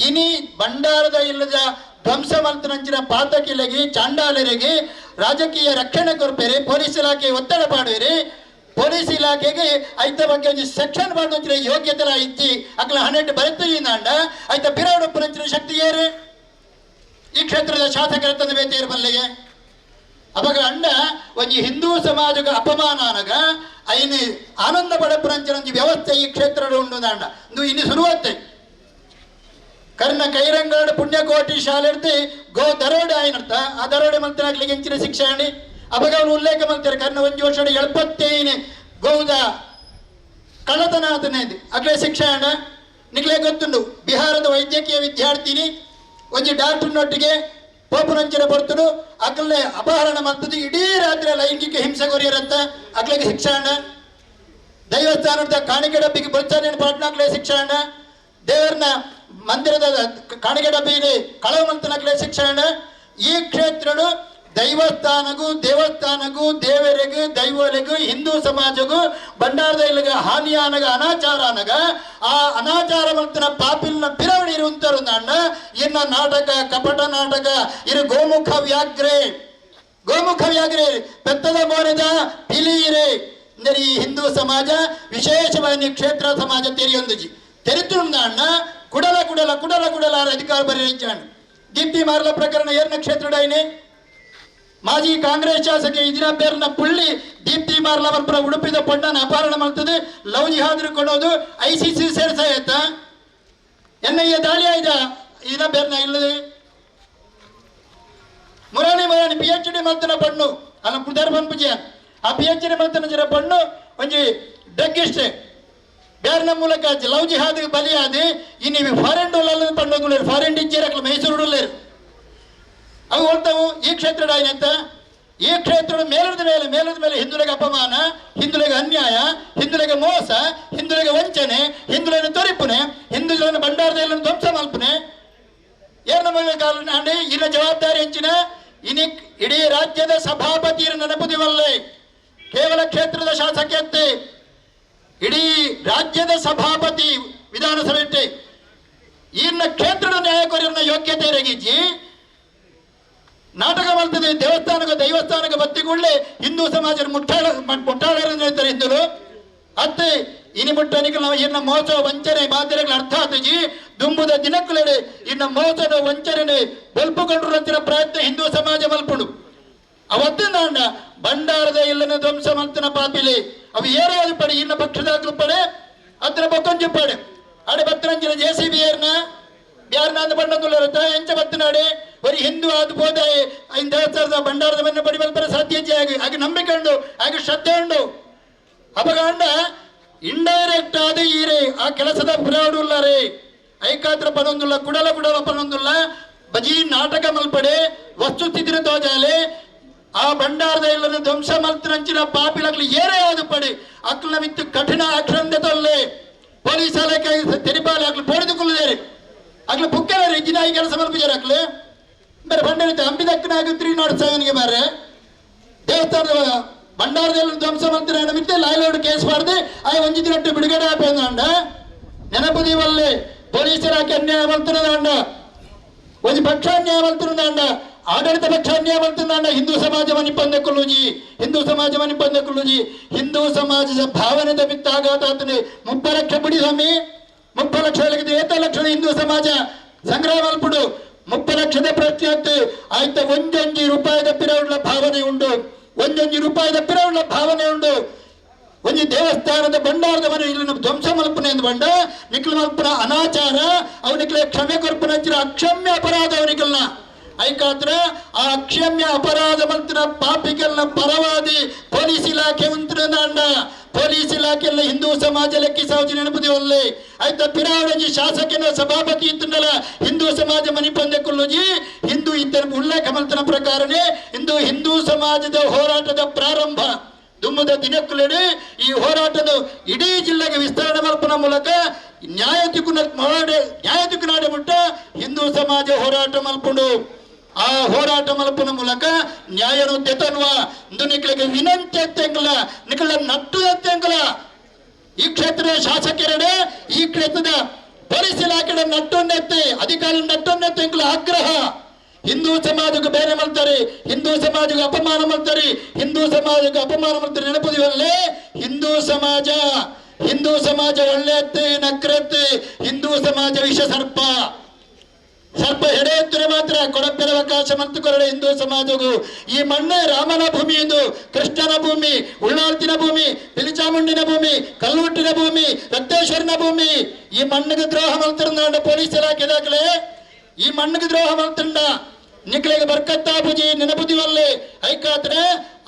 ಇನಿ ಭಂಡಾರದ ಇಲ್ಲದ ಧ್ವಂಸ ಮಲ್ತನಂಚಿನ ಪಾತಕಿಲೆಗೆ ಚಾಂಡಾಲರಿಗೆ ರಾಜಕೀಯ ರಕ್ಷಣೆ ಕೊರ್ಪೇರಿ ಪೊಲೀಸ್ ಇಲಾಖೆ ಒತ್ತಡ ಪಾಡುವಿರಿ ಪೊಲೀಸ್ ಇಲಾಖೆಗೆ ಐತ ಬಗ್ಗೆ ಒಂದು ಸೆಕ್ಷನ್ ಮಾಡಿದ್ರೆ ಯೋಗ್ಯತೆ ಇಚ್ಚಿ ಅಕ್ಲ 12 ಬರುತ್ತೀನಾಂಡ ಐತ ಬಿರಾಡೊಪ್ಪನಂಚಿನ ಶಕ್ತಿ ಏರು ಈ ಕ್ಷೇತ್ರದ ಶಾಸಕರ ತಂದ ಬೇತೇರು ಬಲ್ಲಿಗೆ ಅವಾಗ ಅಂಡ ಒಂಜಿ ಹಿಂದೂ ಸಮಾಜಗ ಅಪಮಾನ ಅನಗ ಐನು ಆನಂದ ಪಡಪುರಂಚಿನ ಒಂಜಿ ವ್ಯವಸ್ಥೆ ಈ ಕ್ಷೇತ್ರ ಉಂಡು ದಾಂಡ ಇನ್ನು ಶುರುವತ್ತೆ ಕರ್ನ ಕೈರಂಗಾಡು ಪುಣ್ಯಕೋಟಿ ಶಾಲೆ ಇರ್ತಿ ಗೋ ದರೋಡೆ ಆಯ್ನರ್ಥ ಆ ದರೋಡೆ ಮಂತ್ರಾಗ್ಲಿಗೆ ಹೆಂಚಿನ ಶಿಕ್ಷಣಿ ಅವಾಗ ಅವನು ಉಲ್ಲೇಖ ಮಾಡ್ತಾರೆ ಕರ್ನ ಒಂಜಿ ವರ್ಷ 75 ಗೌದ ಕಳ್ಳತನ ಆತನೇದು ಅಗ್ಲೇ ಶಿಕ್ಷಣ ನಿಕ್ಲೇ ಗೊತ್ತುಂಡು ಬಿಹಾರದ ವೈದ್ಯಕೀಯ ವಿದ್ಯಾರ್ಥಿನಿ ಒಂಜಿ ಡಾಕ್ಟರ್ನೊಟ್ಟಿಗೆ ಪೋಪುನಂಚಿನ ಬರ್ತಡು ಅಗ್ಲೇ ಅಪಹರಣ ಮಾಡ್ತದೆ ಇಡೀ ರಾತ್ರಿ ಲೈಂಗಿಕ ಹಿಂಸೆ ಕೊರಿಯರಂತ ಅಗ್ಲಿಗೆ ಶಿಕ್ಷಣ ದೈವಸ್ಥಾನದ ಕಾಣಿಕೆ ಡಬ್ಬಿಗೆ ಬಲ್ಚಾರಿನ ಪಾಟ್ನಾಗ್ಲೇ ಶಿಕ್ಷಣ ದೇವರನ್ನ ಮಂದಿರದ ಕಾಣಿಕೆ ಡಬ್ಬಿಗೆ ಕಳವ ಮಂತನಗ್ಲೇ ಶಿಕ್ಷಣ ಈ ಕ್ಷೇತ್ರಡು ದೇವಸ್ಥಾನಗೂ ದೇವರಿಗೂ ದೈವರಿಗೂ ಹಿಂದೂ ಸಮಾಜಗೂ ಬಂಡಾರದಲ್ಲಿಗ ಹಾನಿಯಾನಗ ಅನಾಚಾರ ಅನಗ ಆ ಅನಾಚಾರ ಮಂತನ ಪಾಪಿಲ್ನ ಪಿರವಡಿ ಇರುವಂತರು ನಾಣ್ಣ ಇನ್ನ ನಾಟಕ ಕಪಟ ನಾಟಕ ಇರು ಗೋಮುಖ ವ್ಯಾಘ್ರೆ ಪೆತ್ತದ ಮೋರದ ಪಿಲೀರೆ ಅಂದರೆ ಈ ಹಿಂದೂ ಸಮಾಜ ವಿಶೇಷವಾಗಿ ಕ್ಷೇತ್ರ ಸಮಾಜ ತೆರೆಯೊಂದುಜಿ ತೆರೆತುಂದಾಣ್ಣ ಕುಡಲ ಅಧಿಕಾರ ಬರೆಯಿಚಾಣ ದೀಪ್ತಿ ಮಾರ್ಲ ಪ್ರಕರಣ ಏರ್ನ ಕ್ಷೇತ್ರಡೈನೆ ಮಾಜಿ ಕಾಂಗ್ರೆಸ್ ಶಾಸಕ ಇದಿನ ಬೇರ್ನ ಪುಳ್ಳಿ ದೀಪ್ತಿ ಮಾರ್ಲ ಬರ್ಪುರ ಉಡುಪಿದ ಪೊಂಡನ ಅಪಹರಣ ಮಾಡ್ತದೆ ಲವ್ ಜಿಹಾದ್ರು ಕೊಡೋದು ICC ಸೇರ್ಸಾಯತ್ತ NIA ದಾಳಿ ಆಯ್ದ ಇದಿನ ಬೇರ್ನ ಇಲ್ಲದೆ ಮುರಾಣಿ PhD ಮಾಡ್ತಾನ ಪಣ್ಣು ಅಲ್ಲ ಪುದಾರ್ ಪಂಪುಜ ಆ PhD ಮಾಡ್ತಾನ ಜರ ಪಣ್ಣು ಒಂಜಿ ಡ್ರಗ್ ಇಷ್ಟೇ ಬೇರ್ನ ಮೂಲಕ ಲವ್ ಜಿಹಾದ್ ಬಲಿಯಾದಿ ಇನ್ನು ಫಾರಿನ್ ಡೋಲ್ ಪಣ್ಣು ಫಾರಿನ್ ಡಿಜ್ಜೇರಕ್ಲ ಮೈಸೂರು ಅವು ಹೋಗ್ತಾವು ಈ ಕ್ಷೇತ್ರ ಅಂತ ಈ ಕ್ಷೇತ್ರ ಮೇಲದ ಮೇಲೆ ಹಿಂದುಳಿಗೆ ಅಪಮಾನ ಹಿಂದುಳಿಗೆ ಅನ್ಯಾಯ ಹಿಂದುಳಿಗೆ ಮೋಸ ಹಿಂದುಳಿಗೆ ವಂಚನೆ ಹಿಂದುಳಿನ ತೊರಿಪುನೆ ಹಿಂದುಳಿನ ಬಂಡಾರದಲ್ಲಿ ಧ್ವಂಸ ಮಲ್ಪನೆ ಏನ ಮಾಡಬೇಕಾದ್ರೆ ಇನ್ನ ಜವಾಬ್ದಾರಿ ಹೆಂಚಿನ ಇನಿಕ್ ಇಡೀ ರಾಜ್ಯದ ಸಭಾಪತಿಯ ನೆನಪುದಿವಲ್ಲೇ ಕೇವಲ ಕ್ಷೇತ್ರದ ಶಾಸಕತೆ ಇಡೀ ರಾಜ್ಯದ ಸಭಾಪತಿ ವಿಧಾನಸಭೆ ಇನ್ನ ಕ್ಷೇತ್ರದ ನ್ಯಾಯಕೋರಿಯನ್ನ ಯೋಗ್ಯತೆ ರಗಿಜಿ ನಾಟಕ ಮಾಡ್ತದೆ ದೈವಸ್ಥಾನಕ್ಕೆ ಬತ್ತಿಕೊಳ್ಳೆ ಹಿಂದೂ ಸಮಾಜ ಮುಟ್ಟಾಳರನ್ನು ಹೇಳ್ತಾರೆ ಹಿಂದೂರು ಅತ್ತೆ ಇನಿ ಮುಟ್ಟನಿಗೆ ನಾವು ಇನ್ನ ಮೋಸ ವಂಚನೆ ಮಾದರಿಗಳ ಅರ್ಥ ಆತಜಿ ದುಂಬುದ ದಿನಕ್ಕಲಡೆ ಇನ್ನ ಮೋಸದ ವಂಚನೆ ಬಲ್ಪುಕೊಂಡ್ರಂತಿನ ಪ್ರಯತ್ನ ಹಿಂದೂ ಸಮಾಜ ಮಲ್ಪುಡು ಅವತ್ತಿಂದ ಬಂಡಾರದ ಇಲ್ಲನ ಧ್ವಂಸ ಮಂತನ ಪಾಪಿಲೆ ಅವು ಏರಾದು ಪಡೆ ಇನ್ನ ಪಕ್ಷದ ಪಡೆ ಅದ್ರ ಬೊಕ್ಕೊಂಜು ಪಡೆ ಅಡೆ ಬತ್ತರಂಜಿನ JCB ಯಾರನ್ನ ಬಣ್ಣಗುಲ್ಲರತ ಎಂಚ ಬತ್ತನಾಡೆ ಬರೀ ಹಿಂದೂ ಆದ ಹೋದ ದೇವಸ್ಥಾನದ ಬಂಡಾರದ ಮನೆ ಪಡಿ ಬಲ್ಪರ ಸಾಧ್ಯ ಹಾಗೆ ನಂಬಿಕೊಂಡು ಹಾಗೆ ಶ್ರದ್ಧೆ ಉಂಡು ಅಪಗಾಂಡ ಇಂಡೈರೆಕ್ಟ್ ಆದ ಈರೆ ಆ ಕೆಲಸದ ಪುರಾಡುಲ್ಲರೇ ಐಕಾತ್ರ ಪನೊಂದುಲ್ಲ ಕುಡಲ ಪನೊಂದುಲ್ಲ ಬಜಿ ನಾಟಕ ಮಲ್ಪಡೆ ವಸ್ತುಸ್ಥಿತಿನ ತೋಜಾಲೆ ಆ ಬಂಡಾರದ ಇಲ್ಲನ್ನು ಧ್ವಂಸ ಮಲ್ತರಂಚಿನ ಪಾಪಿಲಕ್ಲು ಏರೇ ಆದ ಪಡೆ ಅಕ್ಲ ಮಿತ್ತು ಕಠಿಣ ಅಕ್ಷರಂದೆ ತೊಲ್ಲೆ ಪೊಲೀಸ್ ಇಲಾಖೆ ತೆರಿಪಾಲೆ ಅಕ್ಲು ಪೋಡಿದುಕೊಳ್ಳುದೇರೆ ಅಗ್ಲು ಬುಕ್ಕ ರಿಜಿನಾಗಿ ಕೆಲಸ ಮಲ್ಪಿಜಾರ ಅಕ್ಲು ಬೇರೆ ಬಂಡಾರ ಅಂಬಿದಕ್ಕನಾಗ 307ಗೆ ಬಾರೆ ದೇವಸ್ಥಾನದ ಬಂಡಾರದಲ್ಲಿ ಧ್ವಂಸ ಮಂತ್ರ ಮಿತ್ತೆ ಲಾಯ್ಲೋಡ್ ಕೇಸ್ ಮಾಡಿದೆ ಆ ಒಂಜಿ ದಿನಟ್ಟು ಬಿಡುಗಡೆ ಆಪೇಂದ ನೆನಪುದೀವಲ್ಲೇ ಪೊಲೀಸ್ ಇಲಾಖೆ ಅನ್ಯಾಯ ಮಂತ್ರದಂಡ ಒಂದು ಪಕ್ಷ ಅನ್ಯಾಯ ಮಂತ್ರದಂಡ ಆಡಳಿತ ಪಕ್ಷ ಅನ್ಯಾಯ ಮಂತ್ರದಂಡ ಹಿಂದೂ ಸಮಾಜವನ್ನು ಪಂದಕೊಳ್ಳುಜಿ ಹಿಂದೂ ಸಮಾಜದ ಭಾವನೆದ ಮಿತ್ತಾಗಾತಾತನೆ 30 ಲಕ್ಷ ಬಿಡಿ ಸ್ವಾಮಿ 30 ಲಕ್ಷ 7 ಲಕ್ಷ ಹಿಂದೂ ಸಮಾಜ ಸಂಗ್ರಹ ಮಲ್ಪುಡು 30 ಲಕ್ಷದ ಪ್ರತ್ಯೇಕ ಆಯ್ತ ಒಂದೊಂದು ರೂಪಾಯಿದ ಪಿರವುಳ್ಳ ಭಾವನೆ ಉಂಡು ಒಂದು ದೇವಸ್ಥಾನದ ಬಂಡಾರದ ಮನೆ ಇಲ್ಲಿ ಧ್ವಂಸ ಮಲ್ಪನೆ ಎಂದು ಬಂಡ ನಿಖಿಲ ಮಲ್ಪನ ಅನಾಚಾರ ಅವನಿಗೆ ಕ್ಷಮೆ ಕೊರ್ಪನ ಅಕ್ಷಮ್ಯ ಅಪರಾಧ ಅವನಿಗೆಲ್ಲ ಐಕಾತ್ರ ಆ ಅಕ್ಷಮ್ಯ ಅಪರಾಧ ಮಂತ್ರ ಪಾಪಿಗೆಲ್ಲ ಪರವಾದಿ ಪೊಲೀಸ್ ಇಲಾಖೆ ಉಂಟು ಪೊಲೀಸ್ ಇಲಾಖೆಲ್ಲ ಹಿಂದೂ ಸಮಾಜ ಲೆಕ್ಕಿ ಸಾವಜಿ ನೆನಪುದಿವಲ್ಲೇ ಆಯ್ತ ಪಿರಾವಣಜಿ ಶಾಸಕನ ಸಭಾಪತಿ ಇತ್ತನಲ್ಲ ಹಿಂದೂ ಸಮಾಜ ಮನಿ ಪಂದಕೊಳ್ಳುಜಿ ಹಿಂದೂ ಇತರ ಉಲ್ಲೇಖ ಮಂತ್ರನ ಪ್ರಕಾರನೇ ಹಿಂದೂ ಸಮಾಜದ ಹೋರಾಟದ ಪ್ರಾರಂಭ ದುಮ್ಮದ ದಿನಕ್ಕುಲೆಡೆ ಈ ಹೋರಾಟದ ಇಡೀ ಜಿಲ್ಲೆಗೆ ವಿಸ್ತರಣೆ ಮಲ್ಪನ ಮೂಲಕ ನ್ಯಾಯತಿಕ್ಕುನಾಡೆ ಮುಟ್ಟ ಹಿಂದೂ ಸಮಾಜ ಹೋರಾಟ ಮಲ್ಪುಂಡು ಆ ಹೋರಾಟ ಮಲ್ಪನ ಮೂಲಕ ನ್ಯಾಯನು ತೆತನ್ವ ನಿಖಿಲಿಗೆ ವಿನಂತಿ ಎತ್ತೆಂಗಲ ನಿಖಿಲ ನಟ್ಟು ಎತ್ತೆಂಗಲ ಈ ಕ್ಷೇತ್ರದ ಶಾಸಕರಡೆ ಈ ಕ್ಷೇತ್ರದ ಪೊಲೀಸ್ ಇಲಾಖೆ ನಟ್ಟೊಂದೆತ್ತೆ ಅಧಿಕಾರಿ ನಟ್ಟೊಂದೆತ್ತೆಂಗಲ ಆಗ್ರಹ ಹಿಂದೂ ಸಮಾಜಕ್ಕೆ ಬೇರೆ ಮಾಡ್ತಾರೆ ಹಿಂದೂ ಸಮಾಜಕ್ಕೆ ಅಪಮಾನ ಮಾಡ್ತಾರೆ ನೆನಪುದಿವಲ್ಲೇ ಹಿಂದೂ ಸಮಾಜ ಒಳ್ಳೆಯತ್ತೆ ನಕ್ರತ್ತೆ ಹಿಂದೂ ಸಮಾಜ ವಿಷ ಸರ್ಪ ಸ್ವಲ್ಪ ಹೆಡೆ ಎತ್ತರೆ ಮಾತ್ರ ಕೊಡಪ್ಪೆರ ಅವಕಾಶ ಮತ್ತು ಕೊರಡೆ ಹಿಂದೂ ಸಮಾಜವು ಈ ಮಣ್ಣೆ ರಾಮನ ಭೂಮಿ ಎಂದು ಕೃಷ್ಣನ ಭೂಮಿ, ಉಳ್ಳಾಲ್ತಿನ ಭೂಮಿ, ಪಿಲಿಚಾಮುಂಡಿನ ಭೂಮಿ, ಕಲ್ಲುಟ್ಟಿನ ಭೂಮಿ, ರಕ್ತೇಶ್ವರನ ಭೂಮಿ. ಈ ಮಣ್ಣಿಗೆ ದ್ರೋಹ ಮಲ್ತಿರುಂಡ ಪೊಲೀಸ್ ಇಲಾಖೆ ದಾಖಲೆ ಈ ಮಣ್ಣಿಗೆ ದ್ರೋಹ ಮಲ್ತಿಂಡ ನಿಕ್ಲೆಗೆ ಬರ್ಕತ್ತಾ ಬುಜಿ ನೆನಪುದಿ ವಲ್ಲೆ ಐಕಾತ್ರೆ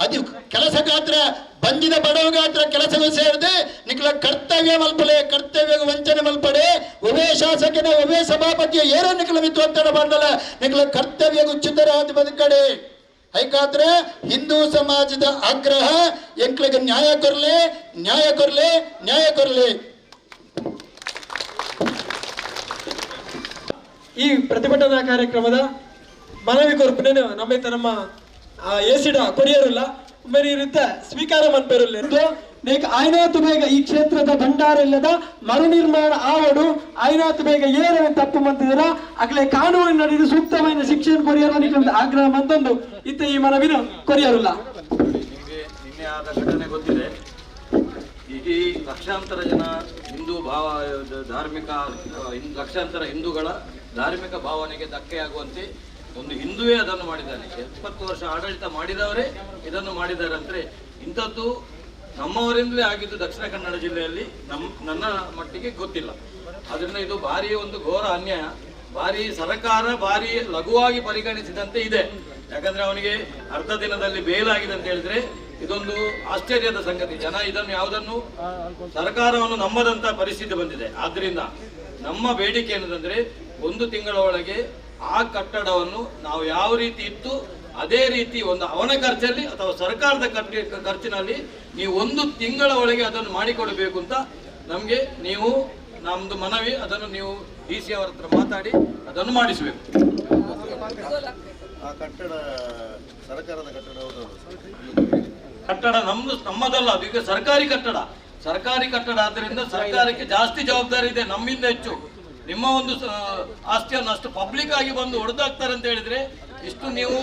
ಅದು ಕೆಲಸ ಗಾತ್ರ ಬಂದಿದ ಬಡವ ಗಾತ್ರ ಕೆಲಸವೂ ಸೇರಿದೆ ನಿಕ್ಲ ಕರ್ತವ್ಯ ಮಲ್ಪಲೆ ಕರ್ತವ್ಯ ವಂಚನೆ ಮಲ್ಪಡೆ ಒವೇ ಶಾಸಕನ ಒವೇ ಸಭಾಪತಿಯ ಏರೋ ನಿಕ್ಲ ಮಿತ್ವತ್ತಡ ಮಾಡಲ್ಲ ನಿಕ್ಲ ಕರ್ತವ್ಯ ಉಚಿತರಾದ ಬದುಕಡೆ ಐಕಾತ್ರೆ ಹಿಂದೂ ಸಮಾಜದ ಆಗ್ರಹ ಎಂಕ್ಲಿಗೆ ನ್ಯಾಯ ಕೊರ್ಲೆ ನ್ಯಾಯ ಕೊರ್ಲೆ ನ್ಯಾಯ ಕೊರ್ಲೆ. ಈ ಪ್ರತಿಭಟನಾ ಕಾರ್ಯಕ್ರಮದ ಮನವಿ ಕೊರಪನೇನು ನಮ್ಮ ಏಸಿಡ ಕೊಡಿಯರುಲ್ಲ ಮೇರಿ ಇರುತ್ತೆ ಸ್ವೀಕಾರ ಮನ್ಪೇರುಲ್ಲ ಆಯ್ನಾತು ಬೇಗ ಈ ಕ್ಷೇತ್ರದ ಭಂಡಾರ ಇಲ್ಲದ ಮರು ನಿರ್ಮಾಣ ಆವಡು ಆಯ್ನಾತು ಬೇಗ ಏನೇನು ತಪ್ಪು ಮಂತಿದ್ರ ಆಗ್ಲೇ ಕಾನೂನಿನ ನಡೆದು ಸೂಕ್ತమైన ಶಿಕ್ಷಣ ಕೊರಿಯರು ಆಗ್ರಹ ಮಂತೊಂದು ಇತ್ತ ಈ ಮನವಿನ ಕೊರಿಯರುಲ್ಲ. ನಿನ್ನೆ ಆದ ಘಟನೆ ಗೊತ್ತಿದೆ. ಈಗ ಲಕ್ಷಾಂತರ ಜನ ಹಿಂದೂ ಧಾರ್ಮಿಕ ಲಕ್ಷಾಂತರ ಹಿಂದೂಗಳ ಧಾರ್ಮಿಕ ಭಾವನೆಗೆ ಧಕ್ಕೆಯಾಗುವಂತೆ ಒಂದು ಹಿಂದುವೇ ಅದನ್ನು ಮಾಡಿದ್ದಾನೆ. 70 ವರ್ಷ ಆಡಳಿತ ಮಾಡಿದವರೇ ಇದನ್ನು ಮಾಡಿದ್ದಾರೆ ಅಂದ್ರೆ ಇಂಥದ್ದು ನಮ್ಮವರಿಂದಲೇ ಆಗಿದ್ದು ದಕ್ಷಿಣ ಕನ್ನಡ ಜಿಲ್ಲೆಯಲ್ಲಿ ನನ್ನ ಮಟ್ಟಿಗೆ ಗೊತ್ತಿಲ್ಲ. ಅದರಿಂದ ಇದು ಭಾರಿ ಒಂದು ಘೋರ ಅನ್ಯಾಯ. ಭಾರಿ ಸರ್ಕಾರ ಭಾರಿ ಲಘುವಾಗಿ ಪರಿಗಣಿಸಿದಂತೆ ಇದೆ. ಯಾಕಂದ್ರೆ ಅವನಿಗೆ ಅರ್ಧ ದಿನದಲ್ಲಿ ಬೇಲಾಗಿದೆ ಅಂತ ಹೇಳಿದ್ರೆ ಇದೊಂದು ಆಶ್ಚರ್ಯದ ಸಂಗತಿ. ಜನ ಇದನ್ನು ಯಾವುದನ್ನು ಸರ್ಕಾರವನ್ನು ನಂಬದಂತ ಪರಿಸ್ಥಿತಿ ಬಂದಿದೆ. ಆದ್ರಿಂದ ನಮ್ಮ ಬೇಡಿಕೆ ಏನಂದ್ರೆ 1 ತಿಂಗಳ ಒಳಗೆ ಆ ಕಟ್ಟಡವನ್ನು ನಾವು ಯಾವ ರೀತಿ ಇತ್ತು ಅದೇ ರೀತಿ ಒಂದು ಅವನ ಖರ್ಚಲ್ಲಿ ಅಥವಾ ಸರ್ಕಾರದ ಖರ್ಚಿನಲ್ಲಿ ನೀವು 1 ತಿಂಗಳ ಒಳಗೆ ಅದನ್ನು ಮಾಡಿಕೊಡಬೇಕು ಅಂತ ನಮಗೆ ನೀವು ನಮ್ದು ಮನವಿ. ಅದನ್ನು ನೀವು DC ಅವರ ಹತ್ರ ಮಾತಾಡಿ ಅದನ್ನು ಮಾಡಿಸಬೇಕು. ಕಟ್ಟಡ ನಮ್ಮದಲ್ಲ, ಅದು ಈಗ ಸರ್ಕಾರಿ ಕಟ್ಟಡ ಆದ್ದರಿಂದ ಸರ್ಕಾರಕ್ಕೆ ಜಾಸ್ತಿ ಜವಾಬ್ದಾರಿ ಇದೆ ನಮ್ಮಿಂದ ಹೆಚ್ಚು. ನಿಮ್ಮ ಒಂದು ಆಸ್ತಿಯನ್ನು ಅಷ್ಟು ಪಬ್ಲಿಕ್ ಆಗಿ ಬಂದು ಹೊಡೆದಾಕ್ತಾರೆ ಅಂತ ಹೇಳಿದ್ರೆ ಇಷ್ಟು ನೀವು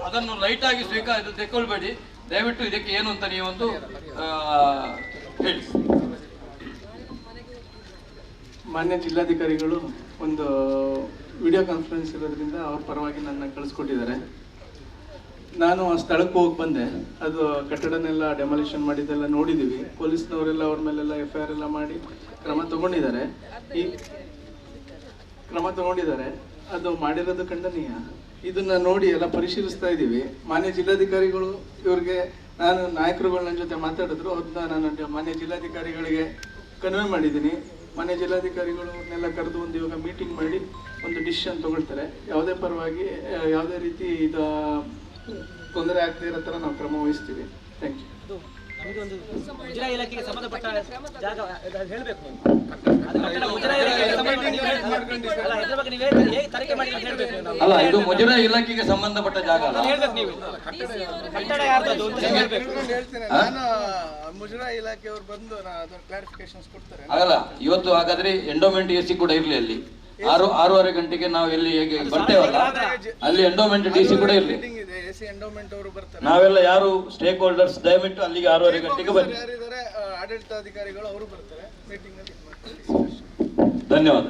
ಅದನ್ನು ಲೈಟ್ ಆಗಿ ತೆಕ್ಕೊಳ್ಬೇಡಿ. ದಯವಿಟ್ಟು ಇದಕ್ಕೆ ಏನು ಅಂತ ನೀವೊಂದು ಹೇಳಿ. ಮಾನ್ಯ ಜಿಲ್ಲಾಧಿಕಾರಿಗಳು ಒಂದು ವಿಡಿಯೋ ಕಾನ್ಫರೆನ್ಸ್ ಇರೋದ್ರಿಂದ ಅವ್ರ ಪರವಾಗಿ ನನ್ನ ಕಳಿಸ್ಕೊಟ್ಟಿದ್ದಾರೆ. ನಾನು ಆ ಸ್ಥಳಕ್ಕೆ ಹೋಗಿ ಬಂದೆ. ಅದು ಕಟ್ಟಡನೆಲ್ಲ ಡೆಮಾಲಿಷನ್ ಮಾಡಿದ್ದೆಲ್ಲ ನೋಡಿದ್ದೀವಿ. ಪೊಲೀಸ್ನವರೆಲ್ಲ ಅವ್ರ ಮೇಲೆಲ್ಲ FIR ಎಲ್ಲ ಮಾಡಿ ಕ್ರಮ ತಗೊಂಡಿದ್ದಾರೆ. ಅದು ಮಾಡಿರೋದು ಖಂಡನೀಯ. ಇದನ್ನ ನೋಡಿ ಎಲ್ಲ ಪರಿಶೀಲಿಸ್ತಾ ಇದ್ದೀವಿ. ಮಾನ್ಯ ಜಿಲ್ಲಾಧಿಕಾರಿಗಳು ಇವ್ರಿಗೆ ನಾನು ನಾಯಕರುಗಳು ನನ್ನ ಜೊತೆ ಮಾತಾಡಿದ್ರು. ಅವ್ರನ್ನ ನಾನು ಮಾನ್ಯ ಜಿಲ್ಲಾಧಿಕಾರಿಗಳಿಗೆ ಕನ್ವೆ ಮಾಡಿದ್ದೀನಿ. ಮಾನ್ಯ ಜಿಲ್ಲಾಧಿಕಾರಿಗಳನ್ನೆಲ್ಲ ಕರೆದು ಒಂದು ಇವಾಗ ಮೀಟಿಂಗ್ ಮಾಡಿ ಒಂದು ಡಿಸಿಷನ್ ತಗೊಳ್ತಾರೆ. ಯಾವುದೇ ಪರವಾಗಿ ಯಾವುದೇ ರೀತಿ ಇದು ತೊಂದರೆ ಆಗದೆ ಇರೋ ಥರ ನಾವು ಕ್ರಮ ವಹಿಸ್ತೀವಿ. Thank you. ಮುಜರಾಯಿ ಇಲಾಖೆಗೆ ಸಂಬಂಧಪಟ್ಟ ಜಾಗ ಹೇಳಬೇಕು. ಅಲ್ಲ, ಇದು ಮುಜರಾಯಿ ಇಲಾಖೆಗೆ ಸಂಬಂಧಪಟ್ಟ ಜಾಗ ಅಲ್ಲ. ಮುಜರಾಯಿ ಇಲಾಖೆಯವರು ಬಂದು ಕ್ಲಾರಿಫಿಕೇಶನ್ಸ್ ಕೊಡ್ತಾರೆ. ಆಗಲ್ಲ. ಇವತ್ತು ಹಾಗಾದ್ರೆ ಎಂಡೋಮೆಂಟ್ AC ಕೂಡ ಇರ್ಲಿ ಅಲ್ಲಿ. 6:30 ಗಂಟೆಗೆ ನಾವು ಎಲ್ಲಿ ಹೇಗೆ ಬರ್ತೇವಲ್ಲ ಅಲ್ಲಿ ಎಂಡೋಮೆಂಟ್ DC ಕೂಡ ಇರ್ಲಿ. ನಾವೆಲ್ಲ ಯಾರು ಸ್ಟೇಕ್ ಹೋಲ್ಡರ್ಸ್ ದಯವಿಟ್ಟು ಅಲ್ಲಿಗೆ 6:30 ಗಂಟೆಗೆ ಬನ್ನಿ. ಆಡಳಿತಾಧಿಕಾರಿಗಳು ಅವರು ಬರ್ತಾರೆ ಮೀಟಿಂಗ್ ಅಲ್ಲಿ. ಧನ್ಯವಾದ.